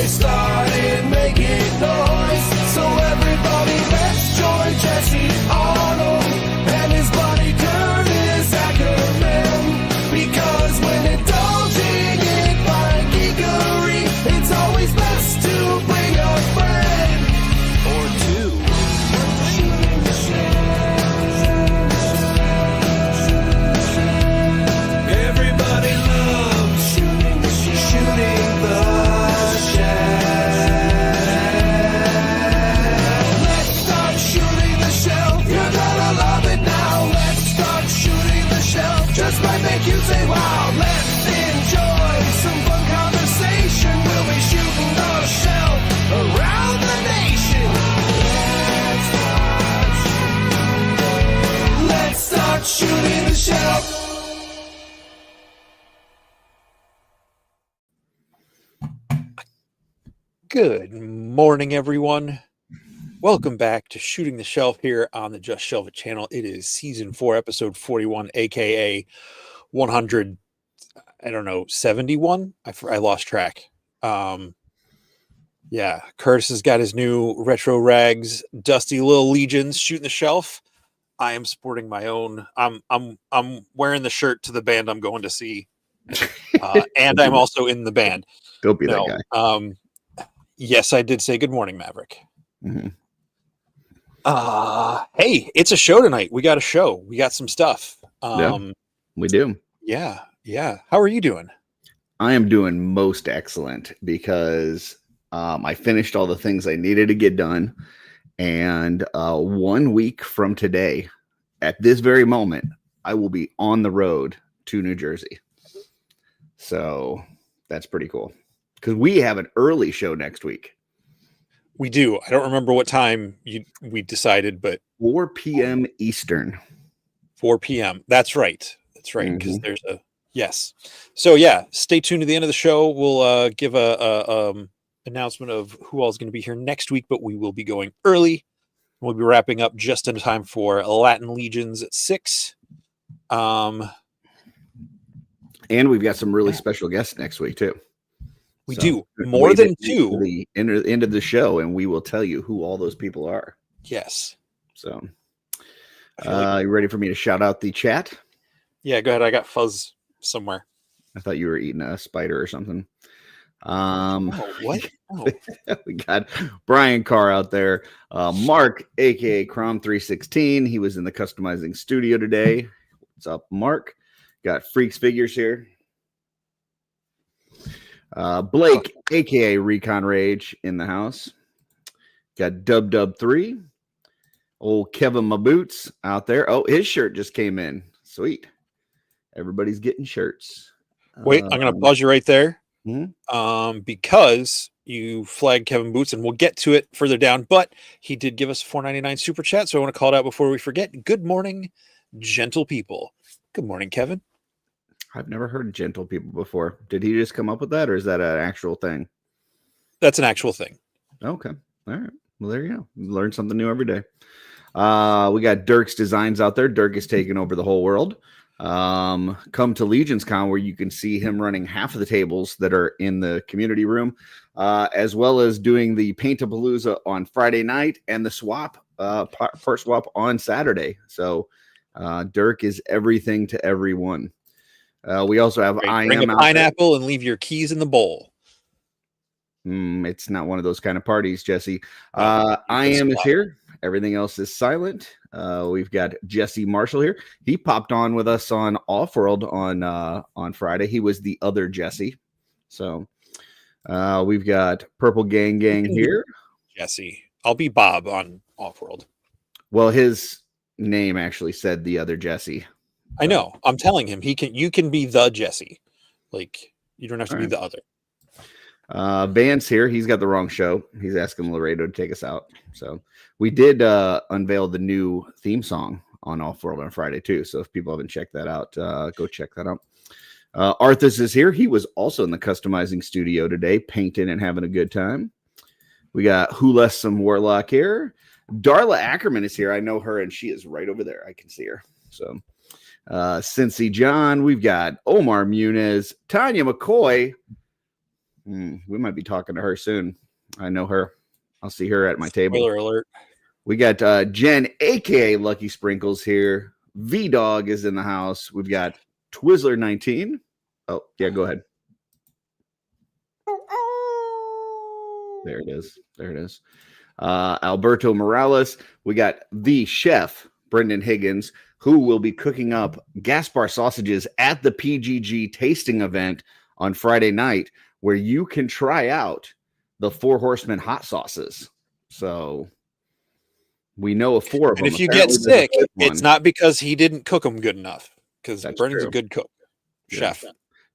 they started making noise. So everybody, let's join Jesse Arnold and his buddy Curtis Akerman. Because when indulging in fine geekery, it's always best to bring a friend or two. Everybody loves shooting the shell. Let's start shooting the shell. You're gonna love it now. Let's start shooting the shell. Just might make you say wow. Let's enjoy some fun conversation. We'll be shooting the shell around the nation. Let's start shooting the shell. Good morning, everyone. Welcome back to Shooting the Shelf here on the Just Shelve It channel. It is season 4, episode 41, aka 100. I don't know, 71. I lost track. Yeah, Curtis has got his new retro rags, dusty little Legions shooting the shelf. I am sporting my own. I'm wearing the shirt to the band I'm going to see, and I'm also in the band. Don't be that guy. Yes, I did say good morning, Maverick. Mm-hmm. Hey, it's a show tonight. We got a show. We got some stuff. Yeah, we do. Yeah. How are you doing? I am doing most excellent because I finished all the things I needed to get done. And 1 week from today, at this very moment, I will be on the road to New Jersey. So that's pretty cool. Because we have an early show next week. We do. I don't remember what time we decided, but 4 p.m. Eastern. 4 p.m. That's right. Because there's a yes. So yeah, stay tuned to the end of the show. We'll give a announcement of who all is going to be here next week, but we will be going early. We'll be wrapping up just in time for Latin Legions at 6. And we've got some really special guests next week too. We do more than 2. The end of the show, and we will tell you who all those people are. Yes. So, you ready for me to shout out the chat? Yeah, go ahead. I got fuzz somewhere. I thought you were eating a spider or something. What? Oh. We got Brian Carr out there. Mark, aka Crom316. He was in the customizing studio today. What's up, Mark? Got Freaks Figures here. Blake, aka Recon Rage, in the house. Got Dub3. Old Kevin Maboots out there. Oh, his shirt just came in. Sweet. Everybody's getting shirts. Wait, I'm going to pause you right there. Mm-hmm. Because you flagged Kevin Boots, and we'll get to it further down, but he did give us a $4.99 super chat, so I want to call it out before we forget. Good morning, gentle people. Good morning, Kevin. I've never heard gentle people before. Did he just come up with that, or is that an actual thing? That's an actual thing. Okay. All right. Well, there you go. You learn something new every day. We got Dirk's Designs out there. Dirk is taking over the whole world. Come to LegionsCon, where you can see him running half of the tables that are in the community room, as well as doing the Paint-A-Palooza on Friday night and the swap, part swap on Saturday. So Dirk is everything to everyone. We also have Bring a pineapple and leave your keys in the bowl. It's not one of those kind of parties, Jesse. I Am is here. Everything else is silent. We've got Jesse Marshall here. He popped on with us on OffWorld on Friday. He was the other Jesse. So we've got Purple Gang here. Jesse. I'll be Bob on OffWorld. Well, his name actually said the other Jesse. I know. I'm telling him you can be the Jesse. Like, you don't have to be the other. Vance here. He's got the wrong show. He's asking Laredo to take us out. So we did unveil the new theme song on OffWorld on Friday too. So if people haven't checked that out, go check that out. Arthas is here. He was also in the customizing studio today, painting and having a good time. We got Who Less Some Warlock here. Darla Akerman is here. I know her, and she is right over there. I can see her. So Cincy John, we've got Omar Muniz, Tanya McCoy. We might be talking to her soon. I know her. I'll see her at my table. Spoiler alert. We got Jen, aka Lucky Sprinkles here. V Dog is in the house. We've got Twizzler 19. Oh, yeah, go ahead. There it is. There it is. Alberto Morales. We got the chef, Brendan Higgins, who will be cooking up Gaspar sausages at the PGG tasting event on Friday night, where you can try out the Four Horsemen hot sauces. So we know of 4 of them. And if you get sick, it's not because he didn't cook them good enough, because Brendan's a good cook, chef.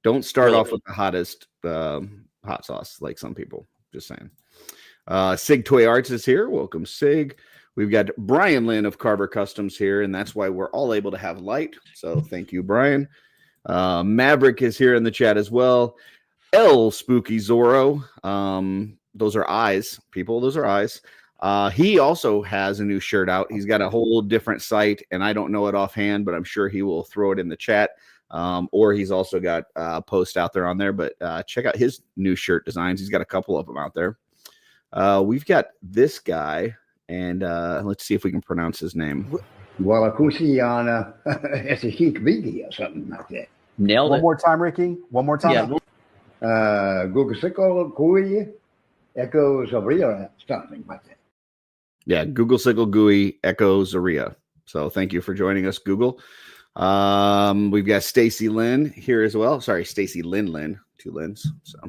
Don't start off with the hottest hot sauce like some people. Just saying. Sig Toy Arts is here. Welcome, Sig. We've got Brian Lynn of Carver Customs here, and that's why we're all able to have light. So thank you, Brian. Maverick is here in the chat as well. L Spooky Zorro. Those are eyes, people. Those are eyes. He also has a new shirt out. He's got a whole different site, and I don't know it offhand, but I'm sure he will throw it in the chat. Or he's also got a post out there on there. But check out his new shirt designs. He's got a couple of them out there. We've got this guy, and let's see if we can pronounce his name. Walakusiana, it's a Heek Vigi or something like that. Nailed it. One more time, Ricky. One more time. Yeah. Google Kui Echoes of Rio, something like that. Yeah, Google Sickle GUI Echo Zaria. So thank you for joining us, Google. We've got Stacy Lynn here as well. Sorry, Stacy Lynn, 2 Lyns. So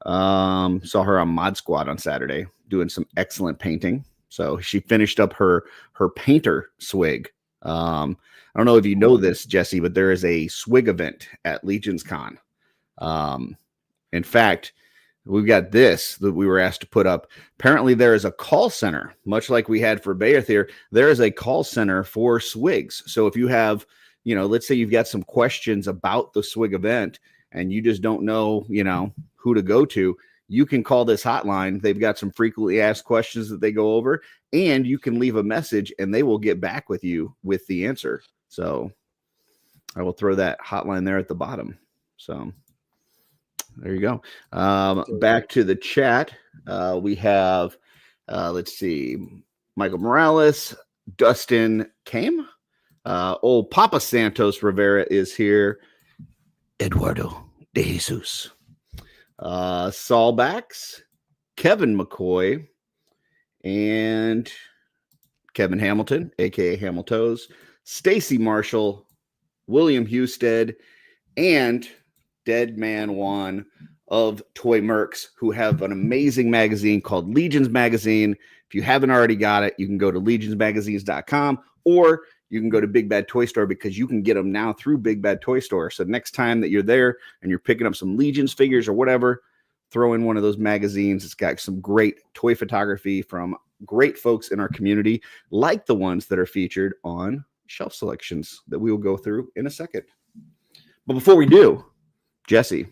saw her on Mod Squad on Saturday doing some excellent painting. So she finished up her painter swig. I don't know if you know this, Jesse, but there is a swig event at LegionsCon. In fact, we've got this that we were asked to put up. Apparently, there is a call center, much like we had for Bayer Theater. There is a call center for swigs. So if you have, let's say you've got some questions about the swig event and you just don't know, who to go to, you can call this hotline. They've got some frequently asked questions that they go over, and you can leave a message and they will get back with you with the answer. So I will throw that hotline there at the bottom. So there you go. Back to the chat. We have, let's see, Michael Morales, Dustin came. Old Papa Santos Rivera is here. Eduardo de Jesus. Saul Bax, Kevin McCoy, and Kevin Hamilton, aka Hamiltoes, Stacy Marshall, William Husted, and Dead Man Juan of Toy Mercs, who have an amazing magazine called Legions Magazine. If you haven't already got it, you can go to legionsmagazines.com, or you can go to Big Bad Toy Store, because you can get them now through Big Bad Toy Store. So next time that you're there and you're picking up some Legions figures or whatever, throw in one of those magazines. It's got some great toy photography from great folks in our community, like the ones that are featured on Shelf Selections that we will go through in a second. But before we do, Jesse,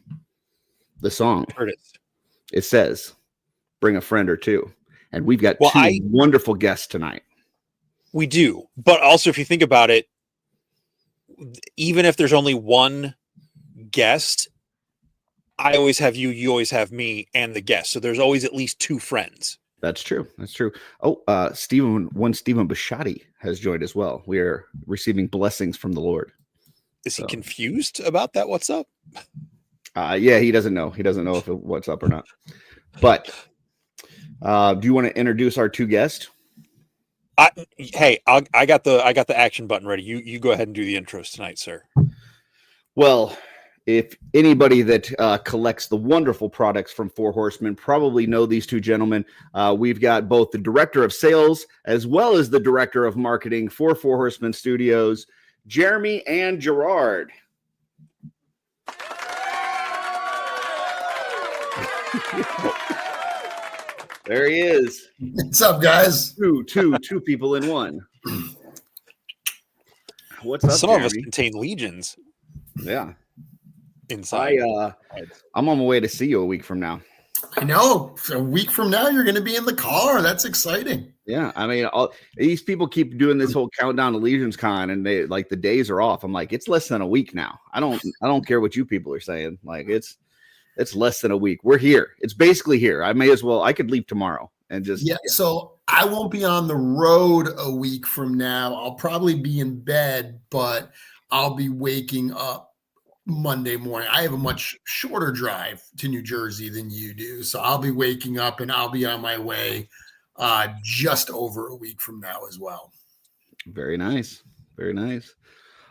the song, it says, bring a friend or two. And we've got two wonderful guests tonight. We do. But also, if you think about it, even if there's only one guest, I always have you, you always have me, and the guest. So there's always at least 2 friends. That's true. That's true. Oh, Stephen Bishotti has joined as well. We are receiving blessings from the Lord. Is he confused about that? What's up? Yeah, he doesn't know. He doesn't know if what's up or not. But do you want to introduce our 2 guests? I got the action button ready. You go ahead and do the intros tonight, sir. Well, if anybody that collects the wonderful products from Four Horsemen probably know these 2 gentlemen. We've got both the director of sales as well as the director of marketing for Four Horsemen Studios, Jeremy and Girard. There he is. What's up, guys? Two people in one. What's up, Some Jeremy? of us contain legions. Yeah. Inside. I'm on my way to see you a week from now. I know. A week from now, you're going to be in the car. That's exciting. Yeah, I mean, these people keep doing this whole countdown to LegionsCon, and they like the days are off. I'm like, it's less than a week now. I don't care what you people are saying. Like, it's It's less than a week. We're here. It's basically here. I could leave tomorrow and just. Yeah. So I won't be on the road a week from now. I'll probably be in bed, but I'll be waking up Monday morning. I have a much shorter drive to New Jersey than you do. So I'll be waking up and I'll be on my way just over a week from now as well. Very nice. Very nice.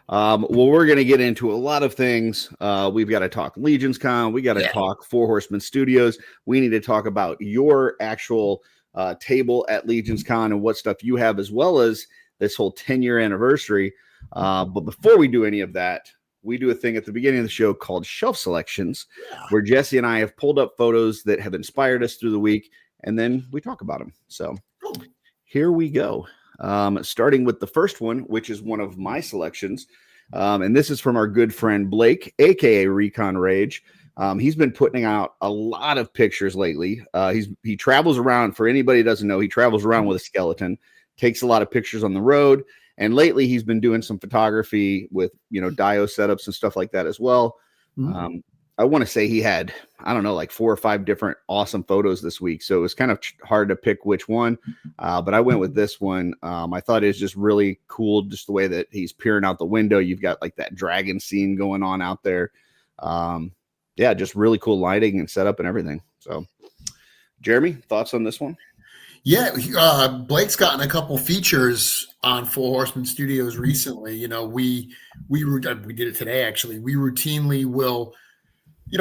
Well, we're going to get into a lot of things. We've got to talk LegionsCon. We got to talk Four Horsemen Studios. We need to talk about your actual table at LegionsCon and what stuff you have, as well as this whole 10-year anniversary. But before we do any of that, we do a thing at the beginning of the show called Shelf Selections, where Jesse and I have pulled up photos that have inspired us through the week, and then we talk about them. So here we go. Starting with the first one, which is one of my selections. And this is from our good friend Blake, aka Recon Rage. He's been putting out a lot of pictures lately. He travels around. For anybody who doesn't know, he travels around with a skeleton, takes a lot of pictures on the road. And lately he's been doing some photography with, dio setups and stuff like that as well. I want to say he had, I don't know, like 4 or 5 different awesome photos this week. So it was kind of hard to pick which one. But I went with this one. I thought it was just really cool, just the way that he's peering out the window. You've got like that dragon scene going on out there. Just really cool lighting and setup and everything. So, Jeremy, thoughts on this one? Yeah, Blake's gotten a couple features on Four Horsemen Studios recently. We did it today, actually. We routinely will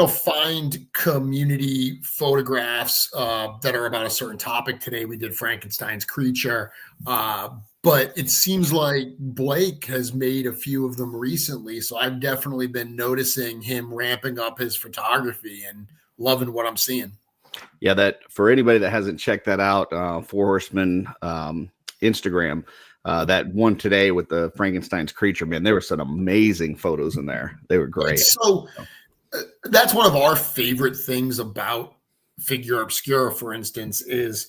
find community photographs that are about a certain topic. Today we did Frankenstein's creature, but it seems like Blake has made a few of them recently. So I've definitely been noticing him ramping up his photography and loving what I'm seeing. Yeah, that for anybody that hasn't checked that out, Four Horsemen Instagram, that one today with the Frankenstein's creature, man, there were some amazing photos in there. They were great. So that's one of our favorite things about Figure Obscura, for instance, is,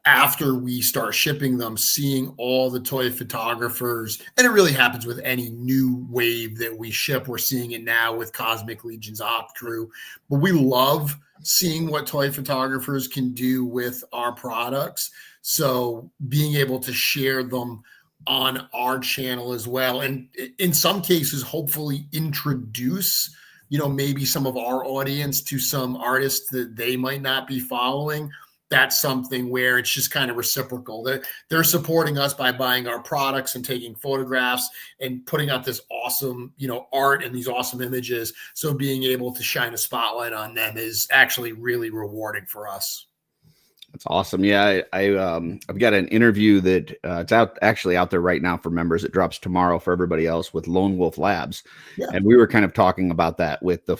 after we start shipping them, seeing all the toy photographers, and it really happens with any new wave that we ship. We're seeing it now with Cosmic Legion's Op Crew, but we love seeing what toy photographers can do with our products. So being able to share them on our channel as well, and in some cases, hopefully introduce maybe some of our audience to some artists that they might not be following. That's something where it's just kind of reciprocal. They're supporting us by buying our products and taking photographs and putting out this awesome, art and these awesome images. So being able to shine a spotlight on them is actually really rewarding for us. That's awesome. Yeah, I've got an interview that it's out there right now for members. It drops tomorrow for everybody else with Lone Wolf Labs, and we were kind of talking about that with the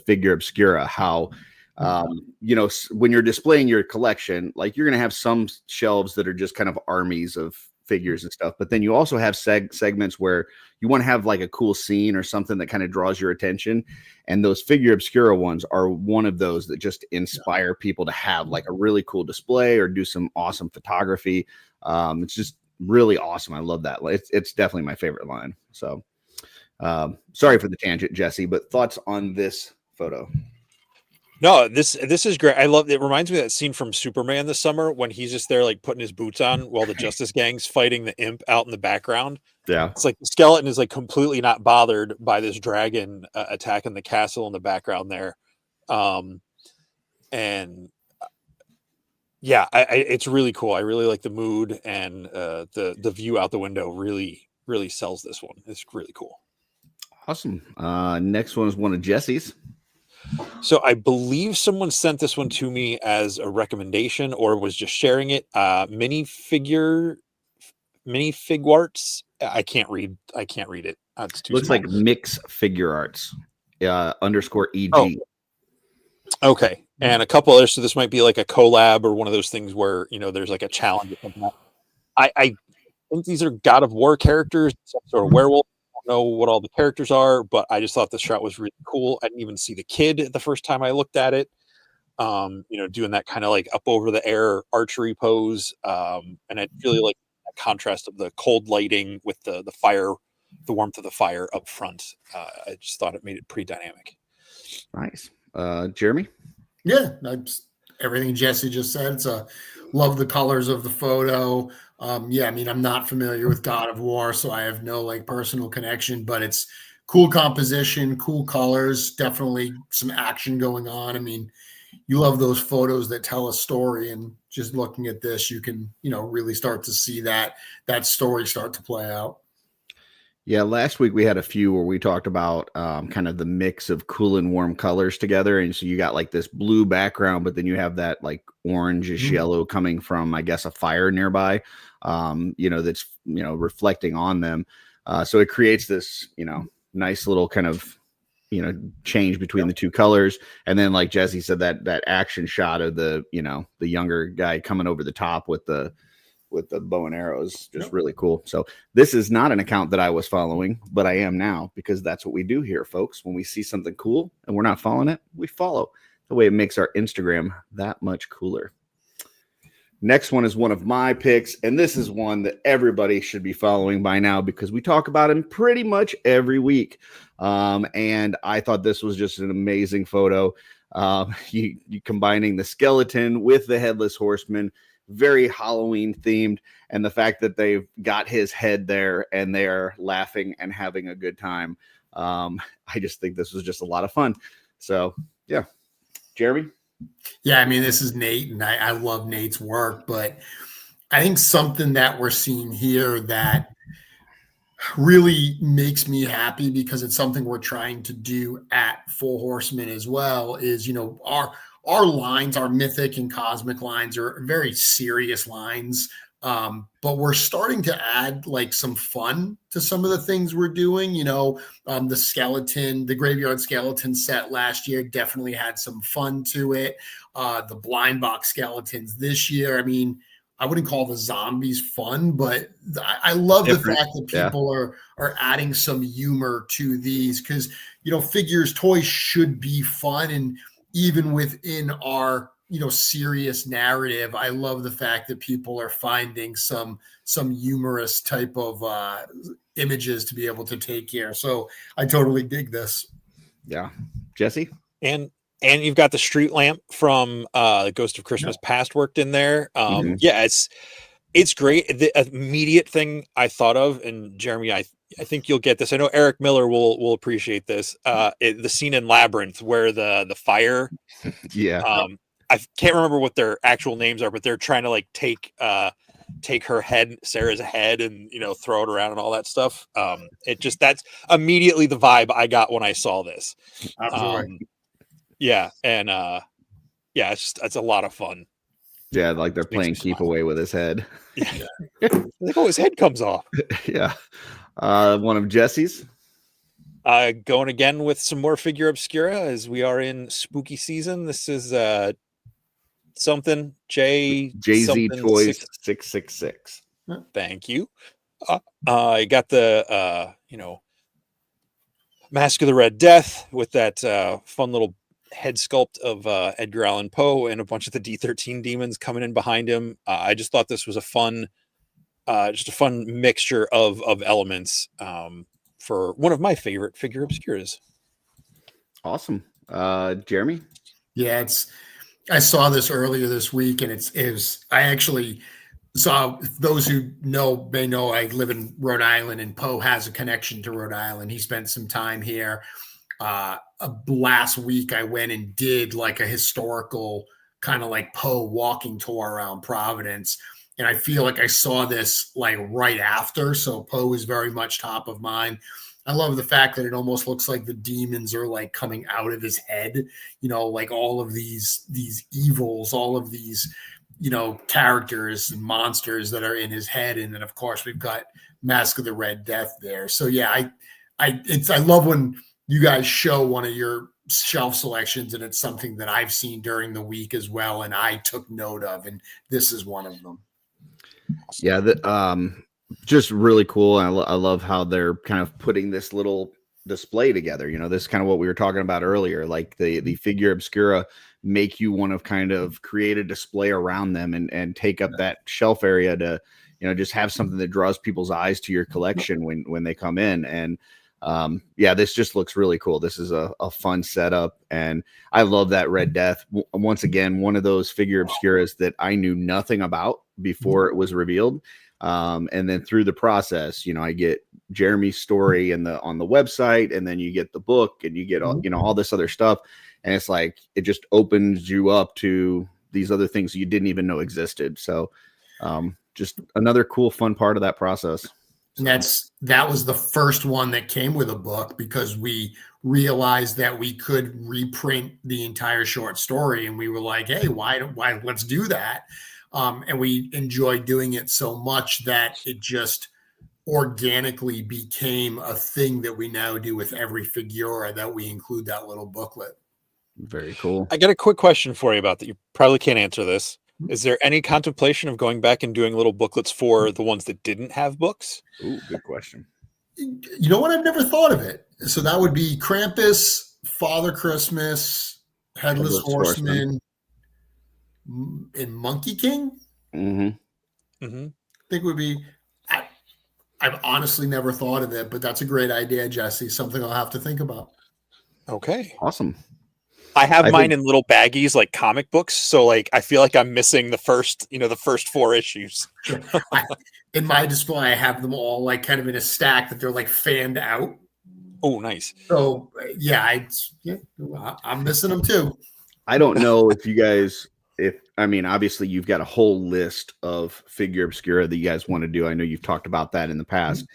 Figure Obscura. How when you're displaying your collection, like you're going to have some shelves that are just kind of armies of figures and stuff, but then you also have segments where you want to have like a cool scene or something that kind of draws your attention, and those Figure Obscura ones are one of those that just inspire people to have like a really cool display or do some awesome photography. It's just really awesome. I love that. It's definitely my favorite line. So sorry for the tangent, Jesse, but thoughts on this photo? No, this is great. I love it. It reminds me of that scene from Superman this summer when he's just there like putting his boots on while the Justice Gang's fighting the imp out in the background. Yeah. It's like the skeleton is like completely not bothered by this dragon attacking the castle in the background there. It's really cool. I really like the mood, and the view out the window really, really sells this one. It's really cool. Awesome. Next one is one of Jesse's. So I believe someone sent this one to me as a recommendation or was just sharing it. Mini fig arts. I can't read it. It's too Looks small. like Mix Figure Arts _EG. Oh. Okay. And a couple others. So this might be like a collab or one of those things where, there's like a challenge or something. I think these are God of War characters, some sort of werewolf. Know what all the characters are, but I just thought the shot was really cool. I didn't even see the kid the first time I looked at it. Doing that kind of like up over the air archery pose. And I really like that contrast of the cold lighting with the fire, the warmth of the fire up front. I just thought it made it pretty dynamic. Nice. Jeremy? Yeah, that's everything Jesse just said. It's love the colors of the photo. Yeah, I mean, I'm not familiar with God of War, so I have no like personal connection, but it's cool composition, cool colors, definitely some action going on. I mean, you love those photos that tell a story, and just looking at this, you can, really start to see that story start to play out. Yeah, last week we had a few where we talked about kind of the mix of cool and warm colors together. And so you got like this blue background, but then you have that like orangish yellow coming from, I guess, a fire nearby, that's, reflecting on them. So it creates this, nice little kind of, change between the two colors. And then like Jesse said, that action shot of the younger guy coming over the top with the bow and arrows, just really cool. So this is not an account that I was following, but I am now, because that's what we do here, folks. When we see something cool and we're not following it, we follow. The way it makes our Instagram that much cooler. Next one is one of my picks, and this is one that everybody should be following by now because we talk about him pretty much every week. And I thought this was just an amazing photo. You combining the skeleton with the headless horseman, very Halloween themed, and the fact that they've got his head there and they're laughing and having a good time. I just think this was just a lot of fun. So yeah, Jeremy. Yeah, I mean, this is Nate, and I love Nate's work, but I think something that we're seeing here that really makes me happy, because it's something we're trying to do at Full Horseman as well, is, our lines, our mythic and cosmic lines are very serious lines. But we're starting to add like some fun to some of the things we're doing. The graveyard skeleton set last year definitely had some fun to it. The blind box skeletons this year, I mean, I wouldn't call the zombies fun, but I love the fact that people are adding some humor to these, because, figures, toys should be fun. And even within our, serious narrative, I love the fact that people are finding some humorous type of images to be able to take here. So I totally dig this. Yeah. Jesse? And you've got the street lamp from the Ghost of Christmas Past worked in there. Yeah, it's great. The immediate thing I thought of, and Jeremy, I think you'll get this. I know Eric Miller will appreciate this. The scene in Labyrinth where the fire. Yeah. I can't remember what their actual names are, but they're trying to like take her head, Sarah's head, and throw it around and all that stuff. That's immediately the vibe I got when I saw this. Yeah, and it's a lot of fun. Yeah, like they're playing keep away with his head. Yeah. Like, his head comes off. Yeah. One of Jesse's. Going again with some more figure obscura as we are in spooky season. This is something JZ Toys 666. Thank you. I got the Mask of the Red Death with that fun little head sculpt of Edgar Allan Poe and a bunch of the D13 demons coming in behind him. I just thought this was a fun mixture of elements for one of my favorite figure obscuras. Awesome. Jeremy? Yeah, I saw this earlier this week, and I actually saw, those who may know I live in Rhode Island, and Poe has a connection to Rhode Island. He spent some time here. Last week I went and did like a historical kind of like Poe walking tour around Providence. And I feel like I saw this like right after. So Poe is very much top of mind. I love the fact that it almost looks like the demons are like coming out of his head, like all of these evils, all of these, characters and monsters that are in his head. And then of course we've got Mask of the Red Death there. So yeah, I love when you guys show one of your shelf selections, and it's something that I've seen during the week as well, and I took note of, and this is one of them. Yeah, just really cool. I love how they're kind of putting this little display together. This is kind of what we were talking about earlier, like the figure obscura make you want to kind of create a display around them and take up that shelf area to, just have something that draws people's eyes to your collection when they come in. And Yeah, this just looks really cool. This is a fun setup, and I love that Red Death. Once again, one of those figure obscuras that I knew nothing about before it was revealed. And then through the process, I get Jeremy's story on the website, and then you get the book, and you get all this other stuff. And it's like, it just opens you up to these other things you didn't even know existed. So just another cool, fun part of that process. And that was the first one that came with a book, because we realized that we could reprint the entire short story, and we were like, hey, why let's do that. And we enjoyed doing it so much that it just organically became a thing that we now do with every Figura, that we include that little booklet. Very cool. I got a quick question for you about that. You probably can't answer this. Is there any contemplation of going back and doing little booklets for the ones that didn't have books? Ooh, good question. You know what? I've never thought of it. So that would be Krampus, Father Christmas, Headless Horseman, and Monkey King. Mm-hmm. Mm-hmm. I think would be. I've honestly never thought of it, but that's a great idea, Jesse. Something I'll have to think about. Okay. Awesome. I have mine in little baggies like comic books, so like I feel like I'm missing the first 4 issues. In my display, I have them all like kind of in a stack that they're like fanned out. Oh, nice. So yeah, I'm missing them too. I don't know if you guys, obviously you've got a whole list of figure obscura that you guys want to do. I know you've talked about that in the past.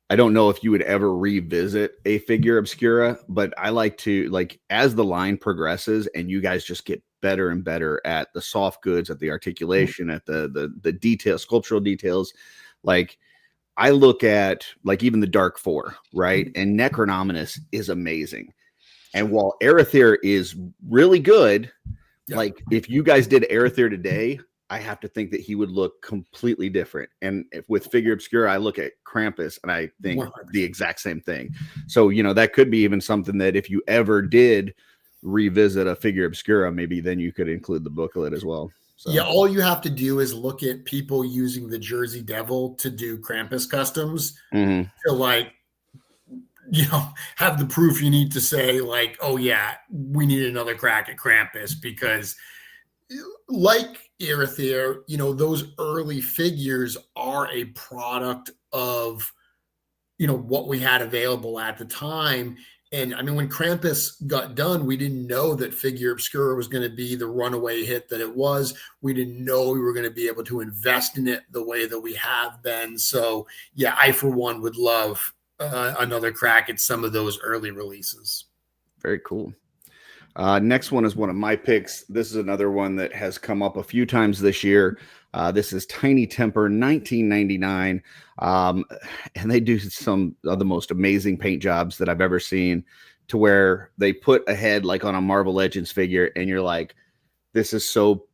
I don't know if you would ever revisit a figure obscura, but I like to, as the line progresses and you guys just get better and better at the soft goods, at the articulation, at the detail, sculptural details. Like I look at even the Dark Four, right? And Necronominus is amazing. And while Arethyr is really good, if you guys did Arethyr today, I have to think that he would look completely different. And with figure obscura, I look at Krampus and I think 100%. The exact same thing. So, that could be even something that if you ever did revisit a figure obscura, maybe then you could include the booklet as well. So. Yeah, all you have to do is look at people using the Jersey Devil to do Krampus customs to have the proof you need to say oh yeah, we need another crack at Krampus, because like Arethyr, those early figures are a product of, what we had available at the time. And I mean, when Krampus got done, we didn't know that figure obscura was going to be the runaway hit that it was. We didn't know we were going to be able to invest in it the way that we have been. So yeah, I for one would love another crack at some of those early releases. Very cool. Next one is one of my picks. This is another one that has come up a few times this year. This is Tiny Temper 1999. And they do some of the most amazing paint jobs that I've ever seen, to where they put a head like on a Marvel Legends figure, and you're like, this is so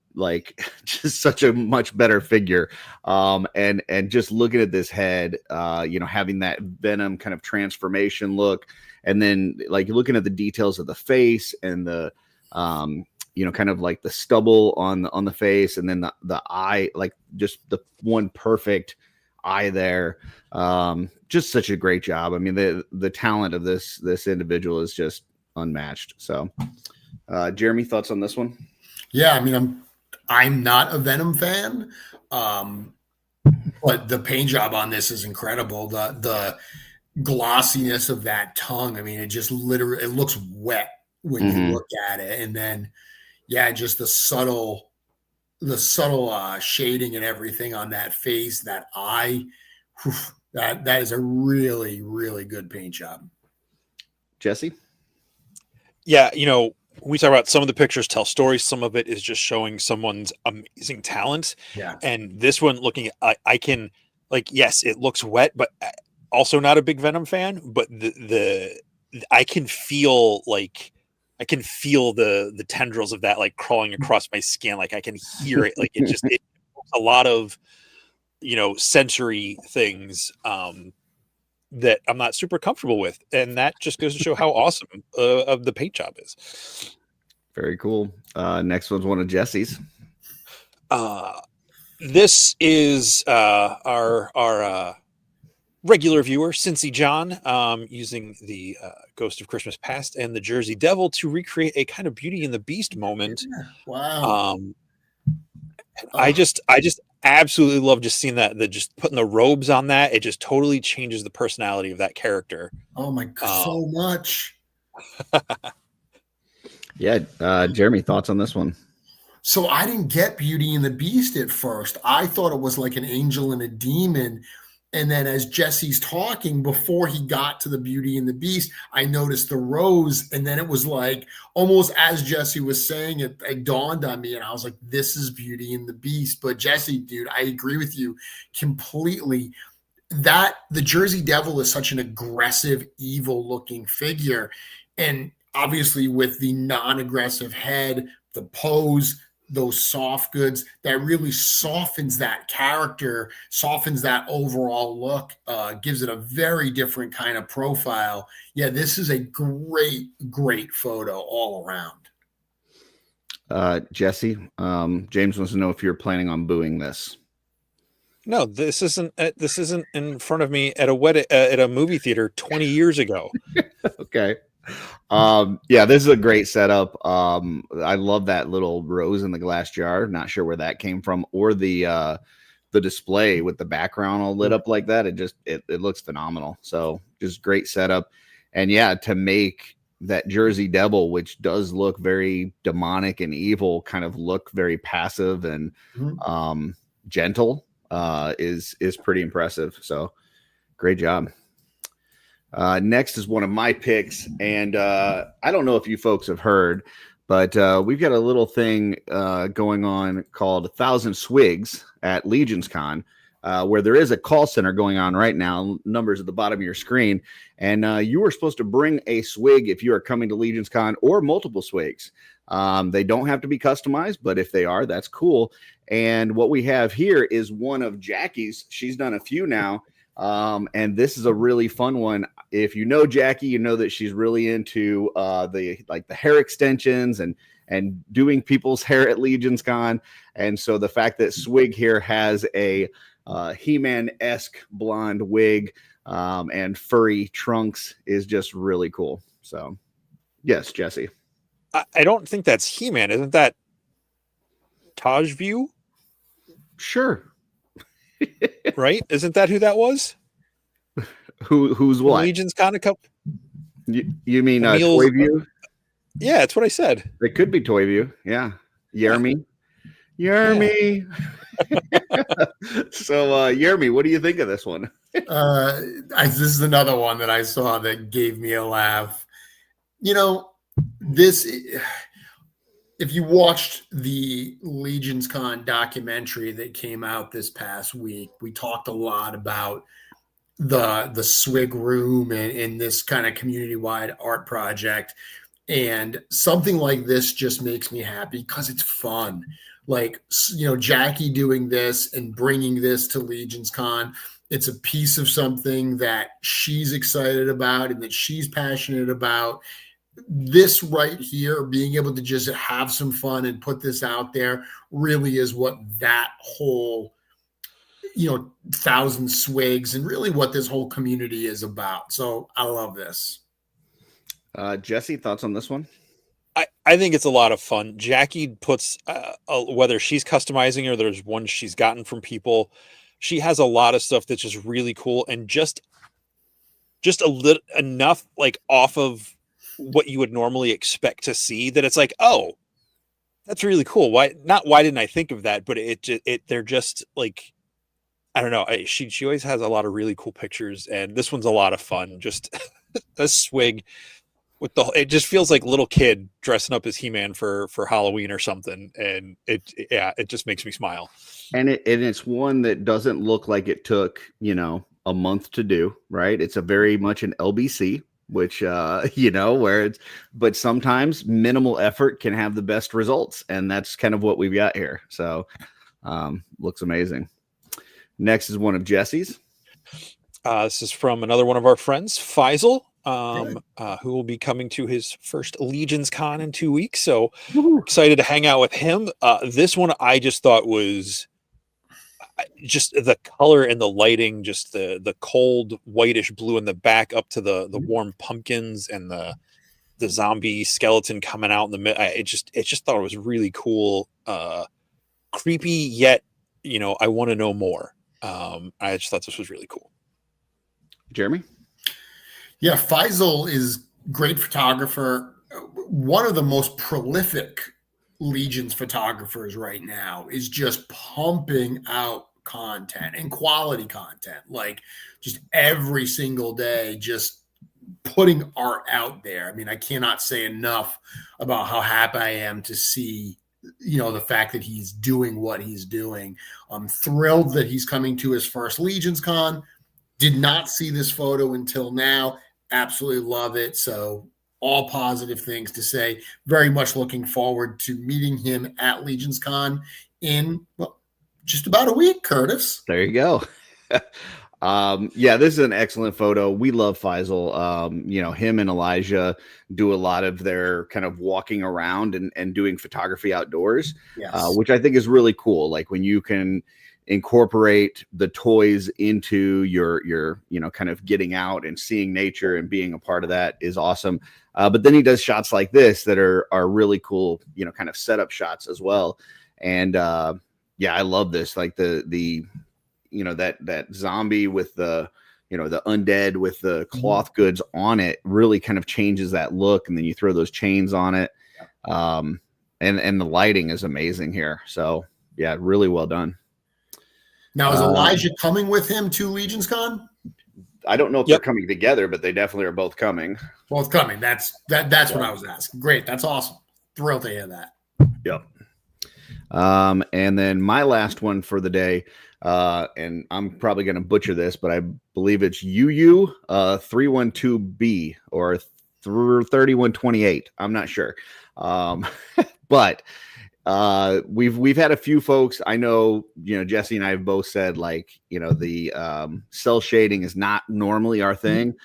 just such a much better figure. And just looking at this head, having that Venom kind of transformation look. And then looking at the details of the face and the, kind of the stubble on the face, and then the eye, just the one perfect eye there. Just such a great job. I mean, the talent of this individual is just unmatched. So, Jeremy, thoughts on this one? Yeah, I mean, I'm not a Venom fan, but the paint job on this is incredible. The glossiness of that tongue. I mean, it just literally, it looks wet when you look at it. And then, yeah, just the subtle shading and everything on that face, that eye, that is a really, really good paint job. Jesse? Yeah. We talk about some of the pictures tell stories. Some of it is just showing someone's amazing talent. Yeah. And this one, looking at, I can yes, it looks wet, but also not a big Venom fan, but I can feel the tendrils of that crawling across my skin. I can hear it. It a lot of sensory things that I'm not super comfortable with, and that just goes to show how awesome of the paint job is. Very cool. Next one's one of Jesse's. This is our regular viewer, Cincy John, using the Ghost of Christmas Past and the Jersey Devil to recreate a kind of Beauty and the Beast moment. Yeah. Wow. I just absolutely love just seeing that, just putting the robes on that. It just totally changes the personality of that character. Oh my god, so much. Yeah, Jeremy, thoughts on this one? So I didn't get Beauty and the Beast at first. I thought it was like an angel and a demon. And then as Jesse's talking, before he got to the Beauty and the Beast, I noticed the rose. And then it was like, almost as Jesse was saying it, it dawned on me. And I was like, this is Beauty and the Beast. But Jesse, dude, I agree with you completely. That the Jersey Devil is such an aggressive, evil looking figure. And obviously with the non-aggressive head, the pose, those soft goods, that really softens that character, softens that overall look, gives it a very different kind of profile. Yeah, this is a great photo all around. Jesse, James wants to know if you're planning on booing this. No, this isn't in front of me at a wedding at a movie theater 20 years ago. Okay. Yeah, this is a great setup. I love that little rose in the glass jar. Not sure where that came from, or the display with the background all lit up like that. It looks phenomenal. So just great setup. And yeah, to make that Jersey Devil, which does look very demonic and evil, kind of look very passive and gentle, is pretty impressive. So great job. Next is one of my picks, and I don't know if you folks have heard, but we've got a little thing going on called 1,000 Swigs at LegionsCon, where there is a call center going on right now. Numbers at the bottom of your screen, and you are supposed to bring a swig if you are coming to LegionsCon, or multiple swigs. They don't have to be customized, but if they are, that's cool. And what we have here is one of Jackie's. She's done a few now. And this is a really fun one. If you know Jackie, you know that she's really into the hair extensions and doing people's hair at LegionsCon. And so the fact that Swig here has a He-Man-esque blonde wig and furry trunks is just really cool. So yes, Jesse. I don't think that's He-Man. Isn't that Taj View? Sure. Right? Isn't that who that was? Who's what? LegionsCon a couple. You mean Toy View? Yeah, that's what I said. It could be Toy View. Yeah. Yermy. Yermy. Yeah. So Yermy, what do you think of this one? This is another one that I saw that gave me a laugh. You know, this, if you watched the LegionsCon documentary that came out this past week, we talked a lot about the Swig Room and this kind of community-wide art project. And something like this just makes me happy because it's fun. Like, you know, Jackie doing this and bringing this to LegionsCon, it's a piece of something that she's excited about and that she's passionate about. This right here, being able to just have some fun and put this out there, really is what that whole, 1,000 Swigs and really what this whole community is about. So I love this. Jesse, thoughts on this one? I think it's a lot of fun. Jackie puts, whether she's customizing or there's one she's gotten from people, she has a lot of stuff that's just really cool and just a little enough like off of what you would normally expect to see that it's like, oh, that's really cool. Why didn't I think of that? But they're just like, I don't know. She always has a lot of really cool pictures, and this one's a lot of fun. Just a swig with it just feels like a little kid dressing up as He-Man for Halloween or something. And it just makes me smile. And it's one that doesn't look like it took, a month to do, right? It's a very much an LBC, which, but sometimes minimal effort can have the best results. And that's kind of what we've got here. So looks amazing. Next is one of Jesse's. This is from another one of our friends, Faisal, who will be coming to his first LegionsCon in 2 weeks. So excited to hang out with him. This one I just thought was, just the color and the lighting, just the cold whitish blue in the back up to the warm pumpkins and the zombie skeleton coming out in the middle. It just thought it was really cool, creepy, yet, you know, I want to know more. I just thought this was really cool. Jeremy? Yeah, Faisal is great photographer. One of the most prolific Legions photographers right now, is just pumping out content and quality content, like just every single day, just putting art out there. I mean, I cannot say enough about how happy I am to see, you know, the fact that he's doing what he's doing. I'm thrilled that he's coming to his first LegionsCon. Did not see this photo until now. Absolutely love it. So all positive things to say. Very much looking forward to meeting him at LegionsCon in, well, just about a week, Curtis. There you go. Yeah, this is an excellent photo. We love Faisal. You know, him and Elijah do a lot of their kind of walking around and doing photography outdoors, Yes. which I think is really cool. Like when you can incorporate the toys into your, you know, kind of getting out and seeing nature and being a part of that is awesome. But then he does shots like this that are really cool, you know, kind of setup shots as well. And yeah, I love this. Like the you know, that zombie with the, you know, the undead with the cloth goods on it really kind of changes that look. And then you throw those chains on it. And the lighting is amazing here. So yeah, really well done. Now, is Elijah coming with him to LegionsCon? I don't know if they're coming together, but they definitely are both coming. Both coming. That's what I was asking. Great. That's awesome. Thrilled to hear that. Yep. And then my last one for the day, and I'm probably going to butcher this, but I believe it's UU 312B or 3128. I'm not sure. But we've had a few folks. I know, you know, Jesse and I have both said, like, you know, the cell shading is not normally our thing,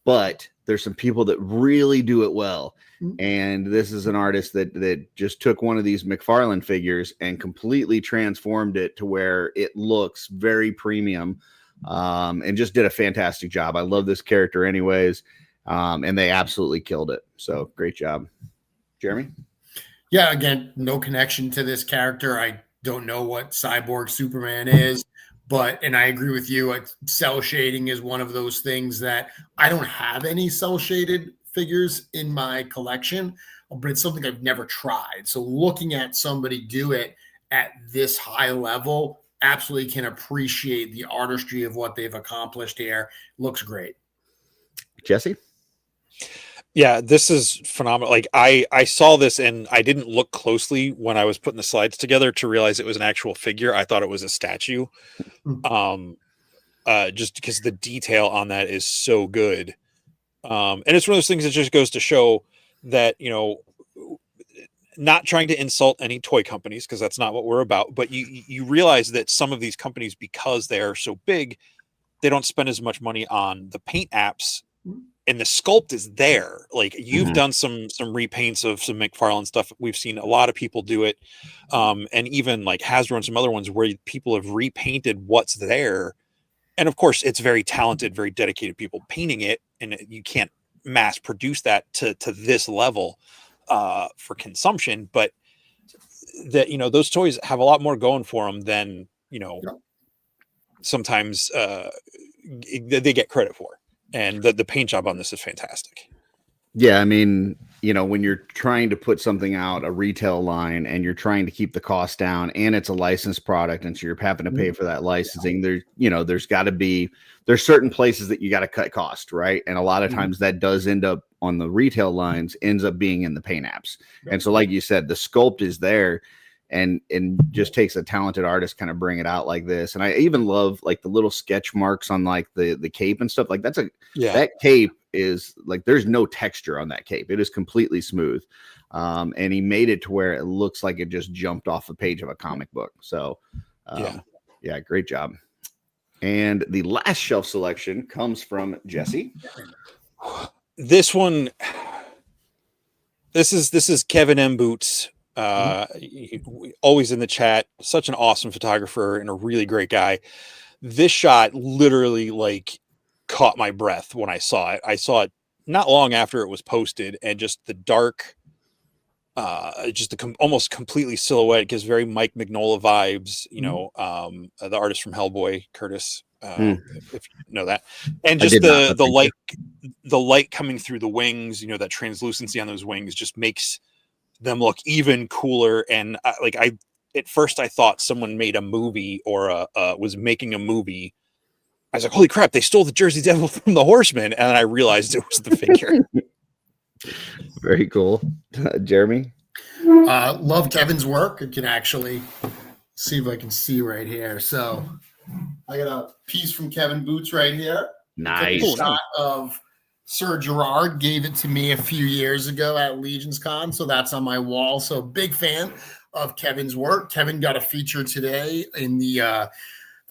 but there's some people that really do it well. And this is an artist that just took one of these McFarlane figures and completely transformed it to where it looks very premium, and just did a fantastic job. I love this character anyways. And they absolutely killed it. So great job. Jeremy? Yeah, again, no connection to this character. I don't know what Cyborg Superman is, and I agree with you. Cell shading is one of those things that I don't have any cell shaded figures in my collection, but it's something I've never tried. So looking at somebody do it at this high level, absolutely can appreciate the artistry of what they've accomplished here. Looks great. Jesse? Yeah, this is phenomenal. Like I saw this and I didn't look closely when I was putting the slides together to realize it was an actual figure. I thought it was a statue. Just because the detail on that is so good. And it's one of those things that just goes to show that, you know, not trying to insult any toy companies, because that's not what we're about, but you realize that some of these companies, because they are so big, they don't spend as much money on the paint apps, and the sculpt is there. Like you've done some repaints of some McFarlane stuff. We've seen a lot of people do it. And even like Hasbro and some other ones where people have repainted what's there. And of course it's very talented, very dedicated people painting it. And you can't mass produce that to this level for consumption, but that, you know, those toys have a lot more going for them than, you know, sometimes they get credit for. And the paint job on this is fantastic. Yeah, I mean, you know, when you're trying to put something out, a retail line, and you're trying to keep the cost down, and it's a licensed product, and so you're having to pay for that licensing, there's certain places that you got to cut cost, right? And a lot of times that does end up on the retail lines, ends up being in the paint apps. And so, like you said, the sculpt is there, and just takes a talented artist kind of bring it out like this. And I even love like the little sketch marks on like the cape and stuff. Like that cape is like, there's no texture on that cape. It is completely smooth. And he made it to where it looks like it just jumped off a page of a comic book. So yeah, great job. And the last shelf selection comes from Jesse. This one, this is Kevin M. Boots Always in the chat. Such an awesome photographer and a really great guy. This shot literally like caught my breath when I saw it. I saw it not long after it was posted, and just the dark, just the almost completely silhouette. It gives very Mike Mignola vibes, you know, the artist from Hellboy, Curtis, if you know that, and just the light coming through the wings, you know, that translucency on those wings just makes them look even cooler. And at first I thought someone made a movie or was making a movie. I was like, holy crap, they stole the Jersey Devil from the Horseman. And then I realized it was the figure. Very cool. Jeremy? Love Kevin's work. I can actually see if I can see right here. So I got a piece from Kevin Boots right here. Nice. A shot of Sir Girard, gave it to me a few years ago at LegionsCon. So that's on my wall. So big fan of Kevin's work. Kevin got a feature today in the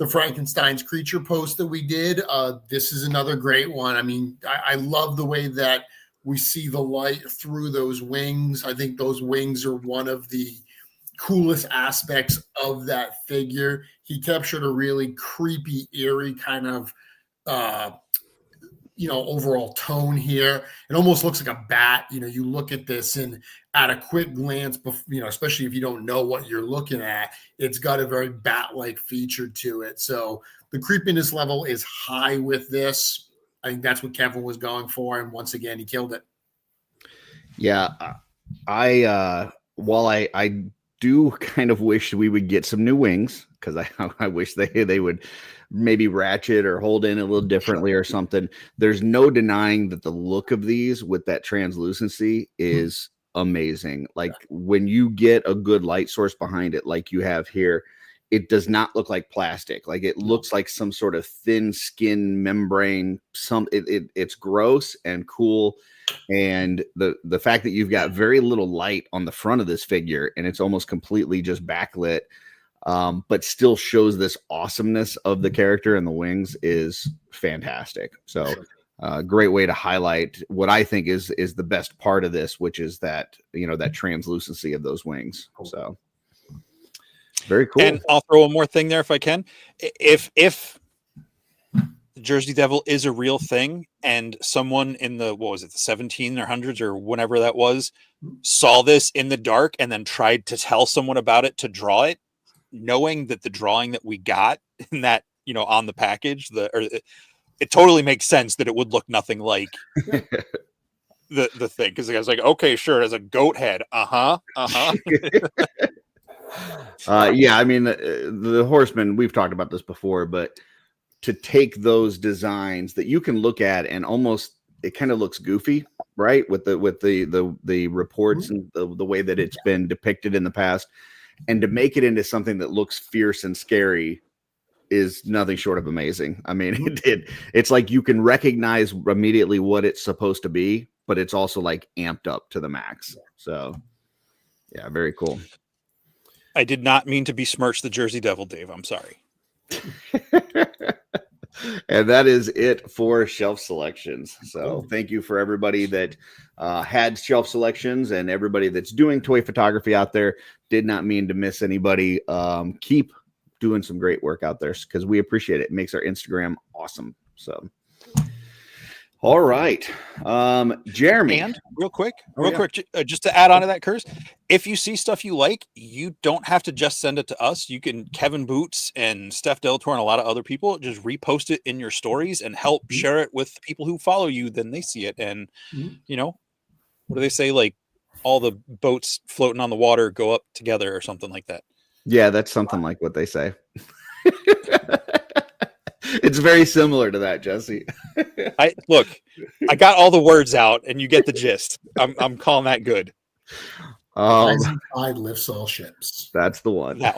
Frankenstein's creature post that we did. This is another great one. I mean, I love the way that we see the light through those wings. I think those wings are one of the coolest aspects of that figure. He captured a really creepy, eerie kind of, overall tone here. It almost looks like a bat. You know, you look at this and at a quick glance, especially if you don't know what you're looking at, it's got a very bat-like feature to it. So the creepiness level is high with this. I think that's what Kevin was going for. And once again, he killed it. Yeah. While I do kind of wish we would get some new wings, because I wish they would maybe ratchet or hold in a little differently or something. There's no denying that the look of these with that translucency is amazing. Like when you get a good light source behind it, like you have here, it does not look like plastic. Like it looks like some sort of thin skin membrane. It's gross and cool. And the fact that you've got very little light on the front of this figure and it's almost completely just backlit, but still shows this awesomeness of the character and the wings is fantastic. So great way to highlight what I think is the best part of this, which is that, that translucency of those wings. So very cool. And I'll throw one more thing there if I can. If the Jersey Devil is a real thing and someone in the 1700s or whenever that was, saw this in the dark and then tried to tell someone about it to draw it, knowing that the drawing that we got in that, on the package, it totally makes sense that it would look nothing like the thing. Because the guy's like, okay, sure, it has a goat head. Yeah, I mean, the Horseman, we've talked about this before, but to take those designs that you can look at and almost, it kind of looks goofy, right? With the reports and the way that it's been depicted in the past, and to make it into something that looks fierce and scary is nothing short of amazing. I mean, it's like you can recognize immediately what it's supposed to be, but it's also like amped up to the max. So yeah, very cool. I did not mean to besmirch the Jersey Devil, Dave. I'm sorry. And that is it for shelf selections. So thank you for everybody that had shelf selections and everybody that's doing toy photography out there. Did not mean to miss anybody. Keep doing some great work out there because we appreciate it. It makes our Instagram awesome. So all right, Jeremy. And real quick, just to add on to that, Curse, if you see stuff you like, you don't have to just send it to us. You can, Kevin Boots and Steph Delator and a lot of other people, just repost it in your stories and help share it with people who follow you. Then they see it. And, what do they say? Like all the boats floating on the water go up together or something like that. Yeah, that's something like what they say. It's very similar to that, Jesse. I got all the words out and you get the gist. I'm calling that good. Tide lifts all ships. That's the one. That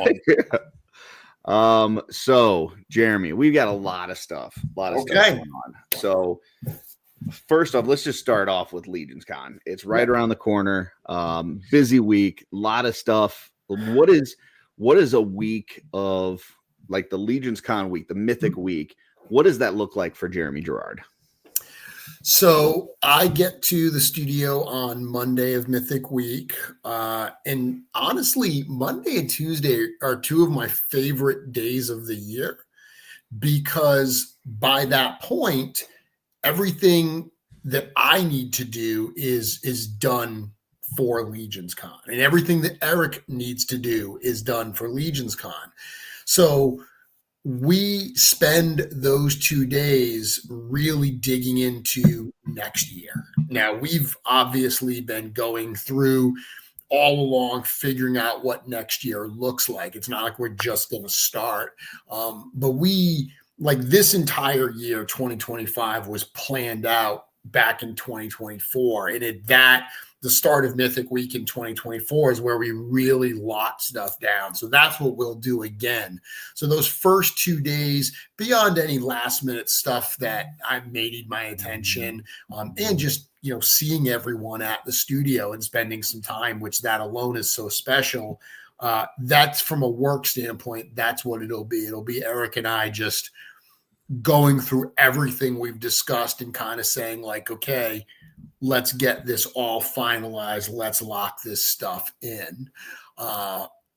one. So Jeremy, we've got a lot of stuff stuff going on. So first off, let's just start off with LegionsCon. It's right around the corner. Busy week, a lot of stuff. What is a week of like the LegionsCon week, the Mythic week? What does that look like for Jeremy Girard? So I get to the studio on Monday of Mythic Week. And honestly, Monday and Tuesday are two of my favorite days of the year because by that point, everything that I need to do is done for LegionsCon. And everything that Eric needs to do is done for LegionsCon. So we spend those 2 days really digging into next year. Now, we've obviously been going through all along, figuring out what next year looks like. It's not like we're just going to start. But we, like this entire year, 2025, was planned out back in 2024. And the start of Mythic Week in 2024 is where we really lock stuff down. So that's what we'll do again. So those first 2 days, beyond any last minute stuff that I may need my attention, and just, seeing everyone at the studio and spending some time, which that alone is so special. That's from a work standpoint. That's what it'll be. It'll be Eric and I just going through everything we've discussed and kind of saying like, okay, let's get this all finalized. Let's lock this stuff in.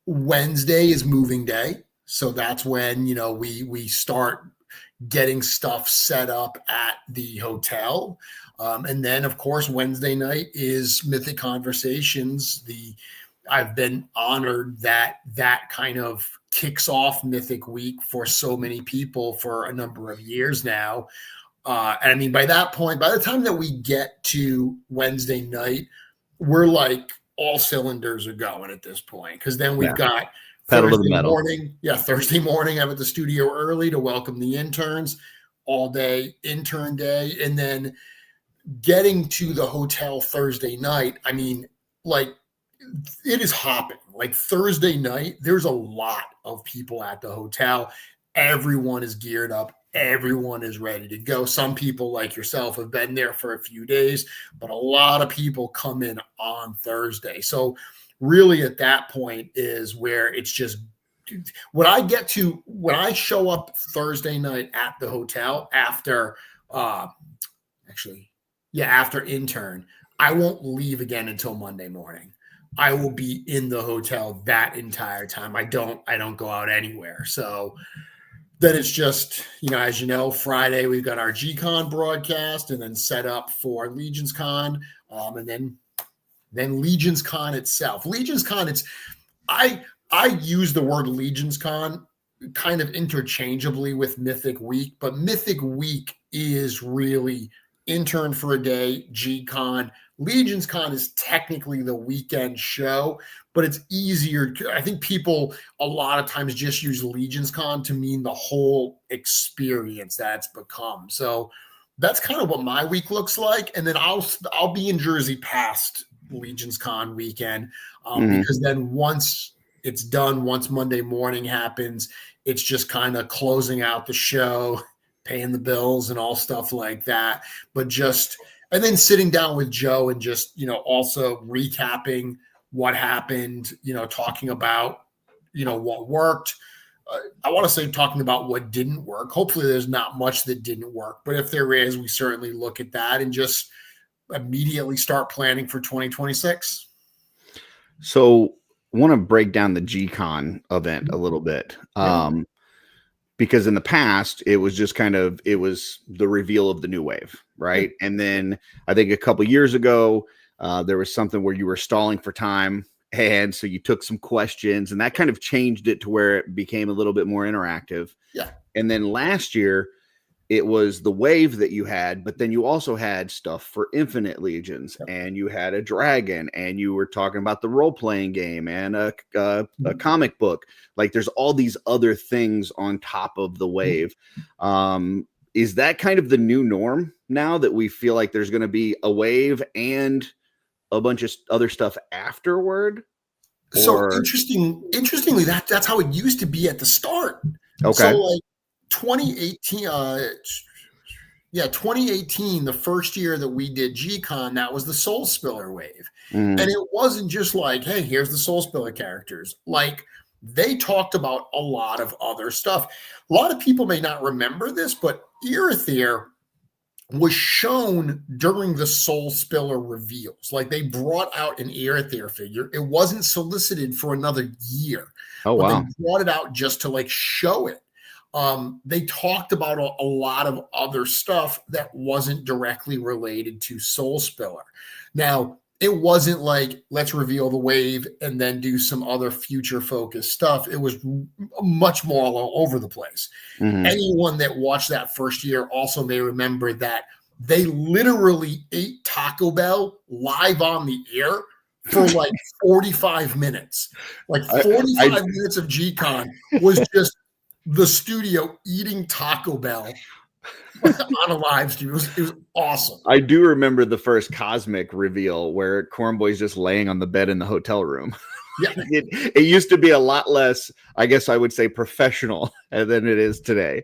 Wednesday is moving day. So that's when, we start getting stuff set up at the hotel. And then of course, Wednesday night is Mythic Conversations. I've been honored that kind of kicks off Mythic Week for so many people for a number of years now. And I mean, by that point, by the time that we get to Wednesday night, we're like all cylinders are going at this point. Because then we've got pedal to the metal. Thursday morning, I'm at the studio early to welcome the interns, all day intern day. And then getting to the hotel Thursday night, I mean, like it is hopping. Like Thursday night, there's a lot of people at the hotel. Everyone is geared up. Everyone is ready to go. Some people like yourself have been there for a few days, but a lot of people come in on Thursday. So really at that point is where it's just when I show up Thursday night at the hotel after intern, I won't leave again until Monday morning. I will be in the hotel that entire time. I don't go out anywhere. So then it's just, as you know, Friday we've got our G-Con broadcast and then set up for LegionsCon, and then LegionsCon itself. LegionsCon, I use the word LegionsCon kind of interchangeably with Mythic Week, but Mythic Week is really intern for a day, G-Con. LegionsCon is technically the weekend show, but it's easier. I think people a lot of times just use LegionsCon to mean the whole experience that it's become. So that's kind of what my week looks like. And then I'll be in Jersey past LegionsCon weekend because then once it's done, once Monday morning happens, it's just kind of closing out the show, paying the bills and all stuff like that. And then sitting down with Joe and just, also recapping what happened, talking about, what worked. I want to say talking about what didn't work. Hopefully there's not much that didn't work, but if there is, we certainly look at that and just immediately start planning for 2026. So I want to break down the G-Con event a little bit. Because in the past, it was just it was the reveal of the new wave, right? And then I think a couple years ago, there was something where you were stalling for time. And so you took some questions and that kind of changed it to where it became a little bit more interactive. Yeah. And then last year, it was the wave that you had, but then you also had stuff for Infinite Legions and you had a dragon and you were talking about the role-playing game and a comic book. Like there's all these other things on top of the wave. Is that kind of the new norm now that we feel like there's going to be a wave and a bunch of other stuff afterward? So interestingly, that's how it used to be at the start. Okay. So like 2018, the first year that we did G-Con, that was the Soul Spiller wave. And it wasn't just like, hey, here's the Soul Spiller characters. Like they talked about a lot of other stuff. A lot of people may not remember this, but Irithyr was shown during the Soul Spiller reveals. Like they brought out an Air There figure. It wasn't solicited for another year. Oh, but wow. They brought it out just to like show it. They talked about a lot of other stuff that wasn't directly related to Soul Spiller. Now, it wasn't like, let's reveal the wave and then do some other future focused stuff. It was much more all over the place. Mhm. Anyone that watched that first year also may remember that they literally ate Taco Bell live on the air for like 45 minutes. Like 45 minutes of G-Con was just the studio eating Taco Bell on a live stream. It was awesome. I do remember the first Cosmic reveal where Cornboy's just laying on the bed in the hotel room. Yeah. It used to be a lot less, I guess I would say, professional than it is today.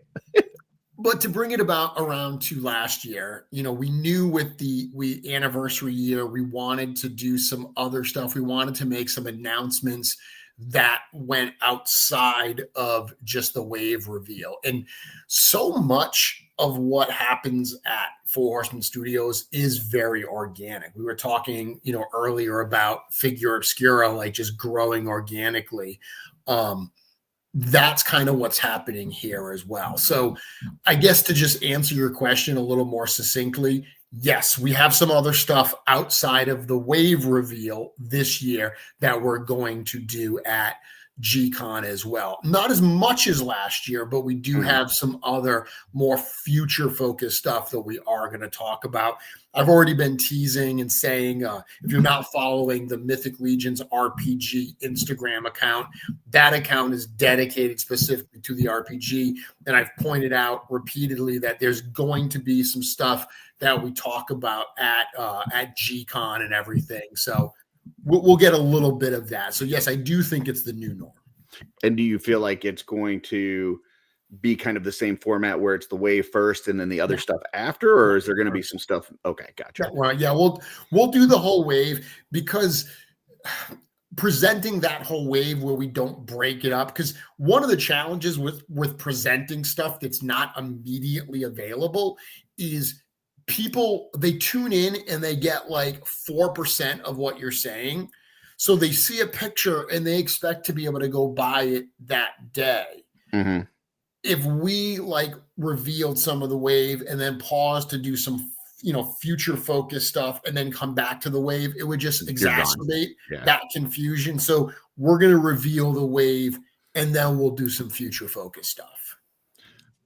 But to bring it around to last year, we knew with the anniversary year, we wanted to do some other stuff. We wanted to make some announcements that went outside of just the wave reveal. And so much of what happens at Four Horsemen Studios is very organic. We were talking, earlier about Figure Obscura, like just growing organically. That's kind of what's happening here as well. So I guess to just answer your question a little more succinctly, yes, we have some other stuff outside of the wave reveal this year that we're going to do at G-Con as well. Not as much as last year, but we do have some other more future focused stuff that we are going to talk about. I've already been teasing and saying, if you're not following the Mythic Legions RPG Instagram account, that account is dedicated specifically to the RPG. And I've pointed out repeatedly that there's going to be some stuff that we talk about at G-Con and everything. So we'll get a little bit of that. So yes, I do think it's the new norm. And do you feel like it's going to be kind of the same format where it's the wave first and then the other stuff after, or is there going to be some stuff? Okay, gotcha. Well, yeah, we'll do the whole wave, because presenting that whole wave where we don't break it up, because one of the challenges with presenting stuff that's not immediately available is people, they tune in and they get like 4% of what you're saying. So they see a picture and they expect to be able to go buy it that day. Mm-hmm. If we like revealed some of the wave and then pause to do some, future focused stuff and then come back to the wave, it would just exacerbate that confusion. So we're going to reveal the wave and then we'll do some future focused stuff.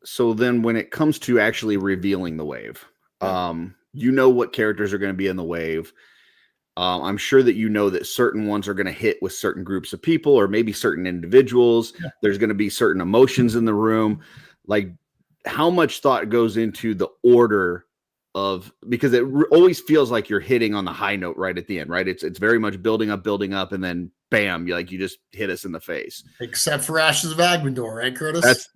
So then when it comes to actually revealing the wave, what characters are going to be in the wave. I'm sure that that certain ones are going to hit with certain groups of people or maybe certain individuals. Yeah. There's going to be certain emotions in the room. Like, how much thought goes into the order of, because it always feels like you're hitting on the high note right at the end, right? It's very much building up, and then bam, you just hit us in the face. Except for Ashes of Agmendor, right, Curtis?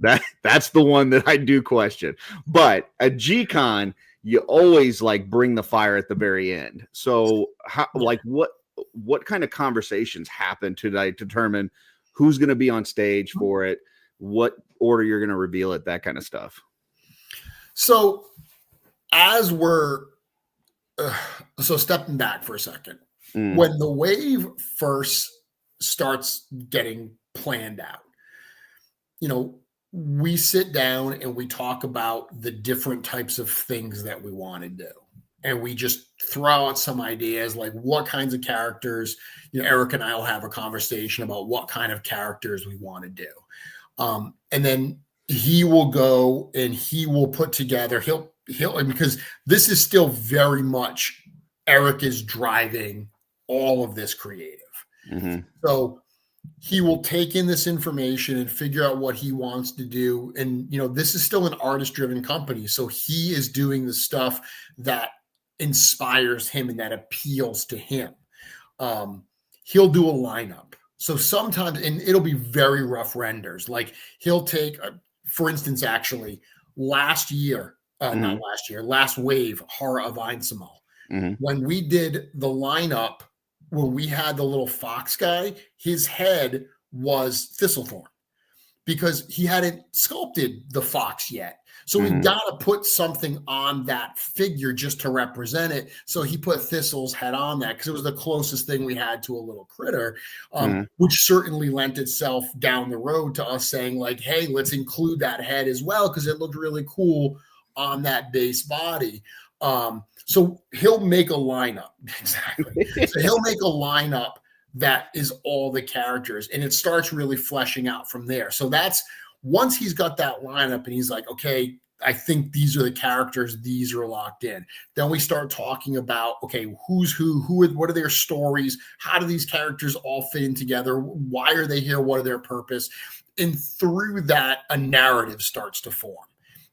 That's the one that I do question. But at G-Con, you always bring the fire at the very end. So what kind of conversations happen to determine who's going to be on stage for it, what order you're going to reveal it, that kind of stuff? So as we're stepping back for a second, when the wave first starts getting planned out, we sit down and we talk about the different types of things that we want to do. And we just throw out some ideas, like what kinds of characters, Eric and I will have a conversation about what kind of characters we want to do. And then he will go and he will put together, he'll, because this is still very much Eric is driving all of this creative. Mm-hmm. So he will take in this information and figure out what he wants to do. And, this is still an artist-driven company. So he is doing the stuff that inspires him and that appeals to him. He'll do a lineup. So sometimes, and it'll be very rough renders. Like he'll take, for instance, actually last wave, Horror of Einsamal. Mm-hmm. When we did the lineup, when we had the little fox guy, his head was Thistlethorn. because he hadn't sculpted the fox yet. So we got to put something on that figure just to represent it. So he put Thistle's head on that because it was the closest thing we had to a little critter, which certainly lent itself down the road to us saying like, hey, let's include that head as well because it looked really cool on that base body. So he'll make a lineup. Exactly. So he'll make a lineup that is all the characters, and it starts really fleshing out from there. So that's once he's got that lineup and he's like, okay, I think these are the characters, these are locked in. Then we start talking about, okay, who's who, what are their stories? How do these characters all fit in together? Why are they here? What are their purpose? And through that, a narrative starts to form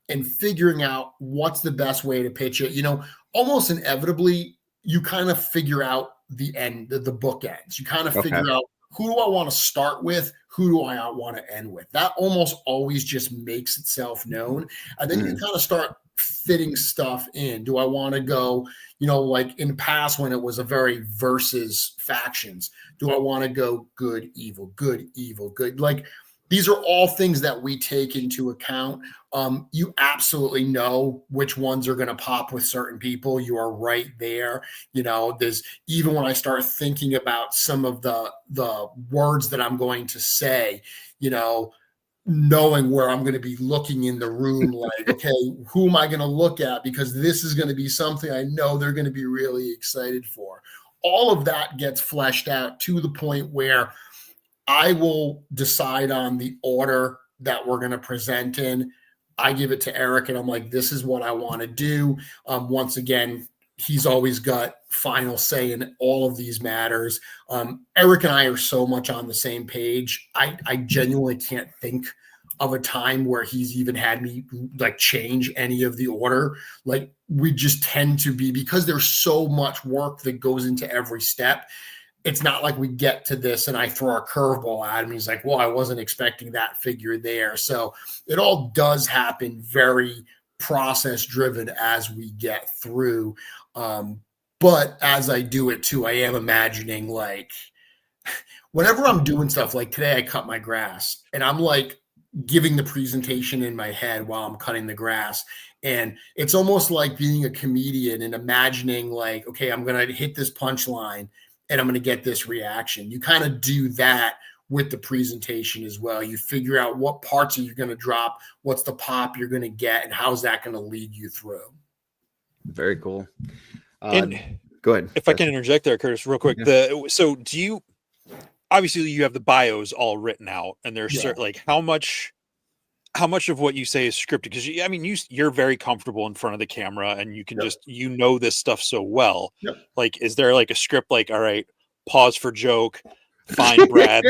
and figuring out what's the best way to pitch it. You know, almost inevitably, you kind of figure out the end, the book ends. You kind of figure out, who do I want to start with? Who do I want to end with? That almost always just makes itself known. And then you kind of start fitting stuff in. Do I want to go, you know, like in the past when it was a very versus factions, do I want to go good, evil, good, evil, good? Like these are all things that we take into account. You absolutely know which ones are going to pop with certain people. You are right there. You know, there's even when I start thinking about some of the words that I'm going to say, you know, knowing where I'm going to be looking in the room, like, okay, who am I going to look at? Because this is going to be something I know they're going to be really excited for. All of that gets fleshed out to the point where I will decide on the order that we're going to present in. I give it to Eric and I'm like, this is what I want to do. Once again, he's always got final say in all of these matters. Eric and I are so much on the same page. I genuinely can't think of a time where he's even had me like change any of the order. Like we just tend to be, because there's so much work that goes into every step. It's not like we get to this and I throw a curveball at him. He's like, well, I wasn't expecting that figure there. So it all does happen very process driven as we get through. But as I do it too, I am imagining like whenever I'm doing stuff like today, I cut my grass and I'm like giving the presentation in my head while I'm cutting the grass. And it's almost like being a comedian and imagining like, okay, I'm going to hit this punchline and I'm going to get this reaction. You kind of do that with the presentation as well. You figure out what parts are you going to drop, what's the pop you're going to get, and how's that going to lead you through. Very cool. And go ahead. If I can interject there, Curtis, real quick. So do you, obviously you have the bios all written out and there's like how much of what you say is scripted? Because I mean, you're very comfortable in front of the camera and you can just, you know, this stuff so well. Like, is there like a script, like, all right, pause for joke, find Brad,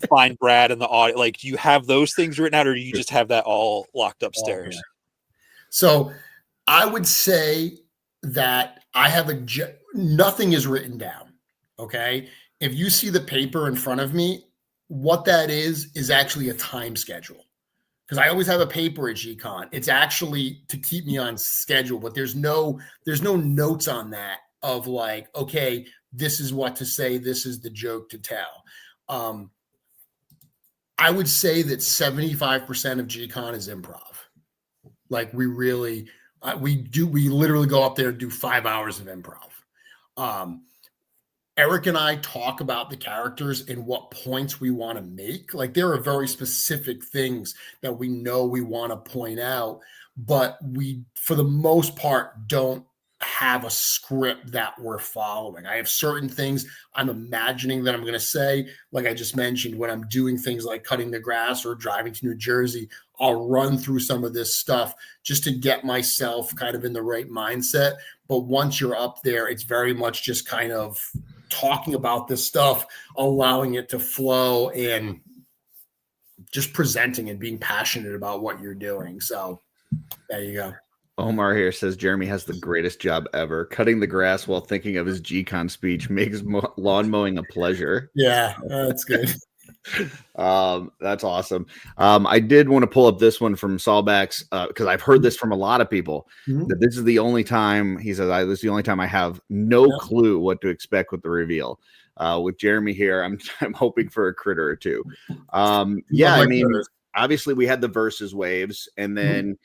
find Brad in the audio. Like, do you have those things written out or do you just have that all locked upstairs? So I would say that I have nothing is written down. Okay. If you see the paper in front of me, what that is actually a time schedule. Because I always have a paper at G-Con. It's actually to keep me on schedule, but there's no notes on that of like, okay, this is what to say. This is the joke to tell. I would say that 75% of G-Con is improv. Like we really, we literally go up there and do 5 hours of improv. Eric and I talk about the characters and what points we want to make. Like there are very specific things that we know we want to point out, but we, for the most part, don't have a script that we're following. I have certain things I'm imagining that I'm going to say, like I just mentioned, when I'm doing things like cutting the grass or driving to New Jersey, I'll run through some of this stuff just to get myself kind of in the right mindset. But once you're up there, it's very much just kind of talking about this stuff, allowing it to flow and just presenting and being passionate about what you're doing. So there you go. Omar here says Jeremy has the greatest job ever. Cutting the grass while thinking of his G-Con speech makes lawn mowing a pleasure. Yeah, that's good. That's awesome. I did want to pull up this one from Saulbacks because I've heard this from a lot of people that this is the only time, he says, this is the only time I have no clue what to expect with the reveal. With Jeremy here, I'm hoping for a critter or two. I mean, obviously we had the versus waves, and then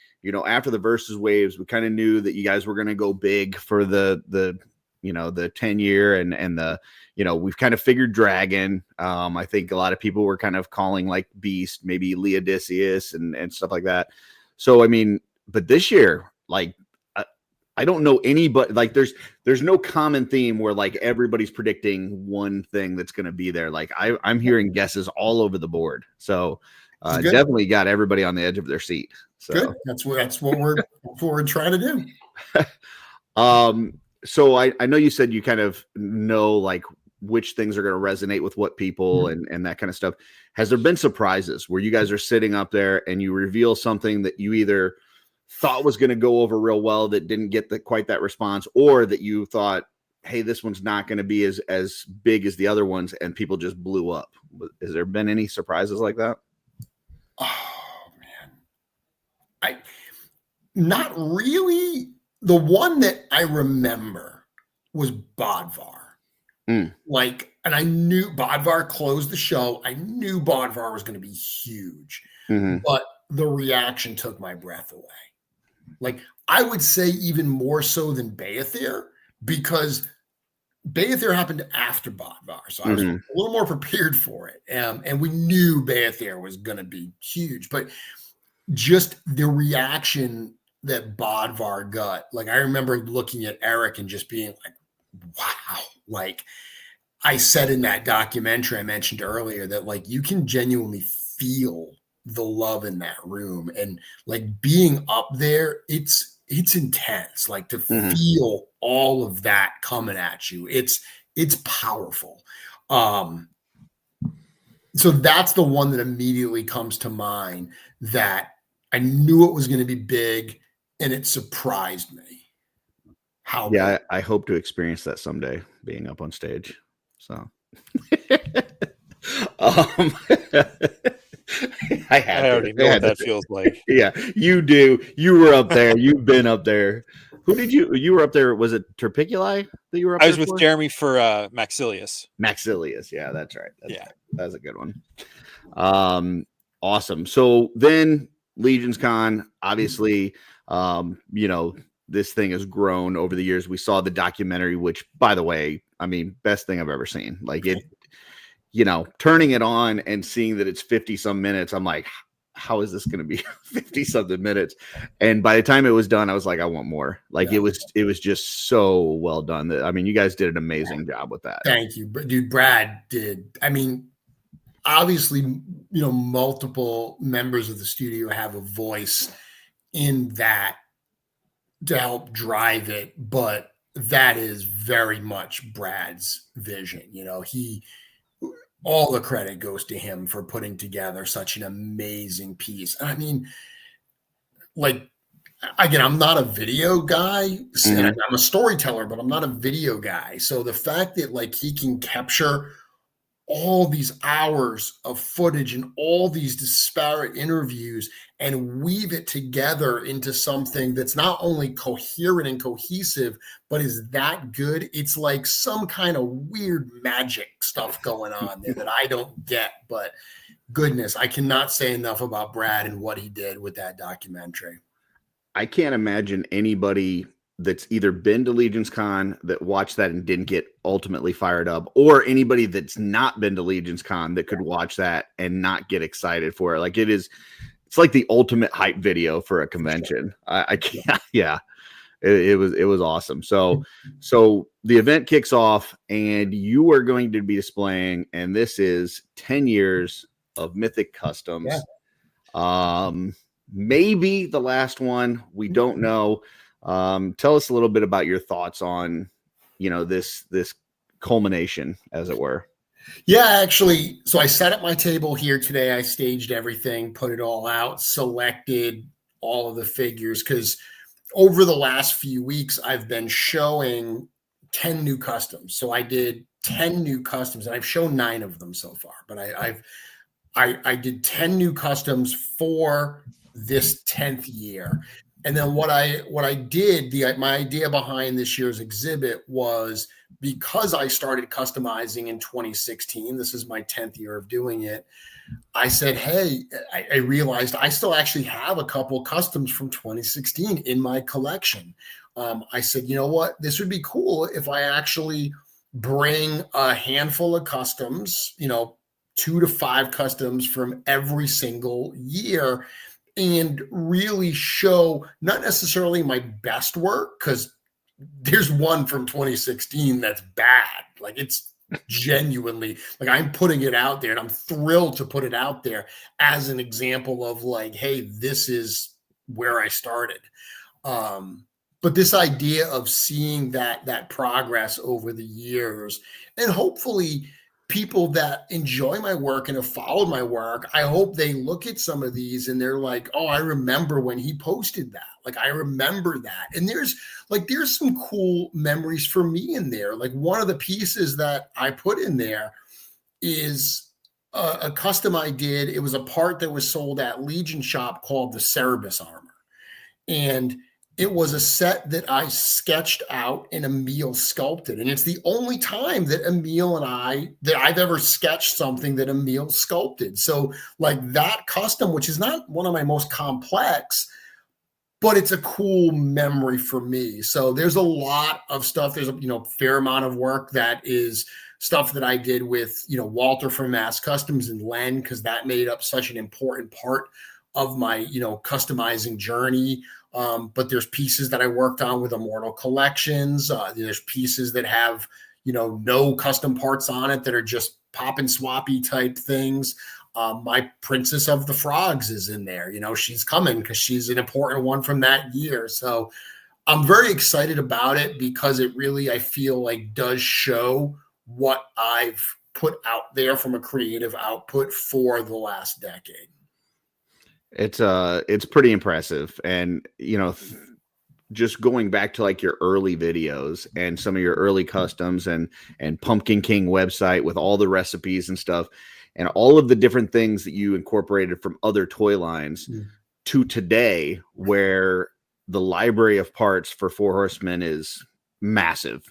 after the versus waves, we kind of knew that you guys were going to go big for the 10-year and the we've kind of figured dragon. I think a lot of people were kind of calling like beast, maybe Leodicius and stuff like that. So I mean, but this year, like I don't know anybody, like there's no common theme where like everybody's predicting one thing that's going to be there. Like I'm hearing guesses all over the board. So definitely got everybody on the edge of their seat. So good. That's what we're trying to do. So I know you said you kind of know like which things are going to resonate with what people and that kind of stuff. Has there been surprises where you guys are sitting up there and you reveal something that you either thought was going to go over real well that didn't get quite that response, or that you thought, hey, this one's not going to be as big as the other ones, and people just blew up? Has there been any surprises like that? Oh man, not really. The one that I remember was Bodvar. Like, and I knew Bodvar closed the show. I knew Bodvar was going to be huge, but the reaction took my breath away. Like, I would say even more so than Beathir, because Beathir happened after Bodvar. So I was a little more prepared for it. And we knew Beathir was going to be huge, but just the reaction that Bodvar got, like, I remember looking at Eric and just being like, wow. Like I said in that documentary I mentioned earlier, that like you can genuinely feel the love in that room, and like being up there, it's intense. Like to feel all of that coming at you, it's powerful. So that's the one that immediately comes to mind, that I knew it was going to be big, and it surprised me. I hope to experience that someday, being up on stage. So I already know what that feels like. Yeah, you do. You were up there. You've been up there. Who did you were up there? Was it Terpiculi that you were up there? I was with Jeremy for Maxilius. Maxilius, yeah, that's right. Yeah. That's a good one. Awesome. So then LegionsCon, obviously, this thing has grown over the years. We saw the documentary, which, by the way, I mean, best thing I've ever seen. Like it, turning it on and seeing that it's 50 some minutes, I'm like, how is this going to be 50 something minutes? And by the time it was done, I was like, I want more. Like it was just so well done. I mean, you guys did an amazing job with that. Thank you. But dude, Brad did. I mean, obviously, multiple members of the studio have a voice in that to help drive it, but that is very much Brad's vision. All the credit goes to him for putting together such an amazing piece. And I mean, like, again, I'm not a video guy, and I'm a storyteller, but I'm not a video guy. So the fact that like he can capture all these hours of footage and all these disparate interviews and weave it together into something that's not only coherent and cohesive, but is that good. It's like some kind of weird magic stuff going on there that I don't get, but goodness, I cannot say enough about Brad and what he did with that documentary. I can't imagine anybody that's either been to LegionsCon that watched that and didn't get ultimately fired up, or anybody that's not been to LegionsCon that could watch that and not get excited for it. Like it's like the ultimate hype video for a convention. I can't. Yeah, it was awesome. So the event kicks off and you are going to be displaying, and this is 10 years of Mythic Customs. Yeah. Maybe the last one, we don't know. Tell us a little bit about your thoughts on, this culmination, as it were. Yeah, actually, so I sat at my table here today. I staged everything, put it all out, selected all of the figures, because over the last few weeks, I've been showing 10 new customs. So I did 10 new customs, and I've shown 9 of them so far, but I did 10 new customs for this 10th year. And then what I did, my idea behind this year's exhibit was, because I started customizing in 2016, this is my 10th year of doing it. I said, hey, I realized I still actually have a couple customs from 2016 in my collection. I said, you know what, this would be cool if I actually bring a handful of customs, 2 to 5 customs from every single year, and really show not necessarily my best work, because there's one from 2016 that's bad. Like, it's genuinely, like, I'm putting it out there and I'm thrilled to put it out there as an example of, like, hey, this is where I started. But this idea of seeing that progress over the years, and hopefully people that enjoy my work and have followed my work, I hope they look at some of these and they're like, oh, I remember when he posted that. Like, I remember that. And there's some cool memories for me in there. Like, one of the pieces that I put in there is a custom I did. It was a part that was sold at Legion shop called the Cerberus armor. And it was a set that I sketched out and Emil sculpted. And it's the only time that I've ever sketched something that Emil sculpted. So, like, that custom, which is not one of my most complex, but it's a cool memory for me. So there's a lot of stuff. There's a fair amount of work that is stuff that I did with Walter from Mass Customs and Len, because that made up such an important part of my customizing journey. But there's pieces that I worked on with Immortal Collections. There's pieces that have no custom parts on it that are just pop and swappy type things. My Princess of the Frogs is in there. She's coming because she's an important one from that year. So I'm very excited about it, because it really, I feel like, does show what I've put out there from a creative output for the last decade. It's pretty impressive. And, just going back to like your early videos and some of your early customs and Pumpkin King website with all the recipes and stuff, and all of the different things that you incorporated from other toy lines to today, where the library of parts for Four Horsemen is massive.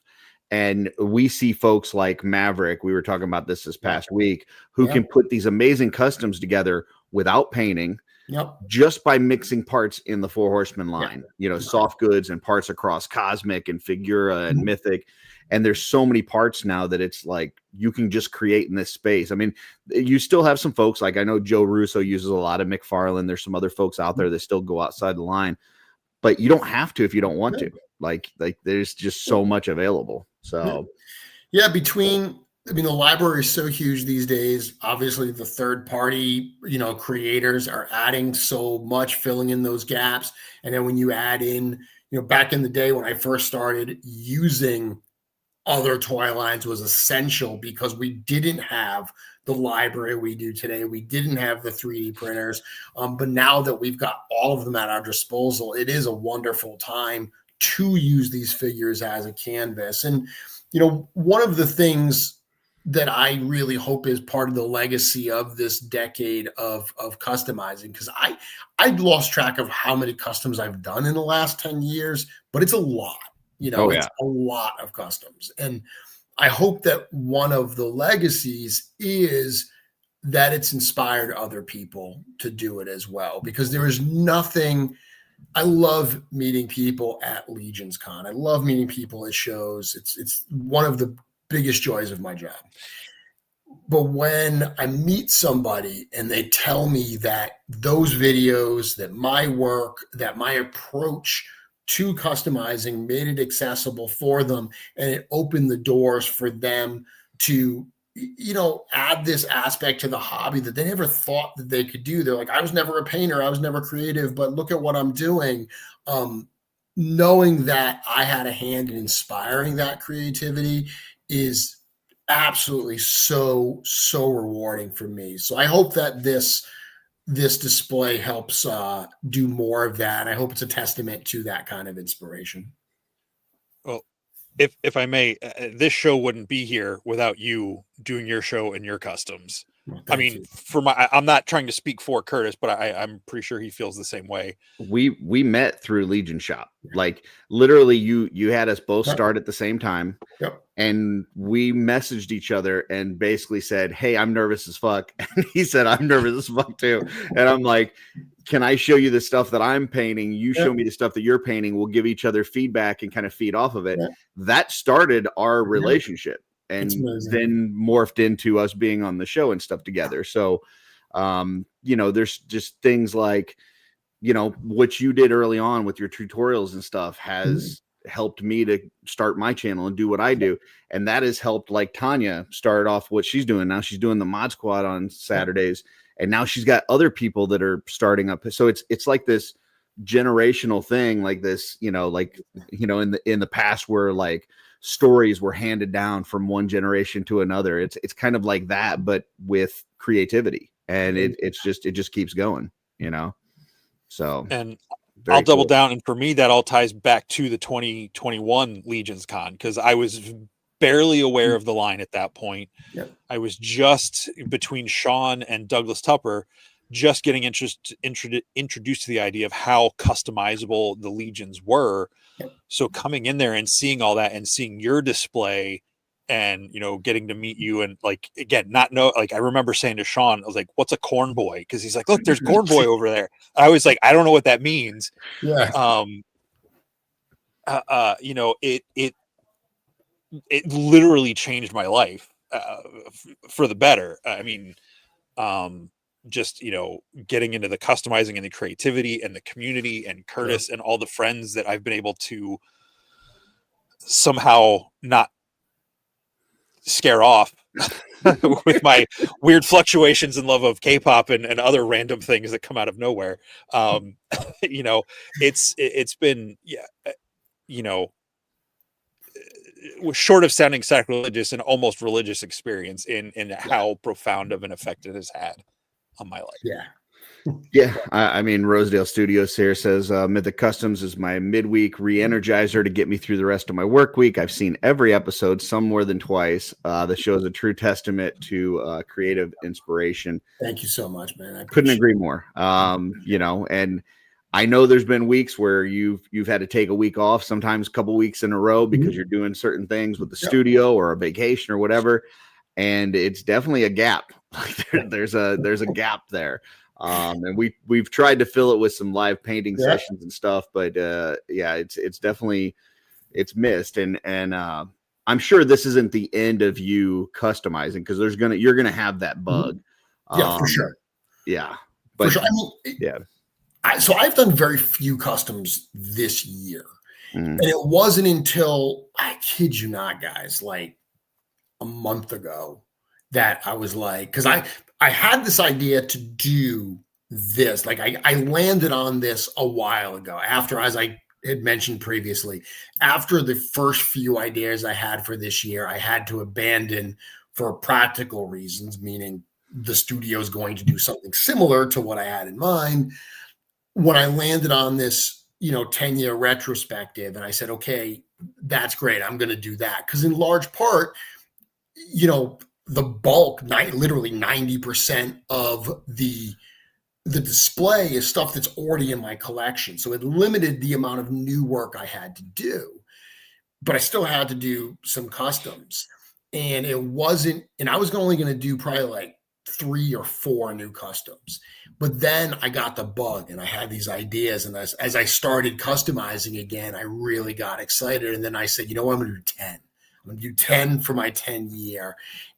And we see folks like Maverick, we were talking about this past week, who can put these amazing customs together without painting, just by mixing parts in the Four Horsemen line, soft goods and parts across Cosmic and Figura and Mythic. And there's so many parts now that it's like you can just create in this space. I mean, you still have some folks, like I know Joe Russo uses a lot of McFarlane. There's some other folks out there that still go outside the line, but you don't have to if you don't want to. Like there's just so much available. So the library is so huge these days. Obviously, the third party, creators are adding so much, filling in those gaps. And then when you add in, back in the day when I first started, using other toy lines was essential, because we didn't have the library we do today. We didn't have the 3D printers. But now that we've got all of them at our disposal, it is a wonderful time to use these figures as a canvas. And, one of the things that I really hope is part of the legacy of this decade of customizing, because I'd lost track of how many customs I've done in the last 10 years, but it's a lot. It's a lot of customs. And I hope that one of the legacies is that it's inspired other people to do it as well, because there is nothing. I love meeting people at LegionsCon. I love meeting people at shows. It's one of the biggest joys of my job. But when I meet somebody and they tell me that those videos, that my work, that my approach to customizing made it accessible for them, and it opened the doors for them to, add this aspect to the hobby that they never thought that they could do. They're like, I was never a painter, I was never creative, but look at what I'm doing. Knowing that I had a hand in inspiring that creativity is absolutely so rewarding for me. So I hope that this display helps do more of that. I hope it's a testament to that kind of inspiration. Well, if I may, this show wouldn't be here without you doing your show and your customs. Well, I thank mean, you. I'm not trying to speak for Curtis, but I'm pretty sure he feels the same way. We met through Legion Shop. Like literally you had us both Yep. start at the same time. Yep. And we messaged each other and basically said, "Hey, I'm nervous as fuck." And he said, "I'm nervous as fuck too." And I'm like, "Can I show you the stuff that I'm painting? You show me the stuff that you're painting. We'll give each other feedback and kind of feed off of it." Yeah. That started our relationship and It's amazing. then morphed into us being on the show and stuff together. So, you know, there's just things like, you know, what you did early on with your tutorials and stuff has helped me to start my channel and do what I do. And that has helped, like Tanya start off what she's doing. Now she's doing the Mod Squad on Saturdays. And now she's got other people that are starting up. So it's like this generational thing, like this, you know, like, you know, in the past where like stories were handed down from one generation to another. It's kind of like that, but with creativity. And it just keeps going, you know? So, And very I'll double cool. down. And for me, that all ties back to the 2021 LegionsCon, because I was barely aware of the line at that point. Yep. I was just between Sean and Douglas Tupper, just getting introduced to the idea of how customizable the Legions were. Yep. So coming in there and seeing all that and seeing your display and, you know, getting to meet you and like, again, I remember saying to Sean, I was like, "What's a corn boy?" Cause he's like, "Look, there's corn boy over there." I was like, "I don't know what that means." Yeah. You know, it literally changed my life for the better. I mean, just, you know, getting into the customizing and the creativity and the community and Curtis and all the friends that I've been able to somehow not scare off with my weird fluctuations in love of K-pop and other random things that come out of nowhere. You know, it's been, you know, was short of sounding sacrilegious and almost religious experience in how profound of an effect it has had on my life. Yeah. Yeah, I mean, Rosedale Studios here says Mythic Customs is my midweek re-energizer to get me through the rest of my work week. I've seen every episode, some more than twice. The show is a true testament to creative inspiration. Thank you so much, man. I Couldn't appreciate agree more. You know, and I know there's been weeks where you've had to take a week off, sometimes a couple weeks in a row because you're doing certain things with the studio or a vacation or whatever, and it's definitely a gap. Like there's a gap there. And we've tried to fill it with some live painting sessions and stuff, but yeah, it's definitely missed. And I'm sure this isn't the end of you customizing because you're gonna have that bug. Yeah, for sure. Yeah, but for sure. I mean, yeah. So I've done very few customs this year, Mhm. and it wasn't until, I kid you not, guys, like a month ago that I was like, because I had this idea to do this. Like I landed on this a while ago after, as I had mentioned previously, after the first few ideas I had for this year, I had to abandon for practical reasons, meaning the studio is going to do something similar to what I had in mind. When I landed on this, 10-year retrospective, and I said, okay, that's great. I'm going to do that. Because in large part, the bulk, literally 90% of the display is stuff that's already in my collection. So it limited the amount of new work I had to do, but I still had to do some customs. And I was only going to do probably like 3 or 4 new customs. But then I got the bug and I had these ideas. And as I started customizing again, I really got excited. And then I said, what, I'm going to do 10. I'm going to do 10 for my 10 year.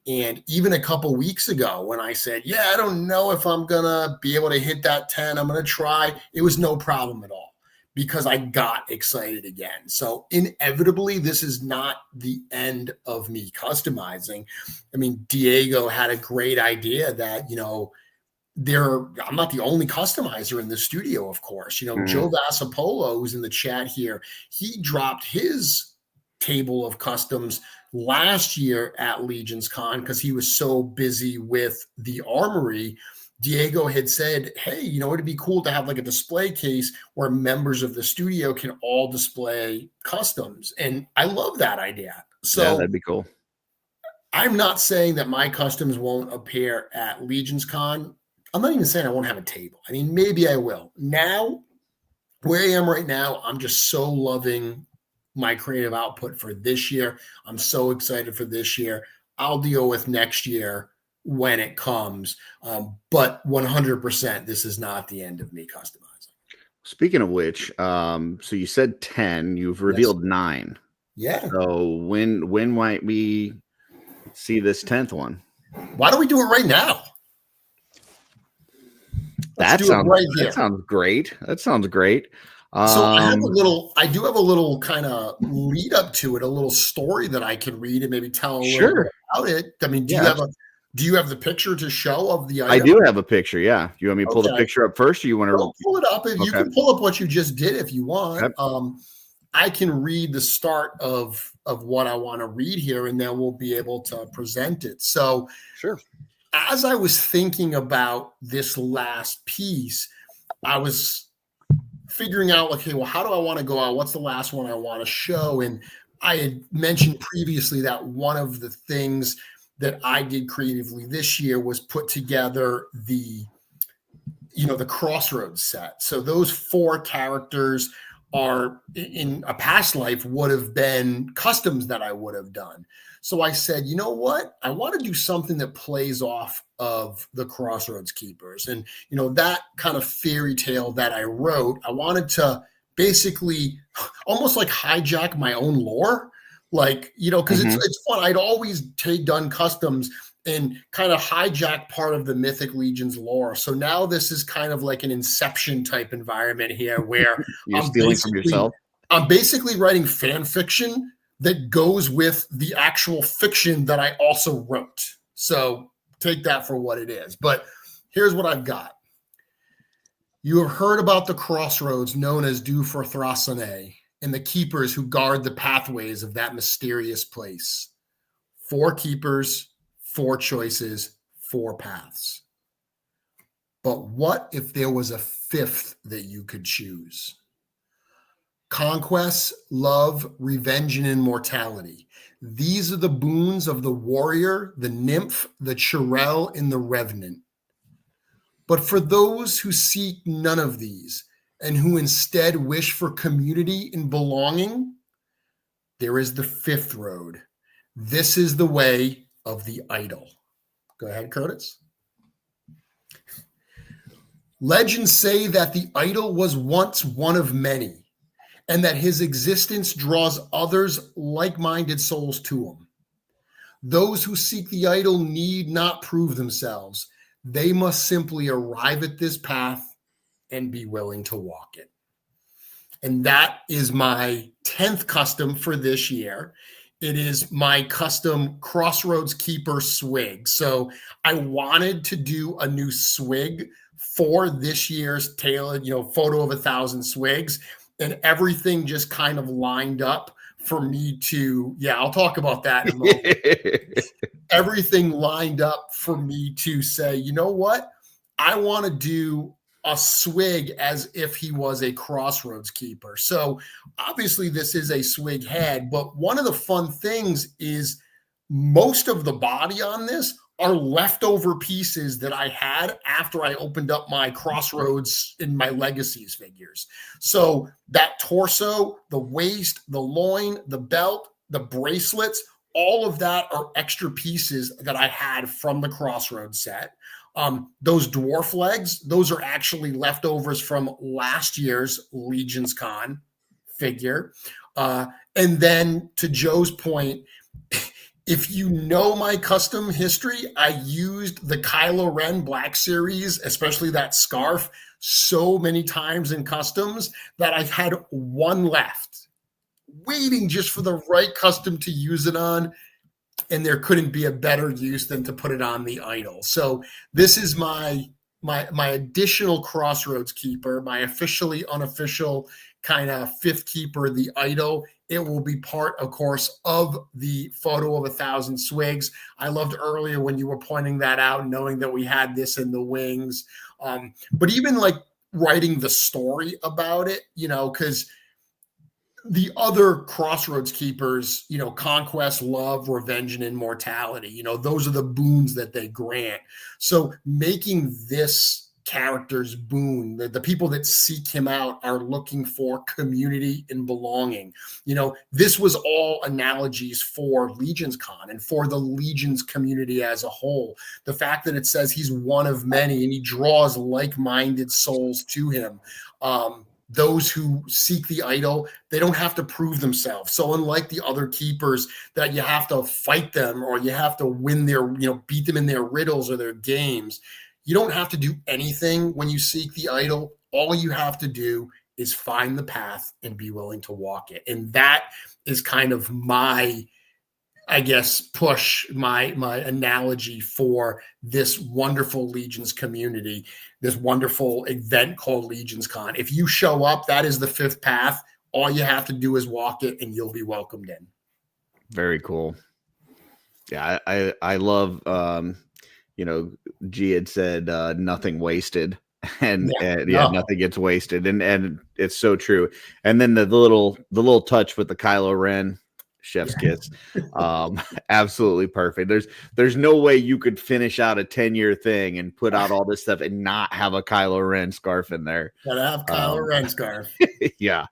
And even a couple weeks ago when I said, I don't know if I'm going to be able to hit that 10, I'm going to try. It was no problem at all because I got excited again. So inevitably, this is not the end of me customizing. I mean, Diego had a great idea that, I'm not the only customizer in the studio, of course. Joe Vassapolo, who's in the chat here, he dropped his table of customs last year at LegionsCon because he was so busy with the armory. Diego had said, hey, it'd be cool to have like a display case where members of the studio can all display customs. And I love that idea. So yeah, that'd be cool. I'm not saying that my customs won't appear at LegionsCon. I'm not even saying I won't have a table. I mean, maybe I will. Now, where I am right now, I'm just so loving my creative output for this year. I'm so excited for this year. I'll deal with next year when it comes. But 100%, this is not the end of me customizing. Speaking of which, so you said 10, you've revealed 9. Yeah. So when might we see this 10th one? Why don't we do it right now? That do it sounds right that here. sounds great. That sounds great. So I do have a little kind of lead up to it, a little story that I can read and maybe tell a little bit about it. I mean, do you have the picture to show of the item? I do have a picture. Yeah. Do you want me to pull the picture up first, or you want to pull it up? If you can pull up what you just did, if you want. Okay. I can read the start of what I want to read here, and then we'll be able to present it. So, sure. As I was thinking about this last piece, I was figuring out, okay, well, how do I want to go out? What's the last one I want to show? And I had mentioned previously that one of the things that I did creatively this year was put together the Crossroads set. So those 4 characters are in a past life would have been customs that I would have done. So I said, you know what? I want to do something that plays off of the Crossroads Keepers. And, that kind of fairy tale that I wrote, I wanted to basically almost like hijack my own lore. Like, because it's fun. I'd always done customs and kind of hijack part of the Mythic Legions lore. So now this is kind of like an Inception type environment here where you're stealing from yourself. I'm basically writing fan fiction that goes with the actual fiction that I also wrote. So take that for what it is. But here's what I've got. You have heard about the crossroads known as Du Forthrasane and the keepers who guard the pathways of that mysterious place. 4 keepers, 4 choices, 4 paths. But what if there was a 5th that you could choose? Conquest, love, revenge, and immortality. These are the boons of the warrior, the nymph, the chirel, and the revenant. But for those who seek none of these and who instead wish for community and belonging, there is the 5th road. This is the way of the idol. Go ahead, Curtis. Legends say that the idol was once one of many, and that his existence draws others like-minded souls to him. Those who seek the idol need not prove themselves. They must simply arrive at this path and be willing to walk it. And that is my 10th custom for this year. It is my custom Crossroads Keeper swig. So I wanted to do a new swig for this year's tailored, photo of 1,000 swigs. And everything just kind of lined up for me to, I'll talk about that in a moment. Everything lined up for me to say, you know what? I want to do a swig as if he was a Crossroads Keeper. So obviously this is a swig head, but one of the fun things is most of the body on this are leftover pieces that I had after I opened up my Crossroads in my Legacies figures. So that torso, the waist, the loin, the belt, the bracelets, all of that are extra pieces that I had from the Crossroads set. Those dwarf legs, those are actually leftovers from last year's LegionsCon figure. And then to Joe's point, if you know my custom history, I used the Kylo Ren Black Series, especially that scarf, so many times in customs that I've had one left, waiting just for the right custom to use it on. And there couldn't be a better use than to put it on the idol. So this is my additional Crossroads Keeper, my officially unofficial kind of 5th keeper, the idol. It will be part, of course, of the photo of 1,000 swigs. I loved earlier when you were pointing that out, knowing that we had this in the wings. But even like writing the story about it, because the other Crossroads keepers, conquest, love, revenge, and immortality, those are the boons that they grant. So making this character's boon, the people that seek him out are looking for community and belonging. This was all analogies for LegionsCon and for the Legions community as a whole. The fact that it says he's one of many and he draws like-minded souls to him. Those who seek the idol, they don't have to prove themselves. So unlike the other keepers that you have to fight them or you have to win their, beat them in their riddles or their games, you don't have to do anything when you seek the idol. All you have to do is find the path and be willing to walk it. And that is kind of my, I guess, push, my analogy for this wonderful Legions community, this wonderful event called LegionsCon. If you show up, that is the fifth path. All you have to do is walk it and you'll be welcomed in. Very cool. Yeah, I love, G had said nothing wasted. And nothing gets wasted. And it's so true. And then the little touch with the Kylo Ren. Chef's kiss. Absolutely perfect. There's no way you could finish out a 10-year thing and put out all this stuff and not have a Kylo Ren scarf in there. Gotta have Kylo Ren scarf. Yeah,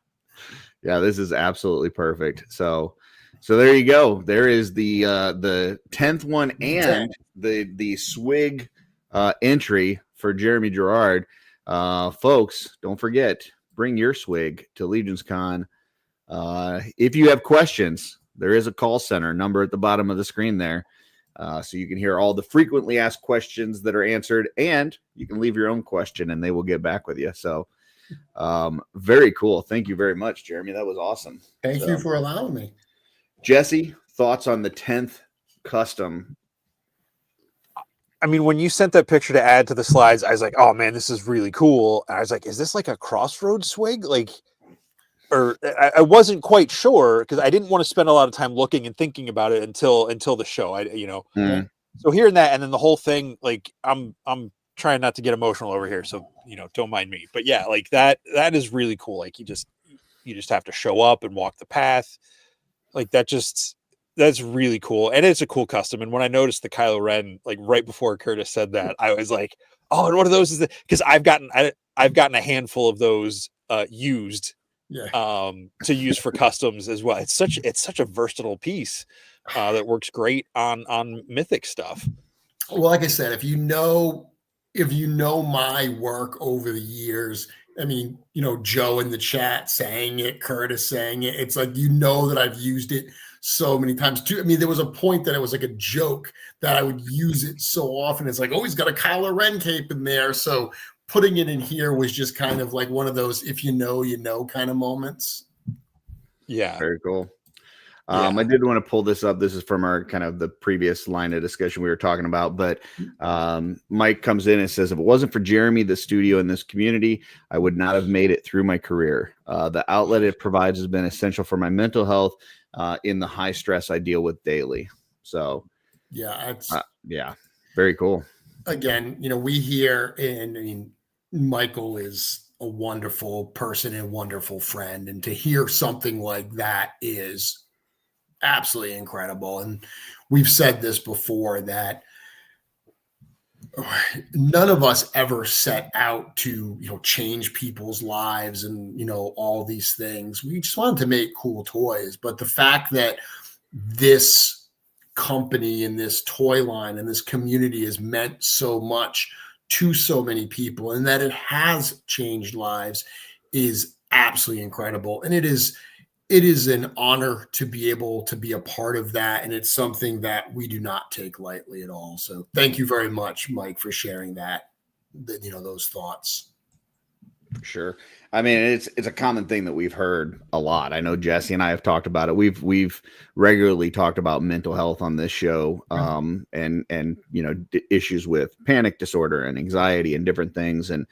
this is absolutely perfect. So there you go. There is the 10th one and the swig entry for Jeremy Girard. Folks, don't forget, bring your swig to LegionsCon. If you have questions, there is a call center number at the bottom of the screen there. So you can hear all the frequently asked questions that are answered, and you can leave your own question and they will get back with you. So very cool. Thank you very much, Jeremy. That was awesome. Thank you for allowing me. Jesse, thoughts on the 10th custom? I mean, when you sent that picture to add to the slides, I was like, oh man, this is really cool. And I was like, is this like a Crossroads swig? Or I wasn't quite sure because I didn't want to spend a lot of time looking and thinking about it until the show. So hearing that and then the whole thing, I'm trying not to get emotional over here, so don't mind me. But yeah, that is really cool. You just have to show up and walk the path. That's really cool, and it's a cool custom. And when I noticed the Kylo Ren, right before Curtis said that, I was like, oh, and one of those is because I've gotten a handful of those used. Yeah. To use for customs as well. It's such a versatile piece that works great on Mythic stuff. Well, like I said, if you know my work over the years, I mean, Joe in the chat saying it, Curtis saying it, it's like that I've used it so many times too. I mean, there was a point that it was like a joke that I would use it so often. It's like, oh, he's got a Kylo Ren cape in there, so putting it in here was just kind of like one of those if you know kind of moments. Yeah. Very cool. I did want to pull this up. This is from our kind of the previous line of discussion we were talking about, but Mike comes in and says, if it wasn't for Jeremy, the studio, and this community, I would not have made it through my career. The outlet it provides has been essential for my mental health in the high stress I deal with daily. So very cool. Again, we hear, and Michael is a wonderful person and wonderful friend. And to hear something like that is absolutely incredible. And we've said this before that none of us ever set out to, change people's lives and, all these things. We just wanted to make cool toys. But the fact that this company and this toy line and this community has meant so much to so many people and that it has changed lives is absolutely incredible. And it is an honor to be able to be a part of that. And it's something that we do not take lightly at all. So thank you very much, Mike, for sharing those thoughts. Sure. I mean, it's a common thing that we've heard a lot. I know Jesse and I have talked about it. We've regularly talked about mental health on this show, and issues with panic disorder and anxiety and different things. And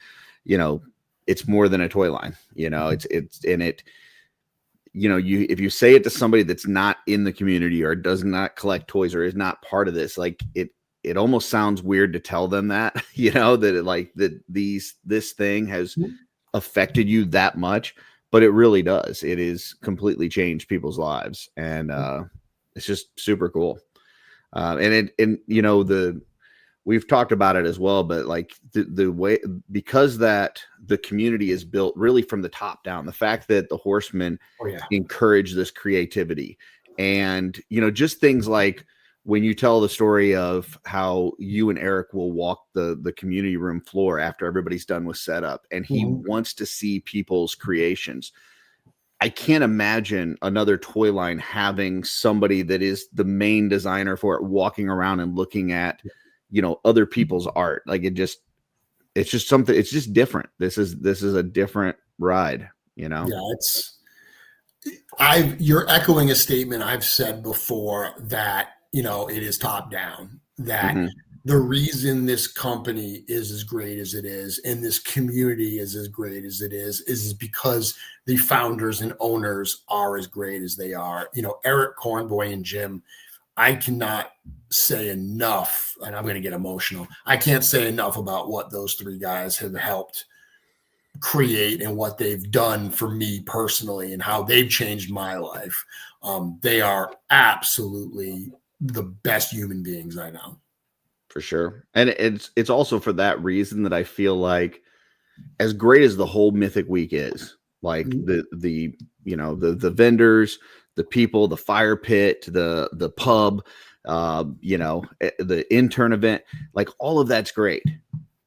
it's more than a toy line. If you say it to somebody that's not in the community or does not collect toys or is not part of this, it almost sounds weird to tell them that, that this thing has affected you that much, but it really does. It is completely changed people's lives, and it's just super cool. And you know, we've talked about it as well, but like the way, because that the community is built really from the top down, the fact that the horsemen encourage this creativity, and, you know, just things like when you tell the story of how you and Eric will walk the community room floor after everybody's done with setup, and he wants to see people's creations. I can't imagine another toy line having somebody that is the main designer for it walking around and looking at, you know, other people's art. Like it's just something, it's just different. This is a different ride, you know? Yeah, you're echoing a statement I've said before, that, you know, it is top down, that the reason this company is as great as it is and this community is as great as it is because the founders and owners are as great as they are. You know, Eric, Cornboy, and Jim, I cannot say enough, and I'm going to get emotional. I can't say enough about what those three guys have helped create and what they've done for me personally and how they've changed my life. They are absolutely the best human beings I know. For sure. And it's also for that reason that I feel like, as great as the whole Mythic Week is, like the you know, the vendors, the people, the fire pit, the pub, you know, the intern event, like all of that's great.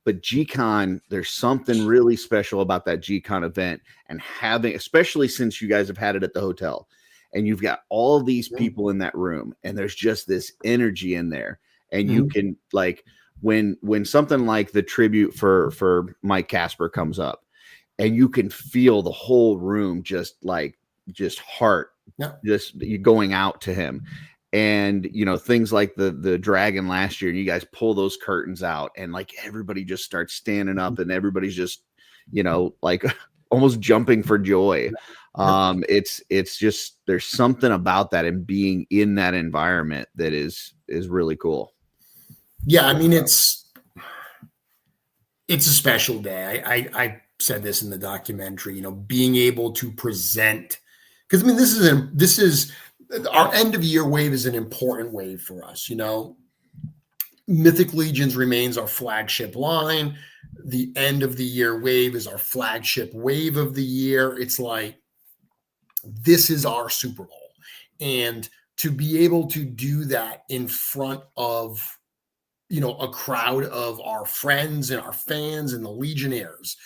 But G-Con, there's something really special about that G-Con event, and having, especially since you guys have had it at the hotel, and you've got all of these people in that room, and there's just this energy in there. And you can, like, when something like the tribute for Mike Casper comes up, and you can feel the whole room just heart, just you going out to him. And, you know, things like the dragon last year, and you guys pull those curtains out, and like everybody just starts standing up, and everybody's just, you know, like almost jumping for joy. It's just, there's something about that, and being in that environment that is really cool. Yeah, I mean, it's a special day. I said this in the documentary, you know, being able to present, because I mean, this is our end of year wave is an important wave for us. You know, Mythic Legions remains our flagship line. The end of the year wave is our flagship wave of the year. It's like, this is our Super Bowl. And to be able to do that in front of, you know, a crowd of our friends and our fans and the Legionnaires,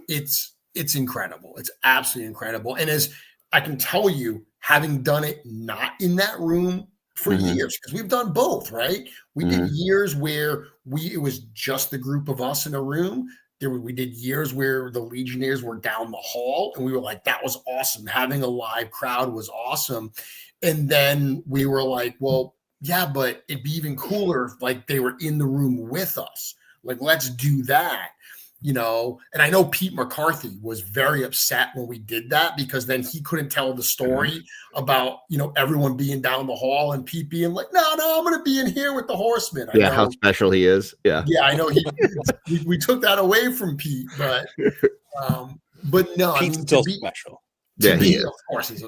it's incredible. It's absolutely incredible. And as I can tell you, having done it not in that room for years, because we've done both, right? We did years where it was just the group of us in a room. We did years where the Legionnaires were down the hall, and we were like, that was awesome. Having a live crowd was awesome. And then we were like, well, yeah, but it'd be even cooler if like they were in the room with us. Like, let's do that, you know? And I know Pete McCarthy was very upset when we did that, because then he couldn't tell the story about, you know, everyone being down the hall and Pete being like, no, I'm going to be in here with the Horsemen. Yeah, how special he is. Yeah, I know we took that away from Pete, but no, Pete's still special. Yeah, he is. Of course, he's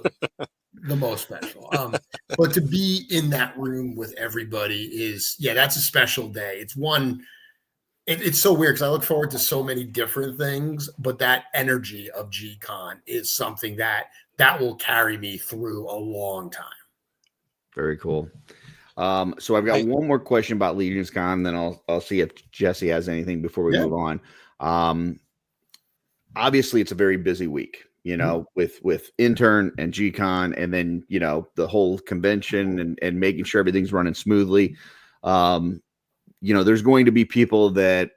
the most special. But to be in that room with everybody that's a special day. It's one. It's so weird because I look forward to so many different things, but that energy of G-Con is something that will carry me through a long time. Very cool. So I've got one more question about LegionsCon, then I'll see if Jesse has anything before we move on. Obviously, it's a very busy week, you know, with intern and G-Con, and then, you know, the whole convention and making sure everything's running smoothly. You know, there's going to be people that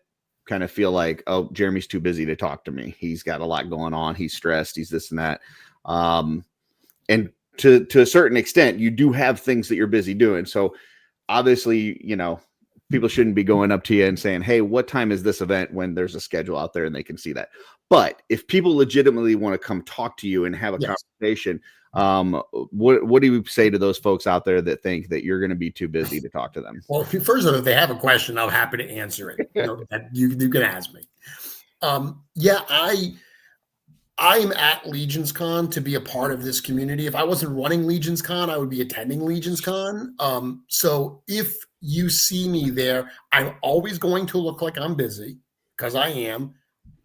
kind of feel like, oh, Jeremy's too busy to talk to me. He's got a lot going on. He's stressed. He's this and that. And to a certain extent, you do have things that you're busy doing. So obviously, you know, people shouldn't be going up to you and saying, hey, what time is this event, when there's a schedule out there and they can see that. But if people legitimately want to come talk to you and have a conversation, what do you say to those folks out there that think that you're going to be too busy to talk to them? Well, first of all, if they have a question, I'm happy to answer it. You know, you can ask me. I'm at LegionsCon to be a part of this community. If I wasn't running LegionsCon, I would be attending LegionsCon. So if you see me there, I'm always going to look like I'm busy because I am.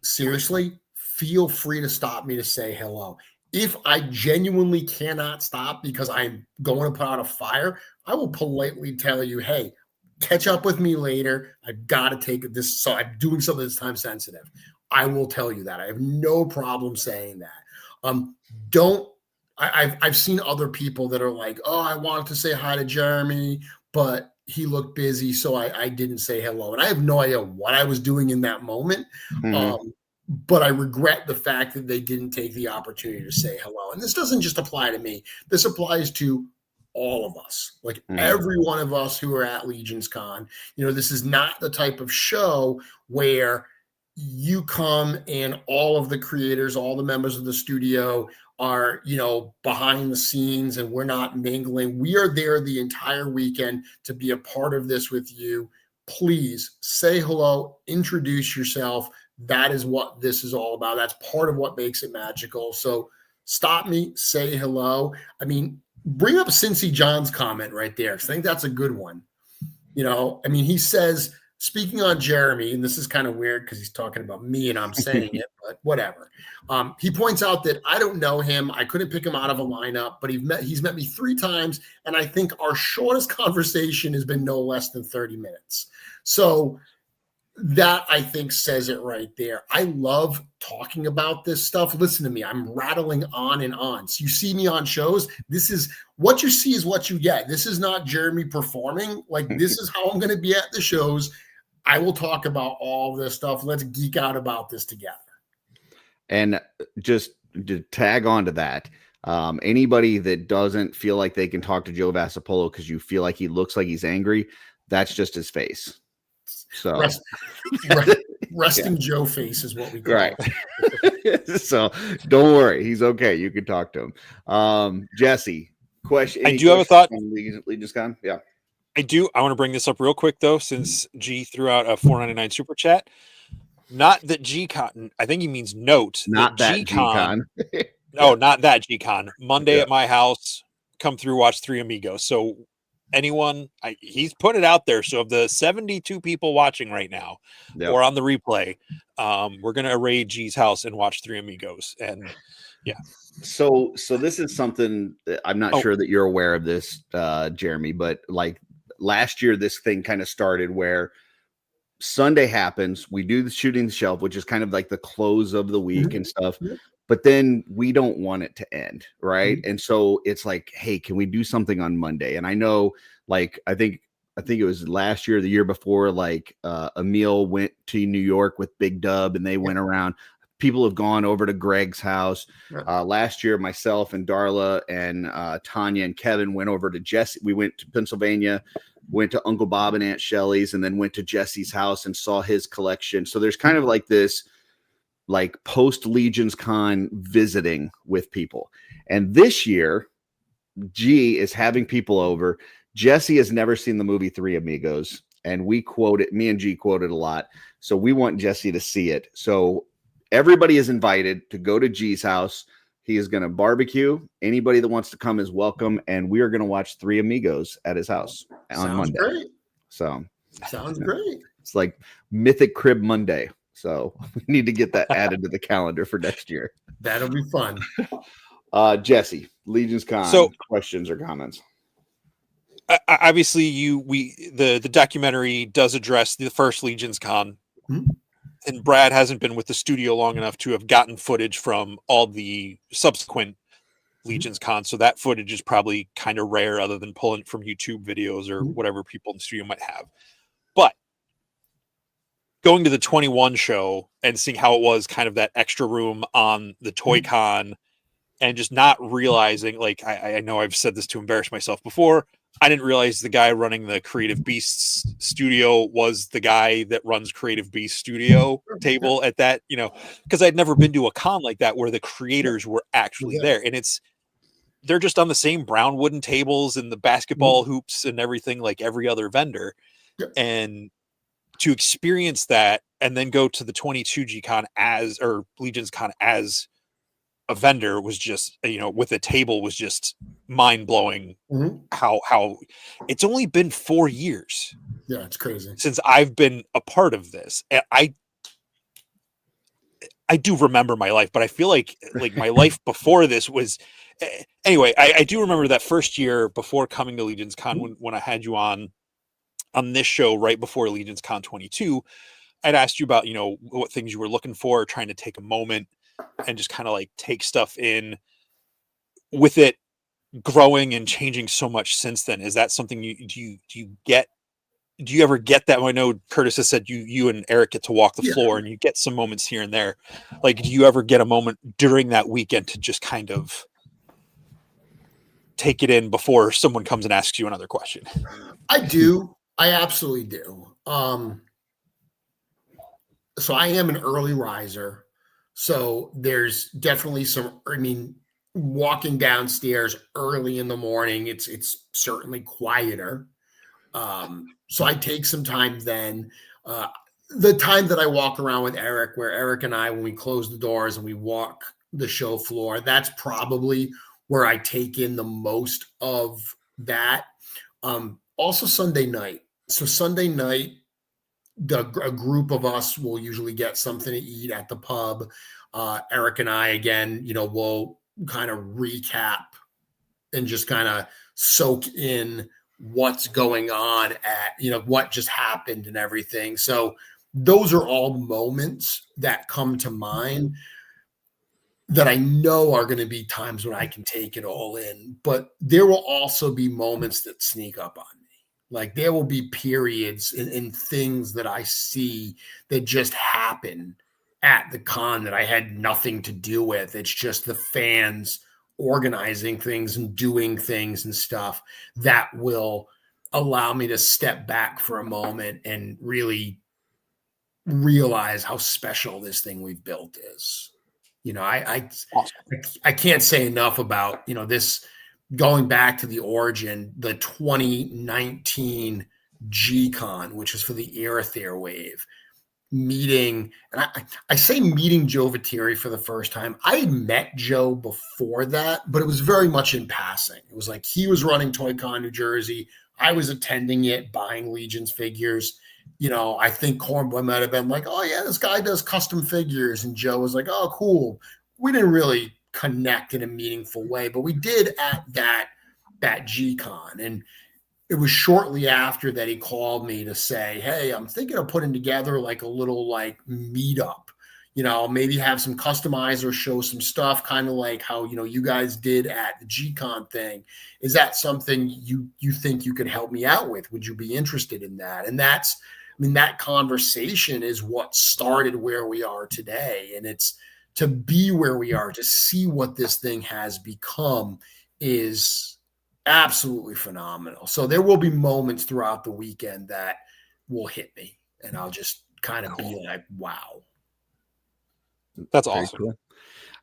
Seriously, feel free to stop me to say hello. If I genuinely cannot stop because I'm going to put out a fire, I will politely tell you, hey, catch up with me later. I've got to take this. So I'm doing something that's time sensitive. I will tell you that. I have no problem saying that. I've seen other people that are like, oh, I wanted to say hi to Jeremy, but he looked busy, so I didn't say hello. And I have no idea what I was doing in that moment. But I regret the fact that they didn't take the opportunity to say hello. And this doesn't just apply to me. This applies to all of us, like every one of us who are at LegionsCon. This is not the type of show where you come and all of the creators, all the members of the studio are, behind the scenes and we're not mingling. We are there the entire weekend to be a part of this with you. Please say hello, introduce yourself. That is what this is all about. That's part of what makes it magical. So stop me, say hello. I mean, bring up Cincy John's comment right there, because I think that's a good one. He says, speaking on Jeremy, and this is kind of weird because he's talking about me and I'm saying it, but whatever. He points out that I don't know him. I couldn't pick him out of a lineup, but he's met me 3 times, and I think our shortest conversation has been no less than 30 minutes. So that, I think, says it right there. I love talking about this stuff. Listen to me. I'm rattling on and on. So you see me on shows. This is what you see is what you get. This is not Jeremy performing. Like, this is how I'm going to be at the shows. I will talk about all this stuff. Let's geek out about this together. And just to tag on to that, anybody that doesn't feel like they can talk to Joe Vassapolo because you feel like he looks like he's angry, that's just his face. So resting Joe face is what we call it. So don't worry, he's okay. You can talk to him. Jesse, question. I do have a thought. LegionsCon? Yeah. I do. I want to bring this up real quick though, since G threw out a $4.99 super chat. Not that G-Con. I think he means note. Not that G-Con. No, not that G-Con. Monday at my house. Come through, watch 3 Amigos. So anyone, he's put it out there. So of the 72 people watching right now or on the replay, we're gonna raid G's house and watch 3 Amigos. And So this is something that I'm not sure that you're aware of this, Jeremy, but like last year, this thing kind of started where Sunday happens. We do the shooting the shelf, which is kind of like the close of the week and stuff. But then we don't want it to end, right? And so it's like, hey, can we do something on Monday? And I know, like, I think it was last year, the year before, like Emil went to New York with Big Dub and they went around. People have gone over to Greg's house. Last year, myself and Darla and Tanya and Kevin went over to Jesse. We went to Pennsylvania, went to Uncle Bob and Aunt Shelley's, and then went to Jesse's house and saw his collection. So there's kind of like this like post LegionsCon visiting with people. And this year, G is having people over. Jesse has never seen the movie 3 Amigos, and we quote it. Me and G quote it a lot. So we want Jesse to see it. So everybody is invited to go to G's house. He is going to barbecue. Anybody that wants to come is welcome. And we are going to watch 3 Amigos at his house on Monday. Great. So sounds great. It's like Mythic Crib Monday. So we need to get that added to the calendar for next year. That'll be fun. Jesse, LegionsCon. So, questions or comments? Obviously, the documentary does address the first LegionsCon. And Brad hasn't been with the studio long enough to have gotten footage from all the subsequent LegionsCon. So that footage is probably kind of rare other than pulling from YouTube videos or whatever people in the studio might have. But going to the 21 show and seeing how it was kind of that extra room on the Toy Con and just not realizing, like, I know I've said this to embarrass myself before. I didn't realize the guy running the Creative Beasts studio was the guy that runs Creative Beast studio table at that, because I'd never been to a con like that where the creators were actually there. And they're just on the same brown wooden tables and the basketball hoops and everything like every other vendor. And to experience that and then go to the 22 G-Con or LegionsCon as a vendor was just, with a table was just mind blowing. Mhm. How it's only been 4 years. Yeah, it's crazy since I've been a part of this. And I do remember my life, but I feel like my life before this was anyway. I do remember that first year before coming to LegionsCon when I had you on this show right before LegionsCon 22. I'd asked you about what things you were looking for, trying to take a moment and just kind of like take stuff in. With it growing and changing so much since then, is that something do you ever get that? I know Curtis has said you and Eric get to walk the floor and you get some moments here and there. Like, do you ever get a moment during that weekend to just kind of take it in before someone comes and asks you another question? I do. I absolutely do. So I am an early riser. So there's definitely walking downstairs early in the morning, it's certainly quieter. So I take some time then. The time that I walk around with Eric, where Eric and I, when we close the doors and we walk the show floor, that's probably where I take in the most of that. Also Sunday night. So Sunday night, a group of us will usually get something to eat at the pub. Eric and I, again, will kind of recap and just kind of soak in what's going on at, what just happened and everything. So those are all moments that come to mind that I know are going to be times when I can take it all in, but there will also be moments that sneak up on me. Like there will be periods in things that I see that just happen at the con that I had nothing to do with. It's just the fans organizing things and doing things and stuff that will allow me to step back for a moment and really realize how special this thing we've built is. I can't say enough about, this going back to the origin, the 2019 G-Con, which is for the Aerothere wave. Meeting, and I say meeting Joe Viteri for the first time. I had met Joe before that, but it was very much in passing. It was like he was running ToyCon New Jersey. I was attending it, buying Legions figures. I think Cornboy might have been like, oh yeah, this guy does custom figures. And Joe was like, oh, cool. We didn't really connect in a meaningful way, but we did at that G-Con. And it was shortly after that he called me to say, hey, I'm thinking of putting together like a little meetup, maybe have some customizers show some stuff, kind of like how, you guys did at the G-Con thing. Is that something you think you could help me out with? Would you be interested in that? And that conversation is what started where we are today. And it's to be where we are, to see what this thing has become is absolutely phenomenal. So there will be moments throughout the weekend that will hit me and I'll just kind of be like, wow. That's awesome. Cool.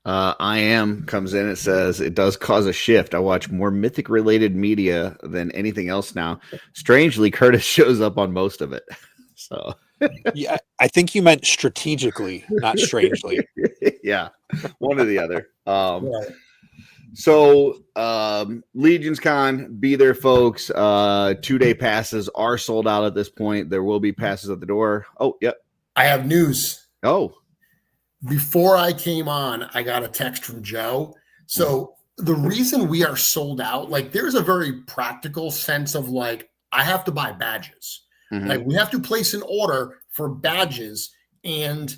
I am comes in. It says it does cause a shift. I watch more Mythic related media than anything else now. Strangely, Curtis shows up on most of it. So yeah, I think you meant strategically, not strangely. Yeah, one or the other. Right. So LegionsCon, be there, folks. 2-day passes are sold out at this point. There will be passes at the door. Oh, yep. I have news. Oh. Before I came on, I got a text from Joe. So the reason we are sold out, there's a very practical sense of I have to buy badges. Mm-hmm. We have to place an order for badges. And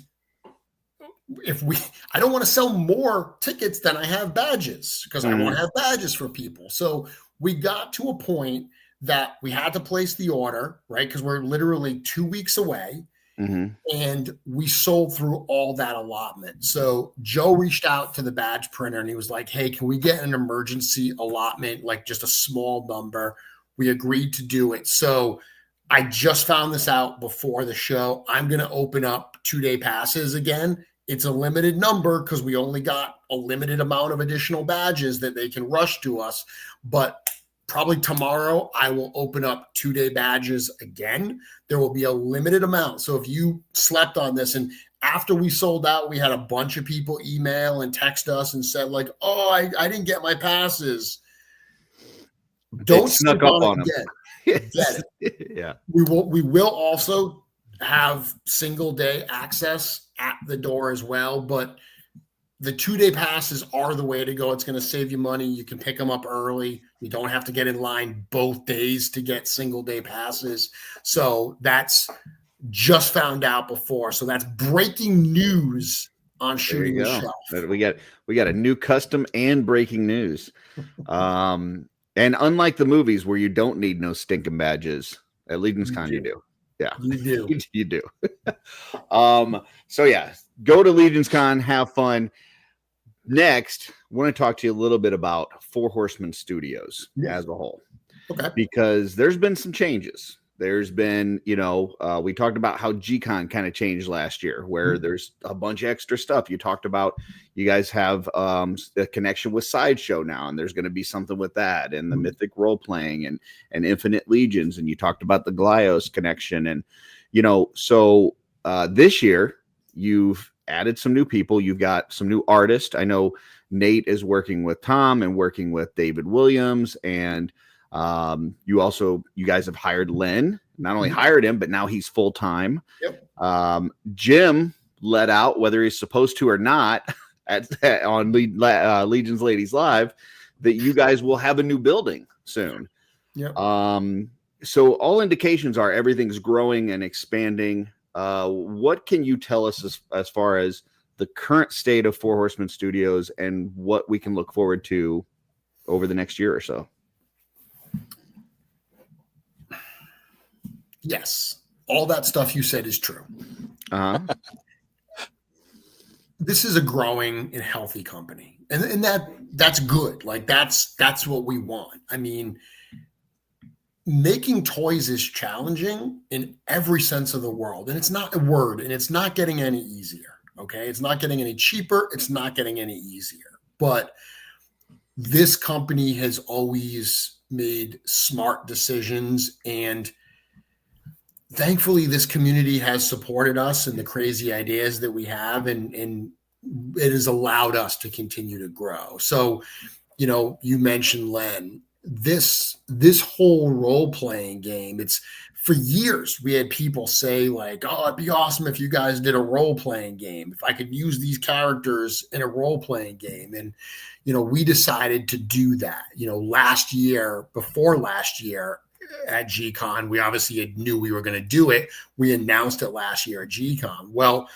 I don't want to sell more tickets than I have badges because I want to have badges for people. So we got to a point that we had to place the order, right? Because we're literally 2 weeks away. Mm-hmm. And we sold through all that allotment. So Joe reached out to the badge printer and he was like, hey, can we get an emergency allotment, just a small number? We agreed to do it. So I just found this out before the show. I'm going to open up 2-day passes again. It's a limited number because we only got a limited amount of additional badges that they can rush to us. But probably tomorrow, I will open up 2-day badges again. There will be a limited amount. So if you slept on this, and after we sold out, we had a bunch of people email and text us and said like, oh, I didn't get my passes. Don't snuck sleep up on on it them. again. Get it. Yeah. We will also have single day access at the door as well, but the 2-day passes are the way to go. It's going to save you money. You can pick them up early. You don't have to get in line both days to get single day passes. So that's just found out before. So that's breaking news on Shooting the Shelf. We got a new custom and breaking news. And unlike the movies where you don't need no stinking badges, at LegionsCon you do. Yeah, you do. You do. So yeah, go to LegionsCon, have fun. Next, I want to talk to you a little bit about Four Horsemen Studios as a whole. Okay. Because there's been some changes. There's been, we talked about how G-Con kind of changed last year, where there's a bunch of extra stuff. You talked about you guys have a connection with Sideshow now, and there's going to be something with that, and the Mythic role-playing and Infinite Legions, and you talked about the Glyos connection. And, so this year, you've added some new people. You've got some new artists. I know Nate is working with Tom and working with David Williams, and you guys have hired Len. Not only hired him, but now he's full-time. Yep. Jim let out, whether he's supposed to or not, on Legions Ladies Live, that you guys will have a new building soon. Yep. So all indications are everything's growing and expanding. What can you tell us as far as the current state of Four Horsemen Studios and what we can look forward to over the next year or so? Yes. All that stuff you said is true. This is a growing and healthy company. And that's good. Like that's what we want. I mean, making toys is challenging in every sense of the world. And it's not a word, and it's not getting any easier. Okay. It's not getting any cheaper. It's not getting any easier. But this company has always made smart decisions, and thankfully this community has supported us and the crazy ideas that we have, and it has allowed us to continue to grow. So, you mentioned Len. This whole role-playing game, it's for years we had people say like, oh, it'd be awesome if you guys did a role-playing game, if I could use these characters in a role-playing game. And we decided to do that. Before last year at G-Con, we obviously knew we were going to do it. We announced it last year at G-Con. Well,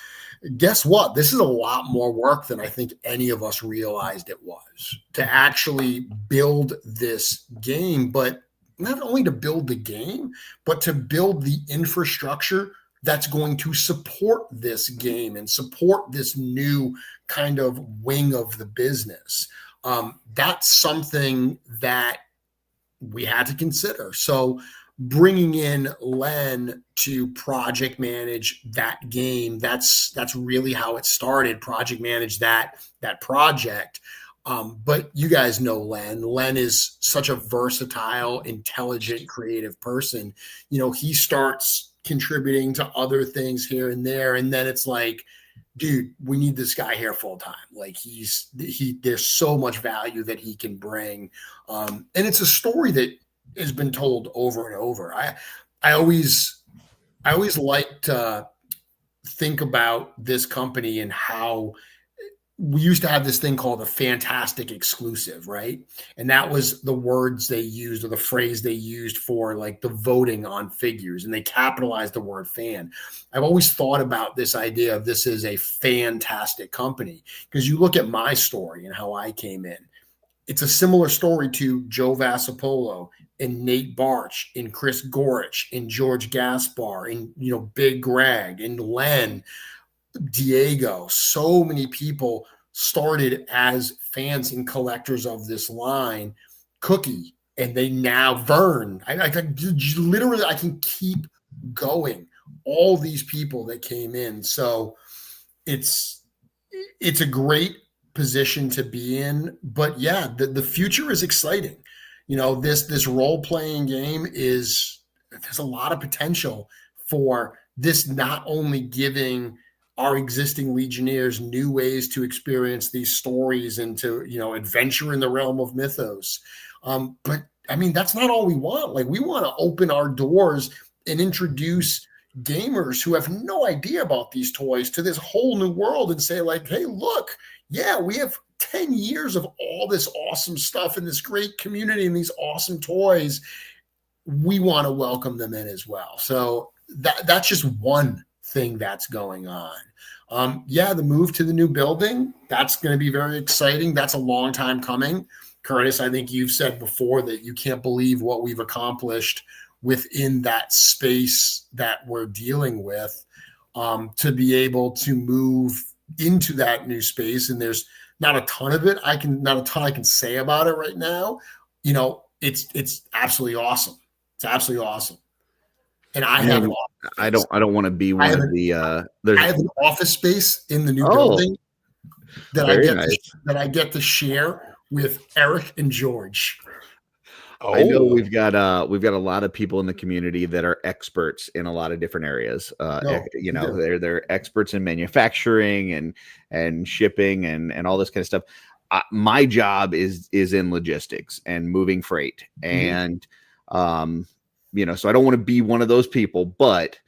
guess what? This is a lot more work than I think any of us realized it was to actually build this game, but not only to build the game, but to build the infrastructure that's going to support this game and support this new kind of wing of the business. That's something that we had to consider. So bringing in Len to project manage that game, that's really how it started. Project manage that project. But you guys know Len. Len is such a versatile, intelligent, creative person. He starts contributing to other things here and there, and then it's like, dude, we need this guy here full time. Like there's so much value that he can bring. And it's a story that has been told over and over. I always like to think about this company and how we used to have this thing called a fantastic exclusive, right? And that was the words they used, or the phrase they used for like the voting on figures, and they capitalized the word fan. I've always thought about this idea of this is a fantastic company, because you look at my story and how I came in. It's a similar story to Joe Vassapolo and Nate Barch and Chris Gorich and George Gaspar and Big Greg and Len, Diego. So many people started as fans and collectors of this line. Cookie, and they now Vern. I can keep going. All these people that came in. So it's a great position to be in. But yeah, the future is exciting. This role-playing game there's a lot of potential for this, not only giving our existing Legionnaires new ways to experience these stories and to, adventure in the realm of mythos. But I mean, that's not all we want. Like, we want to open our doors and introduce gamers who have no idea about these toys to this whole new world and say, like, hey, look, yeah, we have 10 years of all this awesome stuff in this great community and these awesome toys. We want to welcome them in as well. So that's just one thing that's going on. The move to the new building, that's going to be very exciting. That's a long time coming. Curtis, I think you've said before that you can't believe what we've accomplished within that space that we're dealing with, to be able to move into that new space. And there's not a ton I can say about it right now. It's absolutely awesome. It's absolutely awesome. And I have I don't want to be one of the I have an office space in the new building that I get to share with Eric and George. I know we've got a lot of people in the community that are experts in a lot of different areas. They're experts in manufacturing and shipping and all this kind of stuff. My job is in logistics and moving freight, and so I don't want to be one of those people. But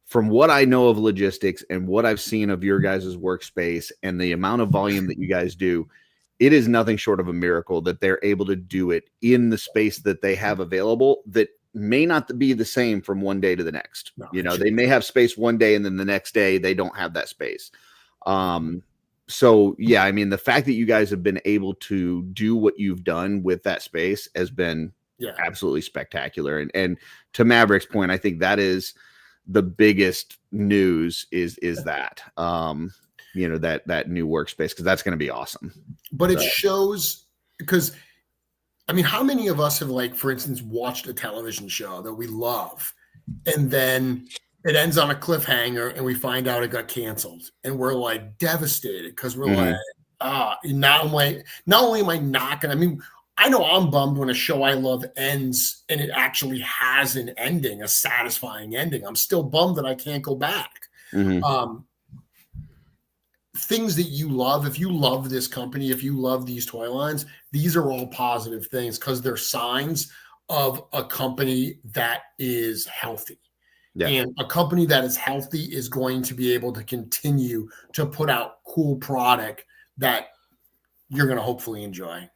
from what I know of logistics and what I've seen of your guys' workspace and the amount of volume that you guys do, it is nothing short of a miracle that they're able to do it in the space that they have available that may not be the same from one day to the next. They may have space one day and then the next day they don't have that space. So yeah, I mean, the fact that you guys have been able to do what you've done with that space has been absolutely spectacular. And to Maverick's point, I think that is the biggest news is that. That new workspace, because that's going to be awesome. But it shows, because I mean, how many of us have, like, for instance, watched a television show that we love, and then it ends on a cliffhanger and we find out it got canceled, and we're like devastated because we're like, not only am I not going to, I mean, I know I'm bummed when a show I love ends and it actually has an ending, a satisfying ending. I'm still bummed that I can't go back. Things that you love, if you love this company, if you love these toy lines, these are all positive things because they're signs of a company that is healthy. Yeah. And a company that is healthy is going to be able to continue to put out cool product that you're going to hopefully enjoy.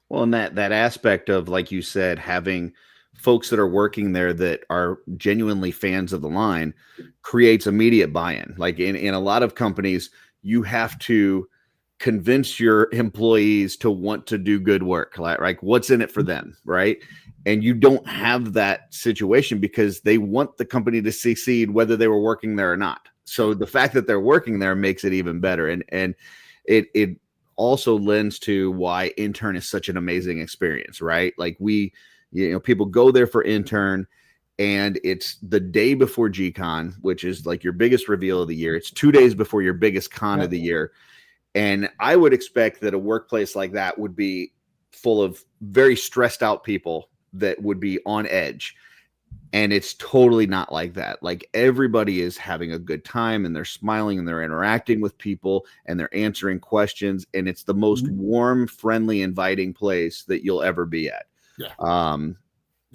Well, and that aspect of, like you said, having folks that are working there that are genuinely fans of the line creates immediate buy-in. Like in a lot of companies, you have to convince your employees to want to do good work, like what's in it for them, right? And you don't have that situation because they want the company to succeed whether they were working there or not. So the fact that they're working there makes it even better. And it also lends to why intern is such an amazing experience, right? Like people go there for intern, and it's the day before G-Con, which is like your biggest reveal of the year. It's 2 days before your biggest con of the year. And I would expect that a workplace like that would be full of very stressed out people that would be on edge. And it's totally not like that. Like, everybody is having a good time and they're smiling and they're interacting with people and they're answering questions. And it's the most warm, friendly, inviting place that you'll ever be at. Yeah.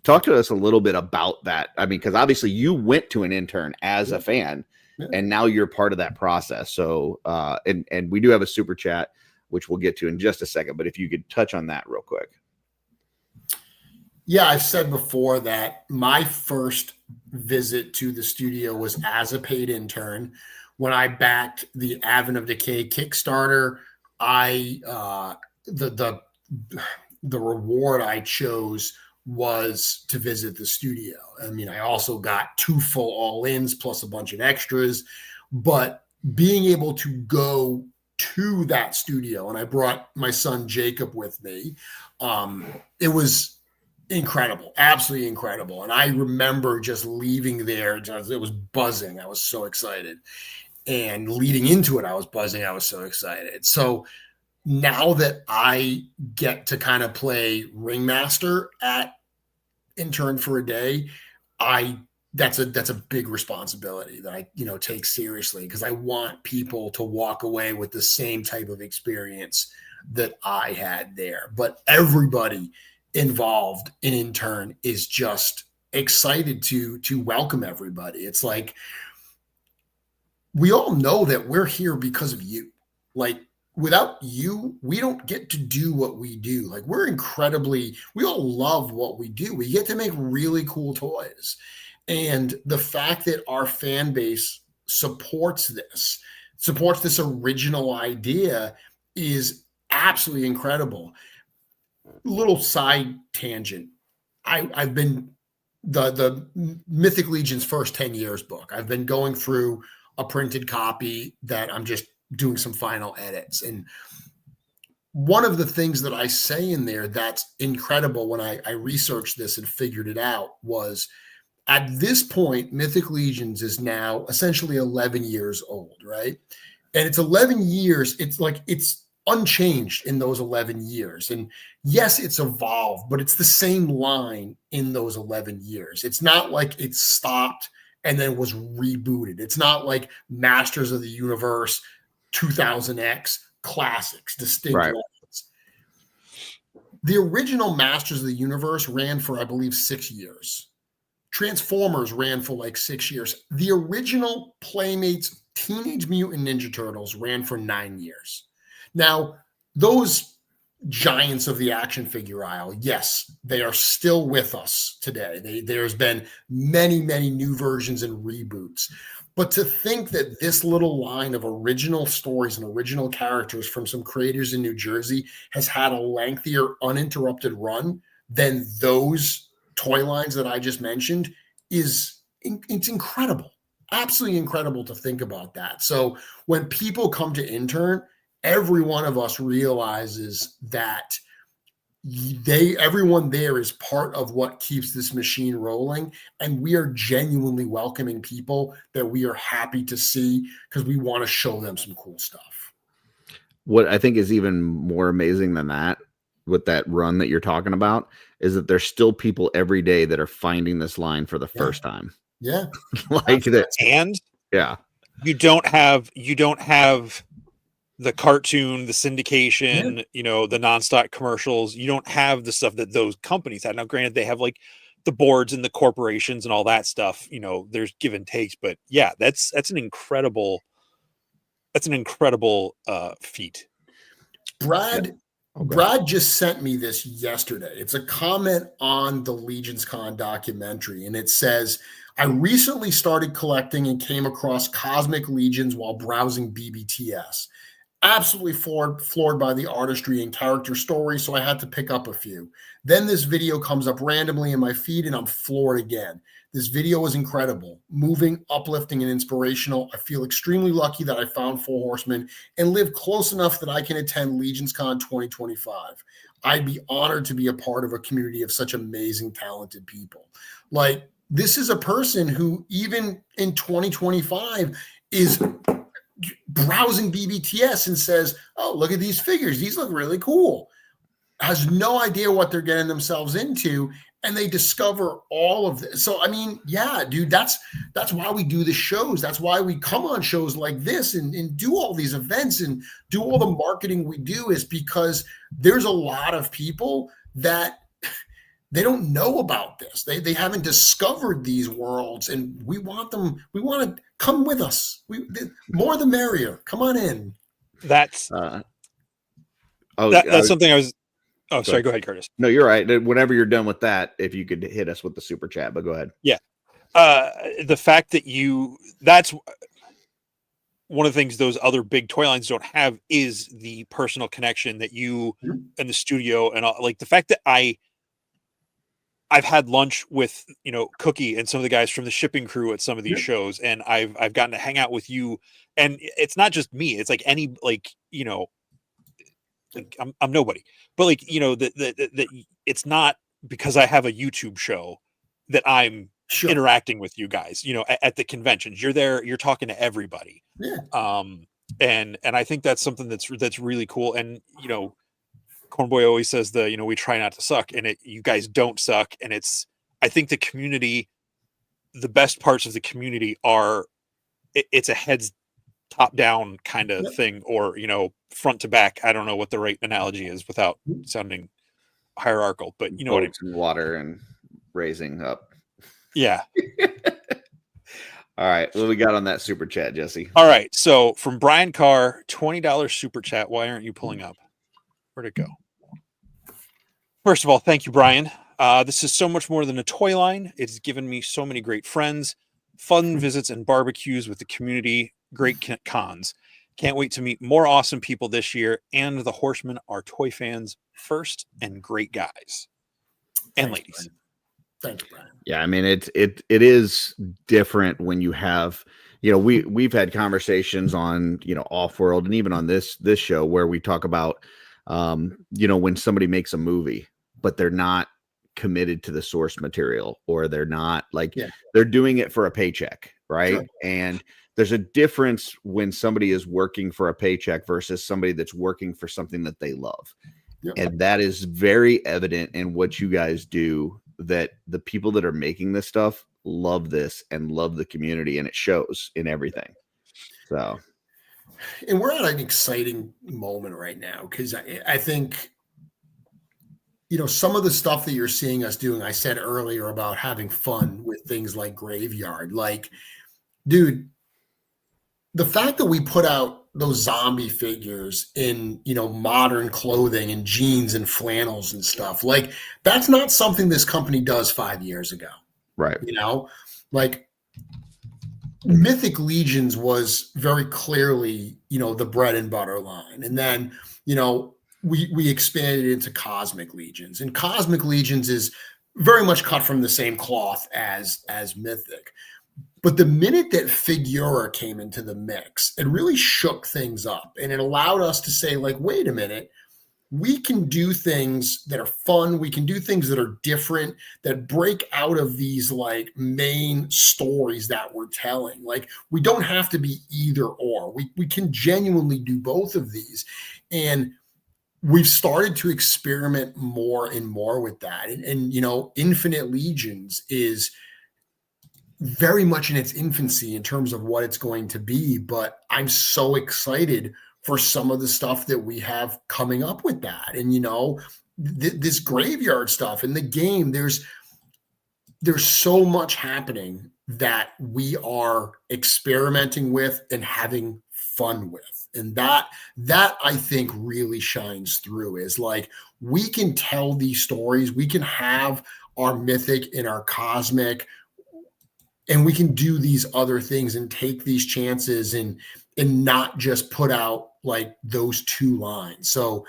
Talk to us a little bit about that. I mean, because obviously you went to an intern as a fan, and now you're part of that process. So, and we do have a super chat, which we'll get to in just a second. But if you could touch on that real quick. Yeah, I've said before that my first visit to the studio was as a paid intern. When I backed the Advent of Decay Kickstarter, the reward I chose was to visit the studio. I mean, I also got 2 full all-ins plus a bunch of extras, but being able to go to that studio, and I brought my son Jacob with me, it was incredible, absolutely incredible. And I remember just leaving there, it was buzzing. I was so excited. And leading into it, I was buzzing. I was so excited. So, now that I get to kind of play ringmaster at Intern for a Day, that's a big responsibility that I, take seriously, because I want people to walk away with the same type of experience that I had there. But everybody involved in Intern is just excited to welcome everybody. It's like, we all know that we're here because of you. Like, without you, we don't get to do what we do. Like, we all love what we do. We get to make really cool toys. And the fact that our fan base supports this original idea is absolutely incredible. Little side tangent. I've been the Mythic Legion's first 10 years book. I've been going through a printed copy that I'm just doing some final edits. And one of the things that I say in there that's incredible when I researched this and figured it out was, at this point, Mythic Legions is now essentially 11 years old, right? And it's 11 years. It's like it's unchanged in those 11 years. And yes, it's evolved, but it's the same line in those 11 years. It's not like it stopped and then was rebooted. It's not like Masters of the Universe 2000X classics, distinct Right. lines. The original Masters of the Universe ran for, I believe, 6 years. Transformers ran for like 6 years. The original Playmates Teenage Mutant Ninja Turtles ran for 9 years. Now, those giants of the action figure aisle, yes, they are still with us today. There's been many, many new versions and reboots. But to think that this little line of original stories and original characters from some creators in New Jersey has had a lengthier, uninterrupted run than those toy lines that I just mentioned it's incredible. Absolutely incredible to think about that. So when people come to Intern, every one of us realizes that everyone there is part of what keeps this machine rolling. And we are genuinely welcoming people that we are happy to see because we want to show them some cool stuff. What I think is even more amazing than that, with that run that you're talking about, is that there's still people every day that are finding this line for the first time. Yeah. Like that. And Yeah. you don't have the cartoon, the syndication, the nonstop commercials. You don't have the stuff that those companies had. Now, granted, they have like the boards and the corporations and all that stuff. There's give and takes, but yeah, that's an incredible feat. Brad just sent me this yesterday. It's a comment on the LegionsCon documentary, and it says, I recently started collecting and came across Cosmic Legions while browsing BBTS. Absolutely floored by the artistry and character story, so I had to pick up a few. Then this video comes up randomly in my feed, and I'm floored again. This video was incredible, moving, uplifting, and inspirational. I feel extremely lucky that I found Four Horsemen and live close enough that I can attend LegionsCon 2025. I'd be honored to be a part of a community of such amazing, talented people. Like, this is a person who, even in 2025, is browsing BBTS and says, oh, look at these figures. These look really cool. Has no idea what they're getting themselves into. And they discover all of this. So, I mean, yeah, dude, that's why we do the shows. That's why we come on shows like this and do all these events and do all the marketing we do, is because there's a lot of people that they don't know about this. They haven't discovered these worlds, and we want to come with us. More the merrier. Come on in. That's something I was. Oh, sorry. Go ahead, Curtis. No, you're right. Whenever you're done with that, if you could hit us with the super chat, but go ahead. Yeah. The fact that that's one of the things those other big toy lines don't have, is the personal connection that you and the studio and all, like the fact that I've had lunch with, Cookie and some of the guys from the shipping crew at some of these shows, and I've gotten to hang out with you, and it's not just me. It's like any, I'm nobody, but that it's not because I have a YouTube show that I'm interacting with you guys, at the conventions. You're there, you're talking to everybody. Yeah. and I think that's something that's really cool. And you know, Cornboy always says we try not to suck, and you guys don't suck. And I think the community, the best parts of the community are it's a heads top down kind of thing, or front to back. I don't know what the right analogy is without sounding hierarchical, but you know what I mean. Water and raising up. Yeah. All right. What do we got on that super chat, Jesse? All right. So from Brian Carr, $20 super chat. Why aren't you pulling up? Where'd it go? First of all, thank you, Brian. This is so much more than a toy line. It's given me so many great friends, fun visits and barbecues with the community, great cons. Can't wait to meet more awesome people this year. And the Horsemen are toy fans first and great guys and ladies. Brian. Thanks, Brian. Yeah, I mean it is different when you have, we've had conversations on, OffWorld and even on this show where we talk about when somebody makes a movie, but they're not committed to the source material, or they're not they're doing it for a paycheck, right? Sure. And there's a difference when somebody is working for a paycheck versus somebody that's working for something that they love. Yep. And that is very evident in what you guys do, that the people that are making this stuff love this and love the community, and it shows in everything. So, and we're at an exciting moment right now, because I think, some of the stuff that you're seeing us doing, I said earlier about having fun with things like Graveyard, dude, the fact that we put out those zombie figures in, modern clothing and jeans and flannels and stuff, that's not something this company does 5 years ago. Right. Mythic Legions was very clearly, the bread and butter line. And then, we expanded into Cosmic Legions, and Cosmic Legions is very much cut from the same cloth as Mythic. But the minute that Figura came into the mix, it really shook things up, and it allowed us to say, wait a minute, we can do things that are fun. We can do things that are different, that break out of these main stories that we're telling. We don't have to be either or. We can genuinely do both of these. And we've started to experiment more and more with that. And Infinite Legions is very much in its infancy in terms of what it's going to be, but I'm so excited for some of the stuff that we have coming up with that. And, this Graveyard stuff in the game, there's so much happening that we are experimenting with and having fun with. And that I think really shines through, is we can tell these stories, we can have our Mythic and our Cosmic, and we can do these other things and take these chances and not just put out those two lines. So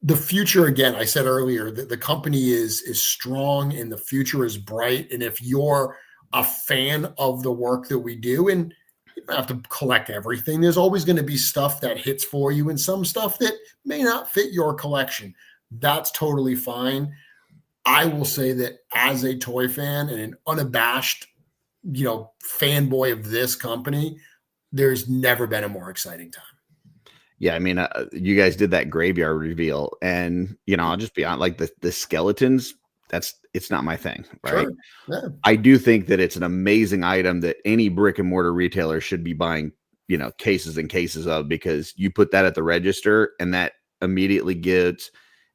the future, again, I said earlier that the company is strong and the future is bright. And if you're a fan of the work that we do, and you don't have to collect everything, there's always going to be stuff that hits for you and some stuff that may not fit your collection. That's totally fine. I will say that as a toy fan and an unabashed fanboy of this company, there's never been a more exciting time. Yeah, I mean, you guys did that Graveyard reveal, and I'll just be on the skeletons. It's not my thing, right? Sure. Yeah. I do think that it's an amazing item that any brick and mortar retailer should be buying, cases and cases of, because you put that at the register and that immediately gives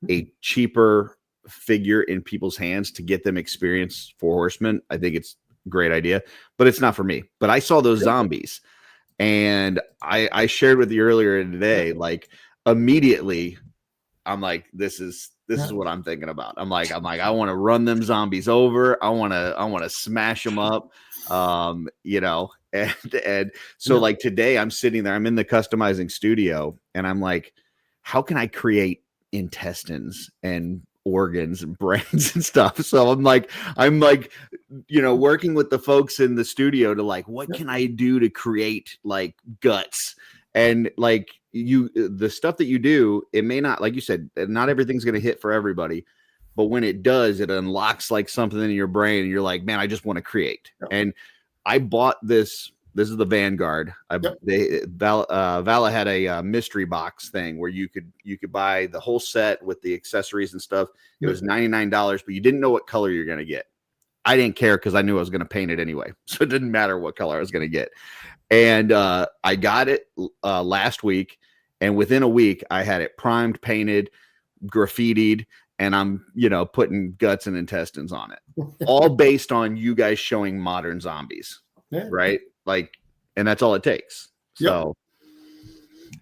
a cheaper figure in people's hands to get them experience for Horsemen. I think it's a great idea, but it's not for me. But I saw those zombies, and I shared with you earlier today, immediately I'm like, this is what I'm thinking about. I'm like, I want to run them zombies over. I want to smash them up. And so today I'm sitting there, I'm in the customizing studio, and I'm like, how can I create intestines and organs and brains and stuff? So I'm working with the folks in the studio to what can I do to create guts, and the stuff that you do, it may not, like you said, not everything's going to hit for everybody, but when it does, it unlocks something in your brain, and you're like, man, I just want to create. And I bought this This is the Vanguard. Vala had a mystery box thing where you could buy the whole set with the accessories and stuff. It was $99, but you didn't know what color you're going to get. I didn't care because I knew I was going to paint it anyway, so it didn't matter what color I was going to get. And I got it last week, and within a week, I had it primed, painted, graffitied, and I'm putting guts and intestines on it, all based on you guys showing modern zombies, right? Like, and that's all it takes. So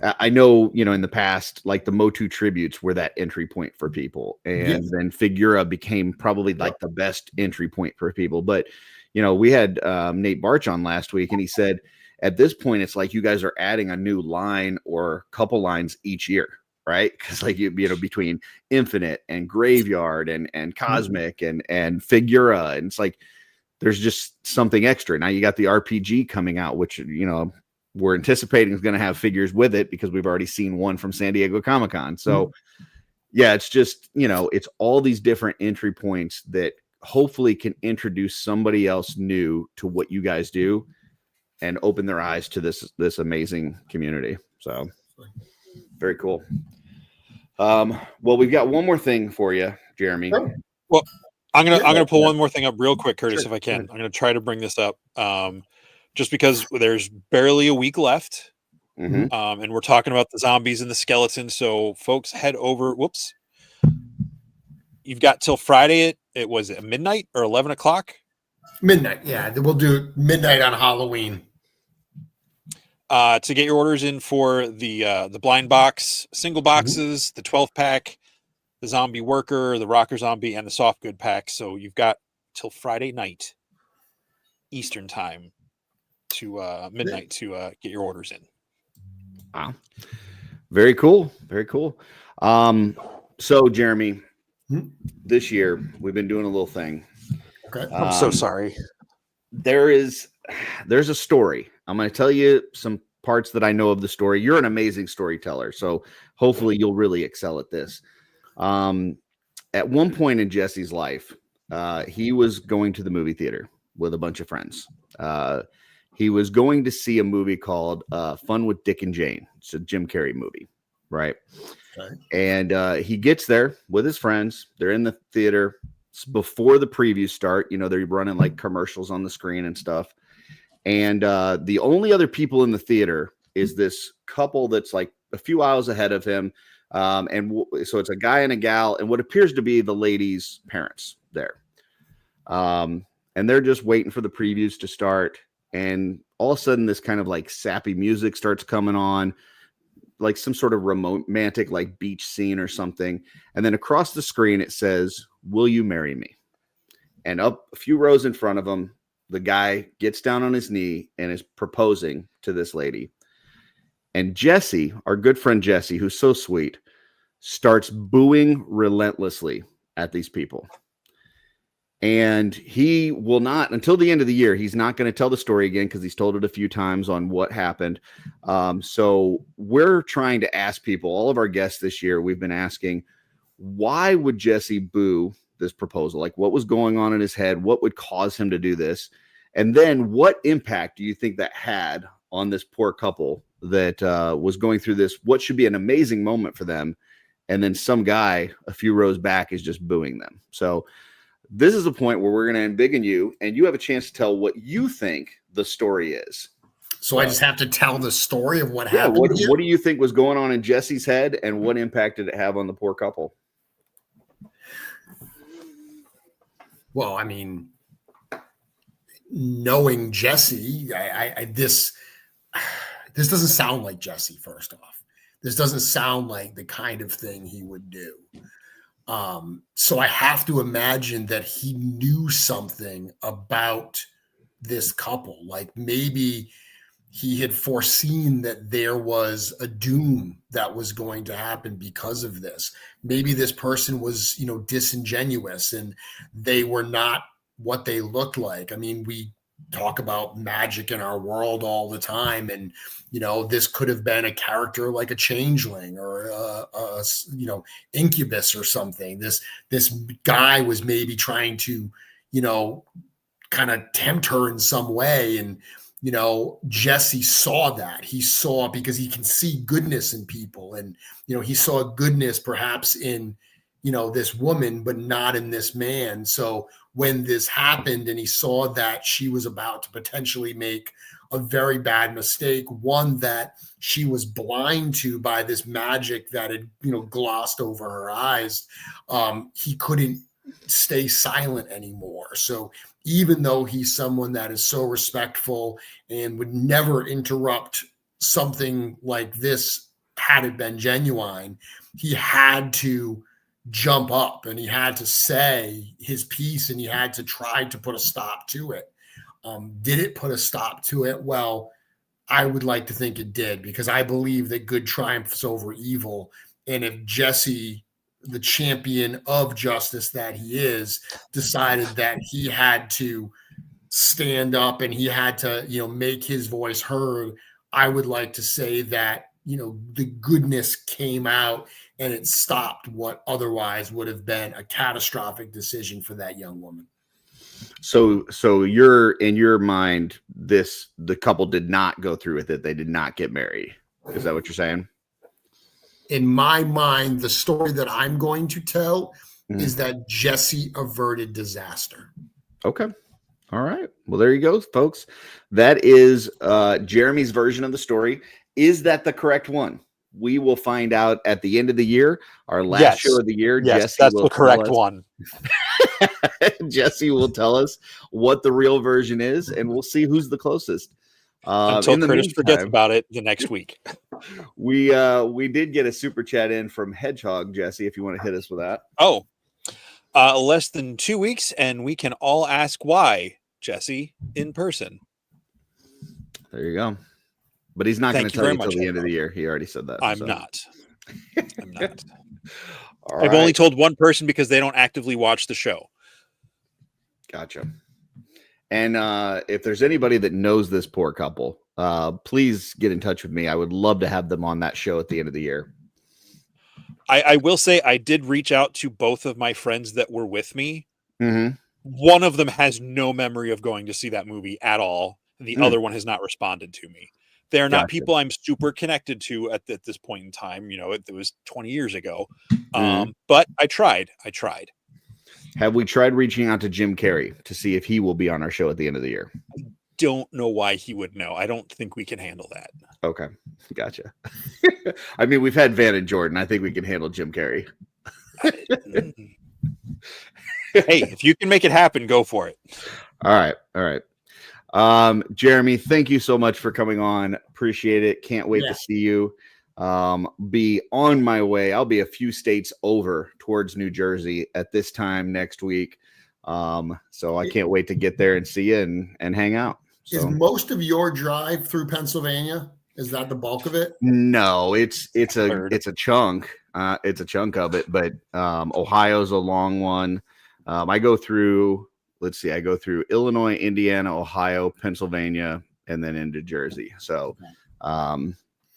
I know, in the past, like the Motu tributes were that entry point for people. And then Figura became probably like the best entry point for people. But, we had Nate Barch on last week, and he said, at this point, it's like you guys are adding a new line or couple lines each year, right? Because like, between Infinite and Graveyard and Cosmic and Figura, and it's like, there's just something extra. Now you got the RPG coming out, which, we're anticipating is going to have figures with it because we've already seen one from San Diego Comic-Con. So it's just, it's all these different entry points that hopefully can introduce somebody else new to what you guys do and open their eyes to this amazing community. So very cool. Well, we've got one more thing for you, Jeremy. Well, I'm gonna pull one more thing up real quick, Curtis, if I can. I'm gonna try to bring this up, just because there's barely a week left, and we're talking about the zombies and the skeletons. So, folks, head over. Whoops, you've got till Friday. It was at midnight or 11 o'clock. Midnight, yeah. We'll do midnight on Halloween. To get your orders in for the blind box, single boxes, the 12 pack. The zombie worker, the rocker zombie, and the soft good pack. So you've got till Friday night, Eastern time, to midnight to get your orders in. Wow, very cool, very cool. So Jeremy, this year we've been doing a little thing. Okay, I'm so sorry. There's a story. I'm going to tell you some parts that I know of the story. You're an amazing storyteller, so hopefully you'll really excel at this. At one point in Jesse's life, he was going to the movie theater with a bunch of friends. He was going to see a movie called Fun with Dick and Jane. It's a Jim Carrey movie, right? Okay. And he gets there with his friends. They're in the theater. It's before the previews start. They're running like commercials on the screen and stuff. And the only other people in the theater is this couple that's like a few aisles ahead of him. So it's a guy and a gal and what appears to be the lady's parents there. And they're just waiting for the previews to start. And all of a sudden this kind of like sappy music starts coming on, like some sort of romantic, like beach scene or something. And then across the screen, it says, "Will you marry me?" And up a few rows in front of him, the guy gets down on his knee and is proposing to this lady. And Jesse, our good friend Jesse, who's so sweet, starts booing relentlessly at these people. And he will not, until the end of the year, he's not going to tell the story again because he's told it a few times on what happened. So we're trying to ask people, all of our guests this year, we've been asking, why would Jesse boo this proposal? Like, what was going on in his head? What would cause him to do this? And then what impact do you think that had on this poor couple that was going through this, what should be an amazing moment for them? And then some guy a few rows back is just booing them. So this is a point where we're going to embiggen you, and you have a chance to tell what you think the story is. So I just have to tell the story of what happened. What do you think was going on in Jesse's head, and what impact did it have on the poor couple? Well, I mean, knowing Jesse, this doesn't sound like Jesse. First off, this doesn't sound like the kind of thing he would do. So I have to imagine that he knew something about this couple. Like maybe he had foreseen that there was a doom that was going to happen because of this. Maybe this person was, disingenuous and they were not what they looked like. I mean, we talk about magic in our world all the time. And, this could have been a character like a changeling or a incubus or something. This guy was maybe trying to, kind of tempt her in some way. And, Jesse saw that. He saw, because he can see goodness in people. And, he saw goodness perhaps in, this woman, but not in this man. So when this happened and he saw that she was about to potentially make a very bad mistake, one that she was blind to by this magic that had, glossed over her eyes, he couldn't stay silent anymore. So even though he's someone that is so respectful and would never interrupt something like this had it been genuine, he had to jump up and he had to say his piece and he had to try to put a stop to it. Did it put a stop to it? Well, I would like to think it did, because I believe that good triumphs over evil. And if Jesse, the champion of justice that he is, decided that he had to stand up and he had to, make his voice heard, I would like to say that, the goodness came out and it stopped what otherwise would have been a catastrophic decision for that young woman. So you're, in your mind, the couple did not go through with it. They did not get married. Is that what you're saying? In my mind, the story that I'm going to tell is that Jesse averted disaster. Okay. All right. Well, there you go, folks. That is Jeremy's version of the story. Is that the correct one? We will find out at the end of the year, our last show of the year. Yes, Jesse that's will the correct tell us- one. Jesse will tell us what the real version is, and we'll see who's the closest. Until in the Curtis forgets meantime, about it the next week. we did get a super chat in from Hedgehog. Jesse, if you want to hit us with that. Oh, less than 2 weeks, and we can all ask why, Jesse, in person. There you go. But he's not going to Thank you tell very you much, till the end of the year. He already said that. I'm so. not. I'm not. All I've right. only told one person because they don't actively watch the show. Gotcha. And if there's anybody that knows this poor couple, please get in touch with me. I would love to have them on that show at the end of the year. I will say I did reach out to both of my friends that were with me. Mm-hmm. One of them has no memory of going to see that movie at all. The other one has not responded to me. They're not Gotcha. people I'm super connected to at this point in time. It was 20 years ago. But I tried. Have we tried reaching out to Jim Carrey to see if he will be on our show at the end of the year? Don't know why he would know. I don't think we can handle that. Okay. Gotcha. I mean, we've had Van and Jordan. I think we can handle Jim Carrey. Hey, if you can make it happen, go for it. All right. Jeremy, thank you so much for coming on. Appreciate it. Can't wait to see you. Be on my way. I'll be a few states over towards New Jersey at this time next week. So I can't wait to get there and see you and hang out. So. Is most of your drive through Pennsylvania? Is that the bulk of it? No, it's a chunk. It's a chunk of it, but Ohio's a long one. I go through Illinois, Indiana, Ohio, Pennsylvania, and then into Jersey. So,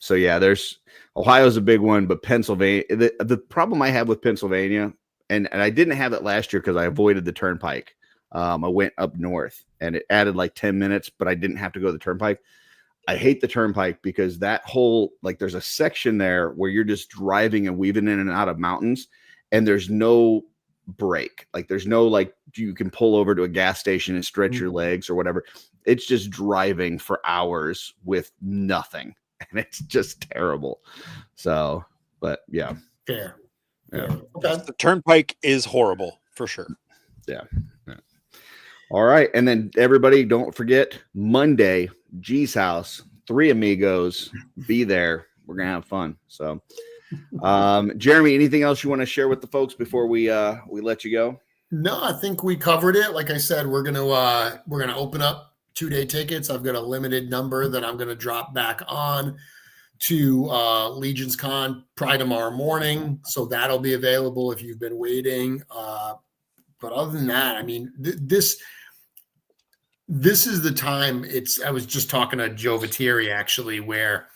there's Ohio's a big one, but Pennsylvania, the problem I have with Pennsylvania, and I didn't have it last year because I avoided the turnpike. I went up north and it added like 10 minutes, but I didn't have to go to the turnpike. I hate the turnpike because that whole, there's a section there where you're just driving and weaving in and out of mountains and there's no break. There's no, you can pull over to a gas station and stretch your legs or whatever. It's just driving for hours with nothing. And it's just terrible. So, but yeah. Fair. Yeah. Okay. The turnpike is horrible for sure. Yeah. All right. And then everybody, don't forget Monday, G's house, 3 amigos, be there. We're going to have fun. So, Jeremy, anything else you want to share with the folks before we let you go? No, I think we covered it. Like I said, we're going to open up 2-day tickets. I've got a limited number that I'm going to drop back on to LegionsCon probably tomorrow morning. So that'll be available if you've been waiting. But other than that, I mean, this is the time. I was just talking to Joe Viteri actually, where,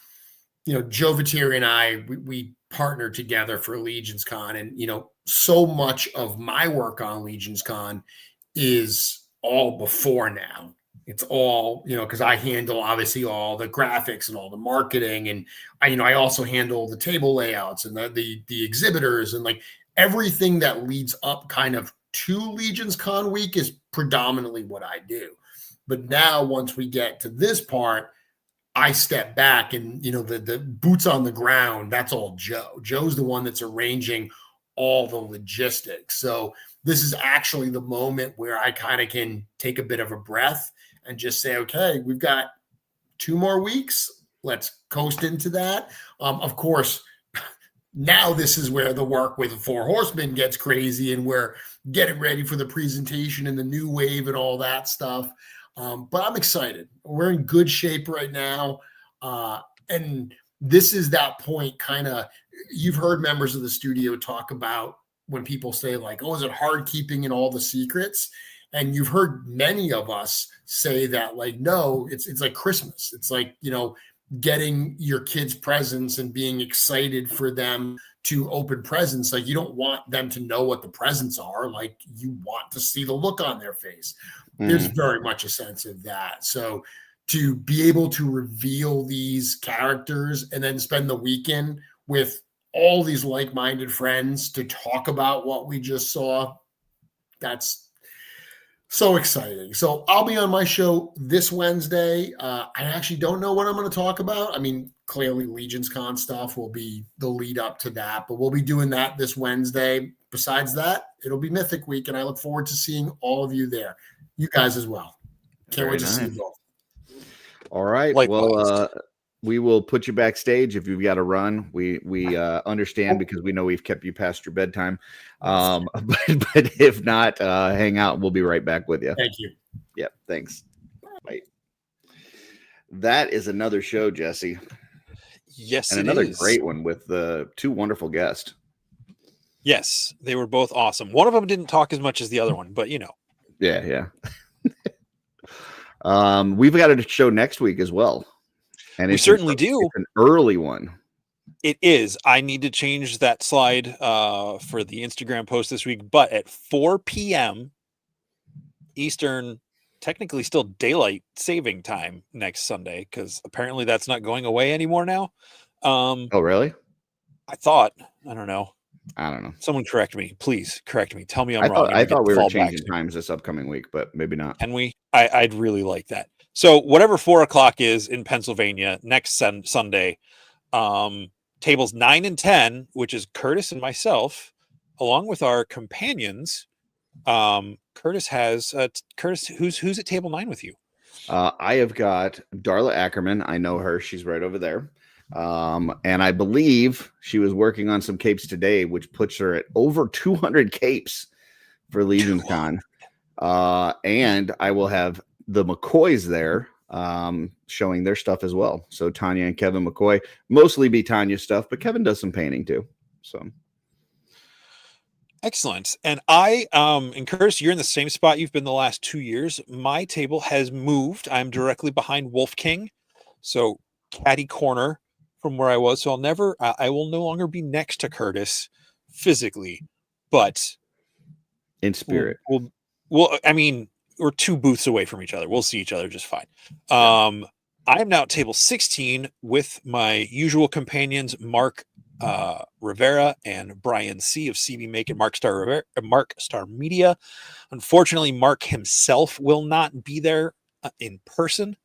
Joe Viteri and I, we partnered together for LegionsCon, and, so much of my work on LegionsCon is all before now. It's all, because I handle obviously all the graphics and all the marketing, and I also handle the table layouts and the exhibitors, and like everything that leads up kind of to LegionsCon week is predominantly what I do. But now once we get to this part, I step back and, the boots on the ground, that's all Joe. Joe's the one that's arranging all the logistics. So this is actually the moment where I kind of can take a bit of a breath and just say, okay, we've got 2 more weeks. Let's coast into that. Of course, now this is where the work with the 4 Horsemen gets crazy, and we're getting ready for the presentation and the new wave and all that stuff. But I'm excited. We're in good shape right now. And this is that point you've heard members of the studio talk about when people say like, oh, is it hard keeping in all the secrets? And you've heard many of us say that like, no, it's like Christmas. It's like, getting your kids presents and being excited for them to open presents. Like you don't want them to know what the presents are. Like you want to see the look on their face. There's very much a sense of that. So to be able to reveal these characters and then spend the weekend with all these like-minded friends to talk about what we just saw, that's so exciting. So I'll be on my show this Wednesday. I actually don't know what I'm going to talk about. I mean, clearly LegionsCon stuff will be the lead up to that, but we'll be doing that this Wednesday. Besides that, it'll be Mythic Week, and I look forward to seeing all of you there. You guys as well. Can't wait to see you all. All right. Likewise. Well, we will put you backstage if you've got to run. We understand because we know we've kept you past your bedtime. But if not, hang out. We'll be right back with you. Thank you. Yep. Thanks. Bye. That is another show, Jesse. Yes, and another great one with the 2 wonderful guests. Yes, they were both awesome. One of them didn't talk as much as the other one, but Yeah. We've got a show next week as well. And we certainly do. It's an early one. It is. I need to change that slide for the Instagram post this week, but at 4 p.m. Eastern, technically still daylight saving time next Sunday, because apparently that's not going away anymore now. Oh, really? I thought. I don't know. Someone correct me. Please correct me. Tell me I'm wrong. I thought we were changing times this upcoming week, but maybe not. Can we? I'd really like that. So whatever 4 o'clock is in Pennsylvania next Sunday, tables 9 and 10, which is Curtis and myself, along with our companions. Curtis has Curtis. Who's at table 9 with you? I have got Darla Akerman. I know her. She's right over there. And I believe she was working on some capes today, which puts her at over 200 capes for LegionsCon. And I will have the McCoys there showing their stuff as well. So Tanya and Kevin McCoy, mostly be Tanya stuff, but Kevin does some painting too. So excellent. And I and Curtis, you're in the same spot you've been the last 2 years. My table has moved. I'm directly behind Wolf King, so catty corner from where I was. So I will no longer be next to Curtis physically, but in spirit. Well, I mean, we're 2 booths away from each other. We'll see each other just fine. I am now at table 16 with my usual companions, Mark Rivera and Brian C of CB Make and Mark Star Media. Unfortunately, Mark himself will not be there in person,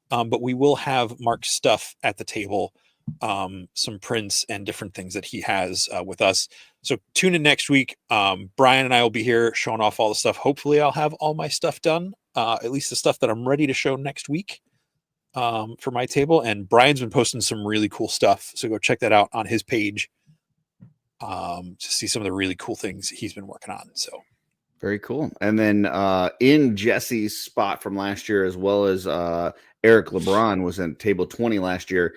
but we will have Mark's stuff at the table, some prints and different things that he has with us. So tune in next week. Brian and I will be here showing off all the stuff. Hopefully I'll have all my stuff done, at least the stuff that I'm ready to show next week for my table. And Brian's been posting some really cool stuff, so go check that out on his page to see some of the really cool things he's been working on. So very cool. And then in Jesse's spot from last year, as well as Eric LeBron was in table 20 last year,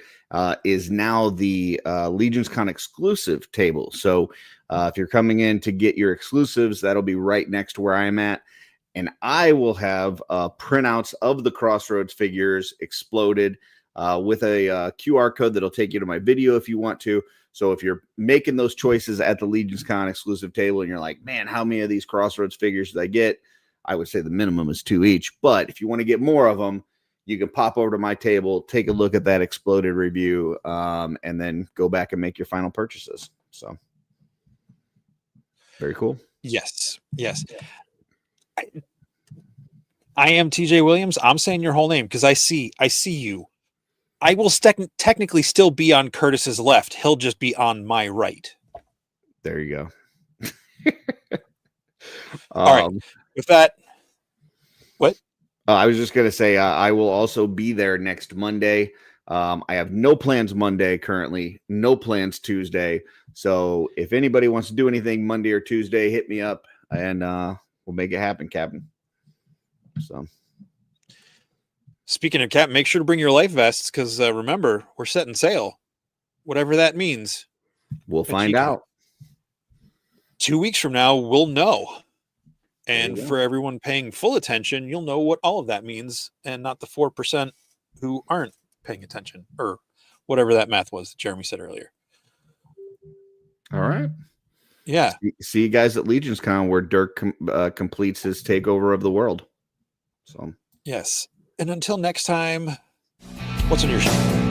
is now the LegionsCon exclusive table. So if you're coming in to get your exclusives, that'll be right next to where I'm at. And I will have printouts of the Crossroads figures exploded with a QR code that'll take you to my video if you want to. So if you're making those choices at the LegionsCon exclusive table and you're like, man, how many of these Crossroads figures did I get? I would say the minimum is 2 each. But if you want to get more of them, you can pop over to my table, take a look at that exploded review, and then go back and make your final purchases. So very cool. Yes. I am TJ Williams. I'm saying your whole name because I see you. I will technically still be on Curtis's left. He'll just be on my right. There you go. All right. With that, what? I was just going to say I will also be there next Monday. I have no plans Monday currently, no plans Tuesday. So if anybody wants to do anything Monday or Tuesday, hit me up and we'll make it happen, Captain. So, speaking of Captain, make sure to bring your life vests because remember, we're setting sail, whatever that means. We'll find out. 2 weeks from now, we'll know. And for everyone paying full attention, you'll know what all of that means and not the 4% who aren't paying attention or whatever that math was that Jeremy said earlier. All right. Yeah. See you guys at LegionsCon where Dirk completes his takeover of the world. So, yes. And until next time, what's on your show?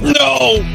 No!